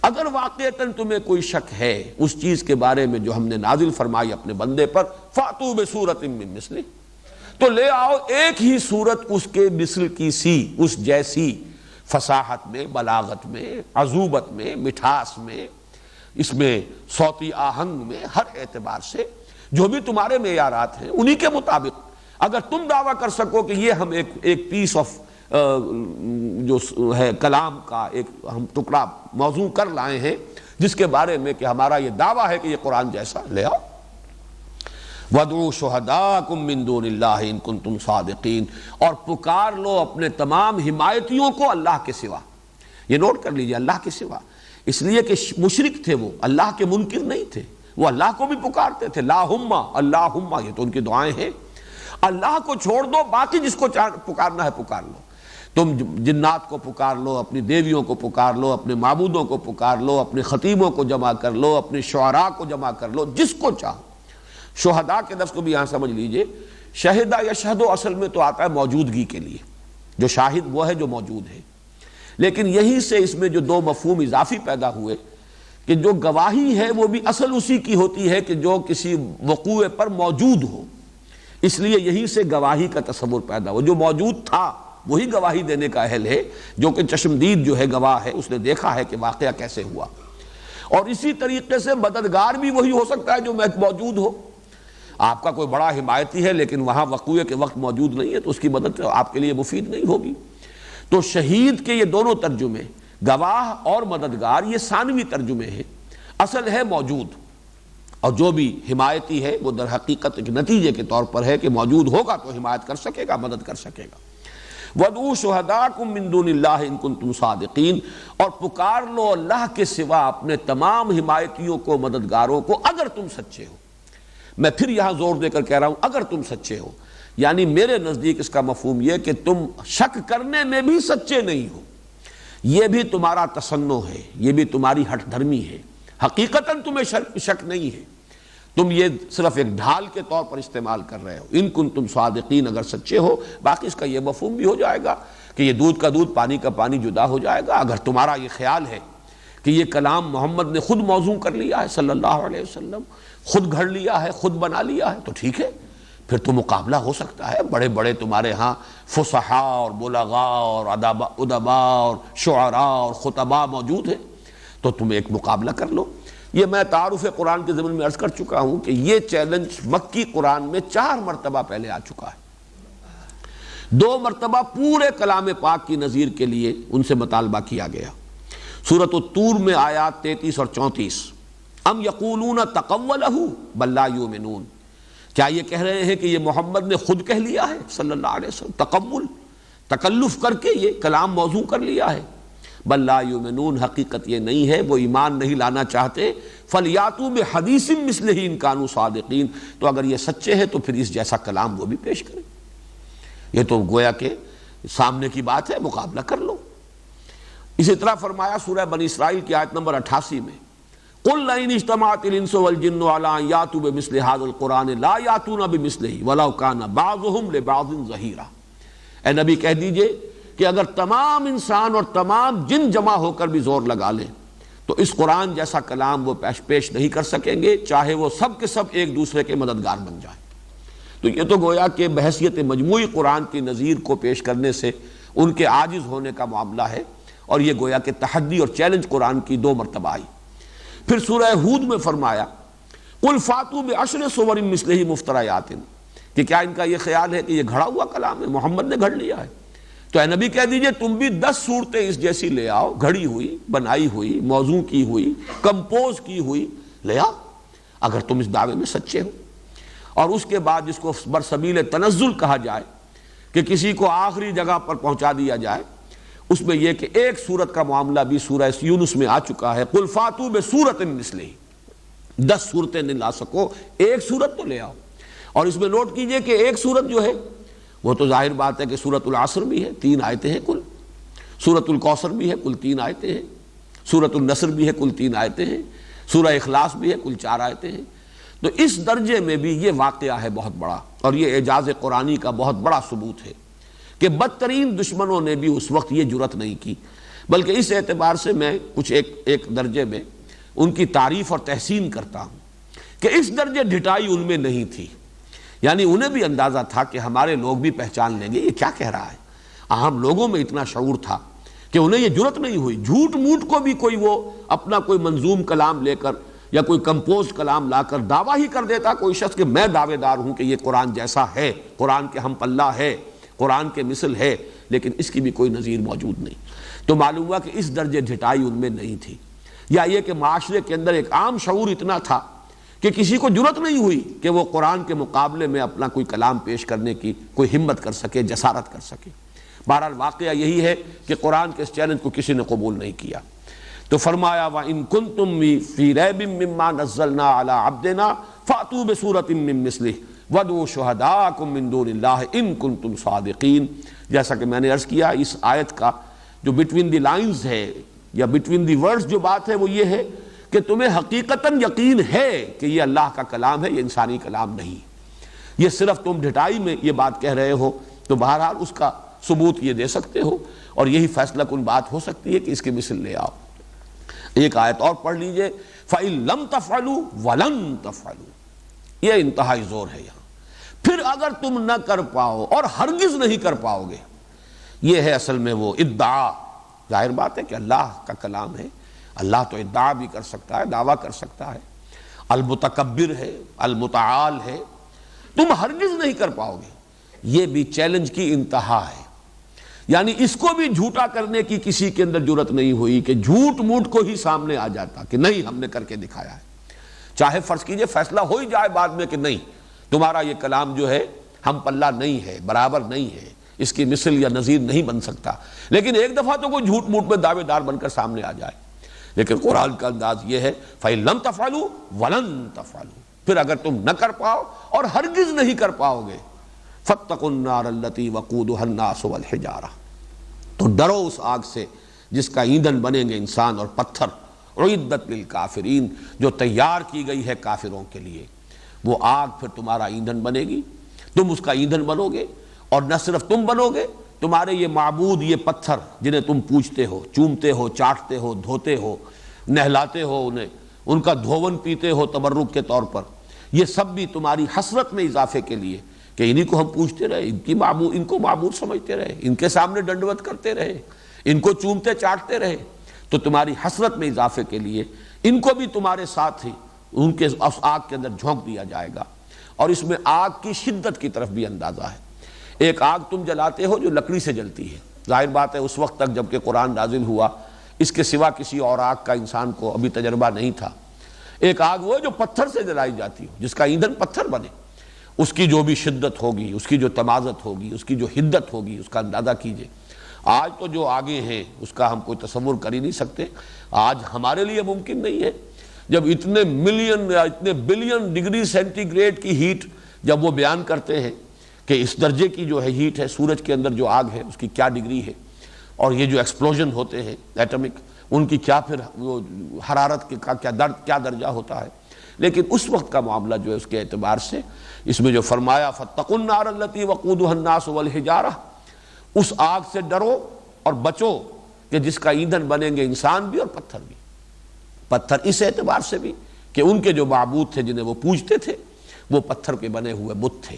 اگر واقعتاً تمہیں کوئی شک ہے اس چیز کے بارے میں جو ہم نے نازل فرمائی اپنے بندے پر، فَأْتُوا بِسُورَةٍ مِّن مِّثْلِهِ، تو لے آؤ ایک ہی صورت اس کے مثل کی سی، اس جیسی، فصاحت میں، بلاغت میں، عذوبت میں، مٹھاس میں، اس میں صوتی آہنگ میں، ہر اعتبار سے جو بھی تمہارے معیارات ہیں انہی کے مطابق اگر تم دعویٰ کر سکو کہ یہ ہم ایک پیس آف جو ہے کلام کا ایک ہم ٹکڑا موضوع کر لائے ہیں جس کے بارے میں کہ ہمارا یہ دعویٰ ہے کہ یہ قرآن جیسا، لے آؤ۔ وَادْعُوا شُهَدَاءَكُم مِّن دُونِ اللَّهِ إِن كُنتُمْ صَادِقِينَ، اور پکار لو اپنے تمام حمایتیوں کو اللہ کے سوا۔ یہ نوٹ کر لیجئے، اللہ کے سوا، اس لیے کہ مشرک تھے، وہ اللہ کے منکر نہیں تھے، وہ اللہ کو بھی پکارتے تھے، اللہم اللہم، یہ تو ان کی دعائیں ہیں۔ اللہ کو چھوڑ دو، باقی جس کو پکارنا ہے پکار لو، تم جنات کو پکار لو، اپنی دیویوں کو پکار لو، اپنے معبودوں کو پکار لو، اپنے خطیبوں کو جمع کر لو، اپنے شعراء کو جمع کر لو، جس کو چاہو۔ شہداء کے لفظ کو بھی یہاں سمجھ لیجئے، شہدہ یا شہدو اصل میں تو آتا ہے موجودگی کے لیے، جو شاہد وہ ہے جو موجود ہے، لیکن یہیں سے اس میں جو دو مفہوم اضافی پیدا ہوئے کہ جو گواہی ہے وہ بھی اصل اسی کی ہوتی ہے کہ جو کسی وقوع پر موجود ہو، اس لیے یہیں سے گواہی کا تصور پیدا ہو، جو موجود تھا وہی گواہی دینے کا اہل ہے جو کہ چشمدید جو ہے گواہ ہے، اس نے دیکھا ہے کہ واقعہ کیسے ہوا۔ اور اسی طریقے سے مددگار بھی وہی ہو سکتا ہے جو موجود ہو۔ آپ کا کوئی بڑا حمایتی ہے لیکن وہاں وقوعے کے وقت موجود نہیں ہے تو اس کی مدد آپ کے لیے مفید نہیں ہوگی۔ تو شہید کے یہ دونوں ترجمے، گواہ اور مددگار، یہ ثانوی ترجمے ہیں، اصل ہے موجود، اور جو بھی حمایتی ہے وہ در حقیقت ایک نتیجے کے طور پر ہے کہ موجود ہوگا تو حمایت کر سکے گا، مدد کر سکے گا۔ وَادْعُوا شُهَدَاءَكُم مِّن دُونِ اللَّهِ إِن كُنتُمْ صَادِقِينَ، اور پکار لو اللہ کے سوا اپنے تمام حمایتیوں کو، مددگاروں کو، اگر تم سچے ہو۔ میں پھر یہاں زور دے کر کہہ رہا ہوں اگر تم سچے ہو، یعنی میرے نزدیک اس کا مفہوم یہ کہ تم شک کرنے میں بھی سچے نہیں ہو، یہ بھی تمہارا تصنع ہے، یہ بھی تمہاری ہٹ دھرمی ہے، حقیقتاً تمہیں شک نہیں ہے، تم یہ صرف ایک ڈھال کے طور پر استعمال کر رہے ہو۔ ان کنتم صادقین، اگر سچے ہو، باقی اس کا یہ مفہوم بھی ہو جائے گا کہ یہ دودھ کا دودھ پانی کا پانی جدا ہو جائے گا۔ اگر تمہارا یہ خیال ہے کہ یہ کلام محمد نے خود موضوع کر لیا ہے صلی اللہ علیہ وسلم، خود گھڑ لیا ہے، خود بنا لیا ہے، تو ٹھیک ہے، پھر تو مقابلہ ہو سکتا ہے۔ بڑے بڑے تمہارے ہاں فصحاء اور بلغاء اور ادباء اور شعراء اور خطباء موجود ہیں، تو تم ایک مقابلہ کر لو۔ یہ میں تعارف قرآن کے ضمن میں عرض کر چکا ہوں کہ یہ چیلنج مکی قرآن میں 4 مرتبہ پہلے آ چکا ہے۔ 2 مرتبہ پورے کلام پاک کی نظیر کے لیے ان سے مطالبہ کیا گیا۔ سورۃ الطور میں آیات 33 اور 34، ام یقولون تقولہ بل لا یؤمنون، کیا یہ کہہ رہے ہیں کہ یہ محمد نے خود کہہ لیا ہے صلی اللہ علیہ وسلم، تقول، تکلف کر کے یہ کلام موضوع کر لیا ہے، بل لا یؤمنون، حقیقت یہ نہیں ہے، وہ ایمان نہیں لانا چاہتے، فلیاتوا بحدیث مثلہ ان کانوا صادقین، تو اگر یہ سچے ہیں تو پھر اس جیسا کلام وہ بھی پیش کریں۔ یہ تو گویا کہ سامنے کی بات ہے، مقابلہ کر لو۔ اسی طرح فرمایا سورہ بنی اسرائیل کی آیت نمبر 88 میں، قُلْ لَئِنِ اجْتَمَعَتِ الْإِنسُ وَالْجِنُّ عَلَىٰ أَن يَأْتُوا بِمِثْلِ هَٰذَا الْقُرْآنِ لَا يَأْتُونَ بِمِثْلِهِ وَلَوْ كَانَ بَعْضُهُمْ لِبَعْضٍ ظَهِيرًا، اے نبی کہہ دیجئے کہ اگر تمام انسان اور تمام جن جمع ہو کر بھی زور لگا لیں تو اس قرآن جیسا کلام وہ پیش نہیں کر سکیں گے، چاہے وہ سب کے سب ایک دوسرے کے مددگار بن جائیں۔ تو یہ تو گویا کہ بحیثیت مجموعی قرآن کی نظیر کو پیش کرنے سے ان کے عاجز ہونے کا معاملہ ہے، اور یہ گویا کہ تحدی اور چیلنج قرآن کی 2 مرتبہ آئی۔ پھر سورہ ہود میں فرمایا قُلْ فَاتُوا بِعَشْرِ سُوَرٍ مِثْلِهِ مُفْتَرَيَاتٍ، کہ کیا ان کا یہ خیال ہے کہ یہ گھڑا ہوا کلام ہے، محمد نے گھڑ لیا ہے؟ تو اے نبی کہہ دیجئے تم بھی 10 صورتیں اس جیسی لے آؤ، گھڑی ہوئی، بنائی ہوئی، موضوع کی ہوئی، کمپوز کی ہوئی لے آؤ، اگر تم اس دعوے میں سچے ہو۔ اور اس کے بعد جس کو برسبیل تنزل کہا جائے کہ کسی کو آخری جگہ پر پہنچا دیا جائے، اس میں یہ کہ ایک سورت کا معاملہ بھی سورہ یونس میں آ چکا ہے، قُلْ فَاتُوا بِسُورَةٍ مِثْلِهِ، 10 صورتیں نہیں لا سکو، ایک سورت تو لے آؤ۔ اور اس میں نوٹ کیجئے کہ ایک سورت جو ہے وہ تو ظاہر بات ہے کہ سورۃ العصر بھی ہے، 3 آیتیں ہیں کل، سورۃ الکوثر بھی ہے کل 3 آیتیں ہیں، سورۃ النصر بھی ہے کل 3 آیتیں ہیں، سورہ اخلاص بھی ہے کل 4 آیتیں ہیں۔ تو اس درجے میں بھی یہ واقعہ ہے بہت بڑا، اور یہ اعجاز قرآنی کا بہت بڑا ثبوت ہے کہ بدترین دشمنوں نے بھی اس وقت یہ جرأت نہیں کی، بلکہ اس اعتبار سے میں کچھ ایک درجے میں ان کی تعریف اور تحسین کرتا ہوں کہ اس درجے ڈھٹائی ان میں نہیں تھی، یعنی انہیں بھی اندازہ تھا کہ ہمارے لوگ بھی پہچان لیں گے یہ کیا کہہ رہا ہے۔ عام لوگوں میں اتنا شعور تھا کہ انہیں یہ جرأت نہیں ہوئی، جھوٹ موٹ کو بھی کوئی وہ اپنا کوئی منظوم کلام لے کر یا کوئی کمپوز کلام لا کر دعویٰ ہی کر دیتا کوئی شخص کہ میں دعوے دار ہوں کہ یہ قرآن جیسا ہے، قرآن کے ہم پلہ ہے، قرآن کے مثل ہے، لیکن اس کی بھی کوئی نظیر موجود نہیں۔ تو معلوم ہوا کہ اس درجے ڈھٹائی ان میں نہیں تھی، یا یہ کہ معاشرے کے اندر ایک عام شعور اتنا تھا کہ کسی کو جرأت نہیں ہوئی کہ وہ قرآن کے مقابلے میں اپنا کوئی کلام پیش کرنے کی کوئی ہمت کر سکے، جسارت کر سکے۔ بہرحال واقعہ یہی ہے کہ قرآن کے اس چیلنج کو کسی نے قبول نہیں کیا۔ تو فرمایا وَإِن كُنتُم فِي رَيْبٍ مِّمَّا نَزَّلْنَا عَلَىٰ عَبْدِنَا فَأْتُوا بِسُورَةٍ مِّن مِّثْلِهِ وَادْعُوا شُهَدَاءَكُم مِّن دُونِ اللَّهِ إِن كُنتُم صَادِقِينَ۔ جیسا کہ میں نے عرض کیا، اس آیت کا جو بٹوین دی لائنز ہے یا بٹوین دی ورڈز جو بات ہے وہ یہ ہے کہ تمہیں حقیقتاً یقین ہے کہ یہ اللہ کا کلام ہے، یہ انسانی کلام نہیں، یہ صرف تم ڈھٹائی میں یہ بات کہہ رہے ہو، تو بہرحال اس کا ثبوت یہ دے سکتے ہو، اور یہی فیصلہ کن بات ہو سکتی ہے کہ اس کی مثل لے آؤ۔ ایک آیت اور پڑھ لیجئے، فَإِن لَمْ تَفْعَلُوا وَلَن تَفْعَلُوا، یہ انتہائی زور ہے یہاں۔ پھر اگر تم نہ کر پاؤ اور ہرگز نہیں کر پاؤ گے، یہ ہے اصل میں وہ ادعا۔ ظاہر بات ہے کہ اللہ کا کلام ہے، اللہ تو ادعا بھی کر سکتا ہے، دعویٰ کر سکتا ہے، المتکبر ہے، المتعال ہے، تم ہرگز نہیں کر پاؤ گے۔ یہ بھی چیلنج کی انتہا ہے، یعنی اس کو بھی جھوٹا کرنے کی کسی کے اندر جرت نہیں ہوئی کہ جھوٹ موٹ کو ہی سامنے آ جاتا کہ نہیں ہم نے کر کے دکھایا ہے۔ چاہے فرض کیجئے فیصلہ ہو ہی جائے بعد میں کہ نہیں تمہارا یہ کلام جو ہے ہم پلہ نہیں ہے، برابر نہیں ہے، اس کی مثل یا نظیر نہیں بن سکتا، لیکن ایک دفعہ تو کوئی جھوٹ موٹ میں دعوے دار بن کر سامنے آ جائے۔ لیکن قرآن کا انداز یہ ہے فَإِن لَمْ تَفْعَلُوا وَلَن تَفْعَلُوا، پھر اگر تم نہ کر پاؤ اور ہرگز نہیں کر پاؤ گے، فَاتَّقُوا النَّارَ الَّتِي وَقُودُهَا النَّاسُ وَالْحِجَارَةُ، تو ڈرو اس آگ سے جس کا ایندھن بنیں گے انسان اور پتھر، اعدت للکافرین، جو تیار کی گئی ہے کافروں کے لیے۔ وہ آگ پھر تمہارا ایندھن بنے گی، تم اس کا ایندھن بنو گے، اور نہ صرف تم بنو گے، تمہارے یہ معبود، یہ پتھر جنہیں تم پوجتے ہو، چومتے ہو، چاٹتے ہو، دھوتے ہو، نہلاتے ہو انہیں، ان کا دھون پیتے ہو تبرک کے طور پر، یہ سب بھی تمہاری حسرت میں اضافے کے لیے کہ انہی کو ہم پوجتے رہے، ان کو معبود سمجھتے رہے، ان کے سامنے ڈنڈوت کرتے رہے، ان کو چومتے چاٹتے رہے، تو تمہاری حسرت میں اضافے کے لیے ان کو بھی تمہارے ساتھ ہی ان کے اس آگ کے اندر جھونک دیا جائے گا۔ اور اس میں آگ کی شدت کی طرف بھی اندازہ ہے۔ ایک آگ تم جلاتے ہو جو لکڑی سے جلتی ہے، ظاہر بات ہے اس وقت تک جب کہ قرآن نازل ہوا اس کے سوا کسی اور آگ کا انسان کو ابھی تجربہ نہیں تھا۔ ایک آگ وہ ہے جو پتھر سے جلائی جاتی ہو، جس کا ایندھن پتھر بنے، اس کی جو بھی شدت ہوگی، اس کی جو تمازت ہوگی، اس کی جو حدت ہوگی، اس کا اندازہ کیجئے۔ آج تو جو آگے ہیں اس کا ہم کوئی تصور کر ہی نہیں سکتے۔ آج ہمارے لیے ممکن نہیں ہے، جب اتنے ملین یا اتنے بلین ڈگری سینٹی گریڈ کی ہیٹ جب وہ بیان کرتے ہیں کہ اس درجے کی جو ہے ہیٹ ہے، سورج کے اندر جو آگ ہے اس کی کیا ڈگری ہے، اور یہ جو ایکسپلوژن ہوتے ہیں ایٹمک، ان کی کیا پھر وہ حرارت کا کیا درجہ ہوتا ہے۔ لیکن اس وقت کا معاملہ جو ہے اس کے اعتبار سے اس میں جو فرمایا فَاتَّقُوا النَّارَ الَّتِي وَقُودُهَا النَّاسُ وَالْحِجَارَةُ، اس آگ سے ڈرو اور بچو کہ جس کا ایندھن بنیں گے انسان بھی اور پتھر بھی۔ پتھر اس اعتبار سے بھی کہ ان کے جو معبود تھے جنہیں وہ پوجتے تھے وہ پتھر کے بنے ہوئے بت تھے،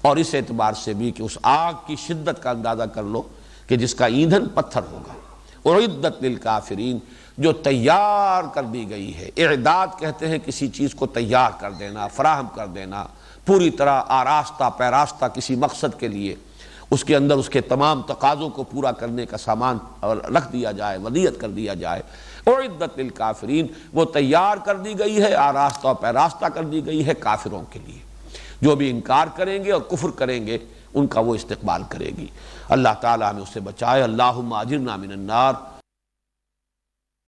اور اس اعتبار سے بھی کہ اس آگ کی شدت کا اندازہ کر لو کہ جس کا ایندھن پتھر ہوگا۔ اعدت للکافرین، جو تیار کر دی گئی ہے۔ اعداد کہتے ہیں کسی چیز کو تیار کر دینا، فراہم کر دینا، پوری طرح آراستہ پیراستہ کسی مقصد کے لیے اس کے اندر اس کے تمام تقاضوں کو پورا کرنے کا سامان رکھ دیا جائے، ودیعت کر دیا جائے۔ اعدت للکافرین، وہ تیار کر دی گئی ہے، آراستہ پیراستہ کر دی گئی ہے کافروں کے لیے، جو بھی انکار کریں گے اور کفر کریں گے ان کا وہ استقبال کرے گی۔ اللہ تعالیٰ ہمیں اس سے بچائے۔ اللہم اجرنا من النار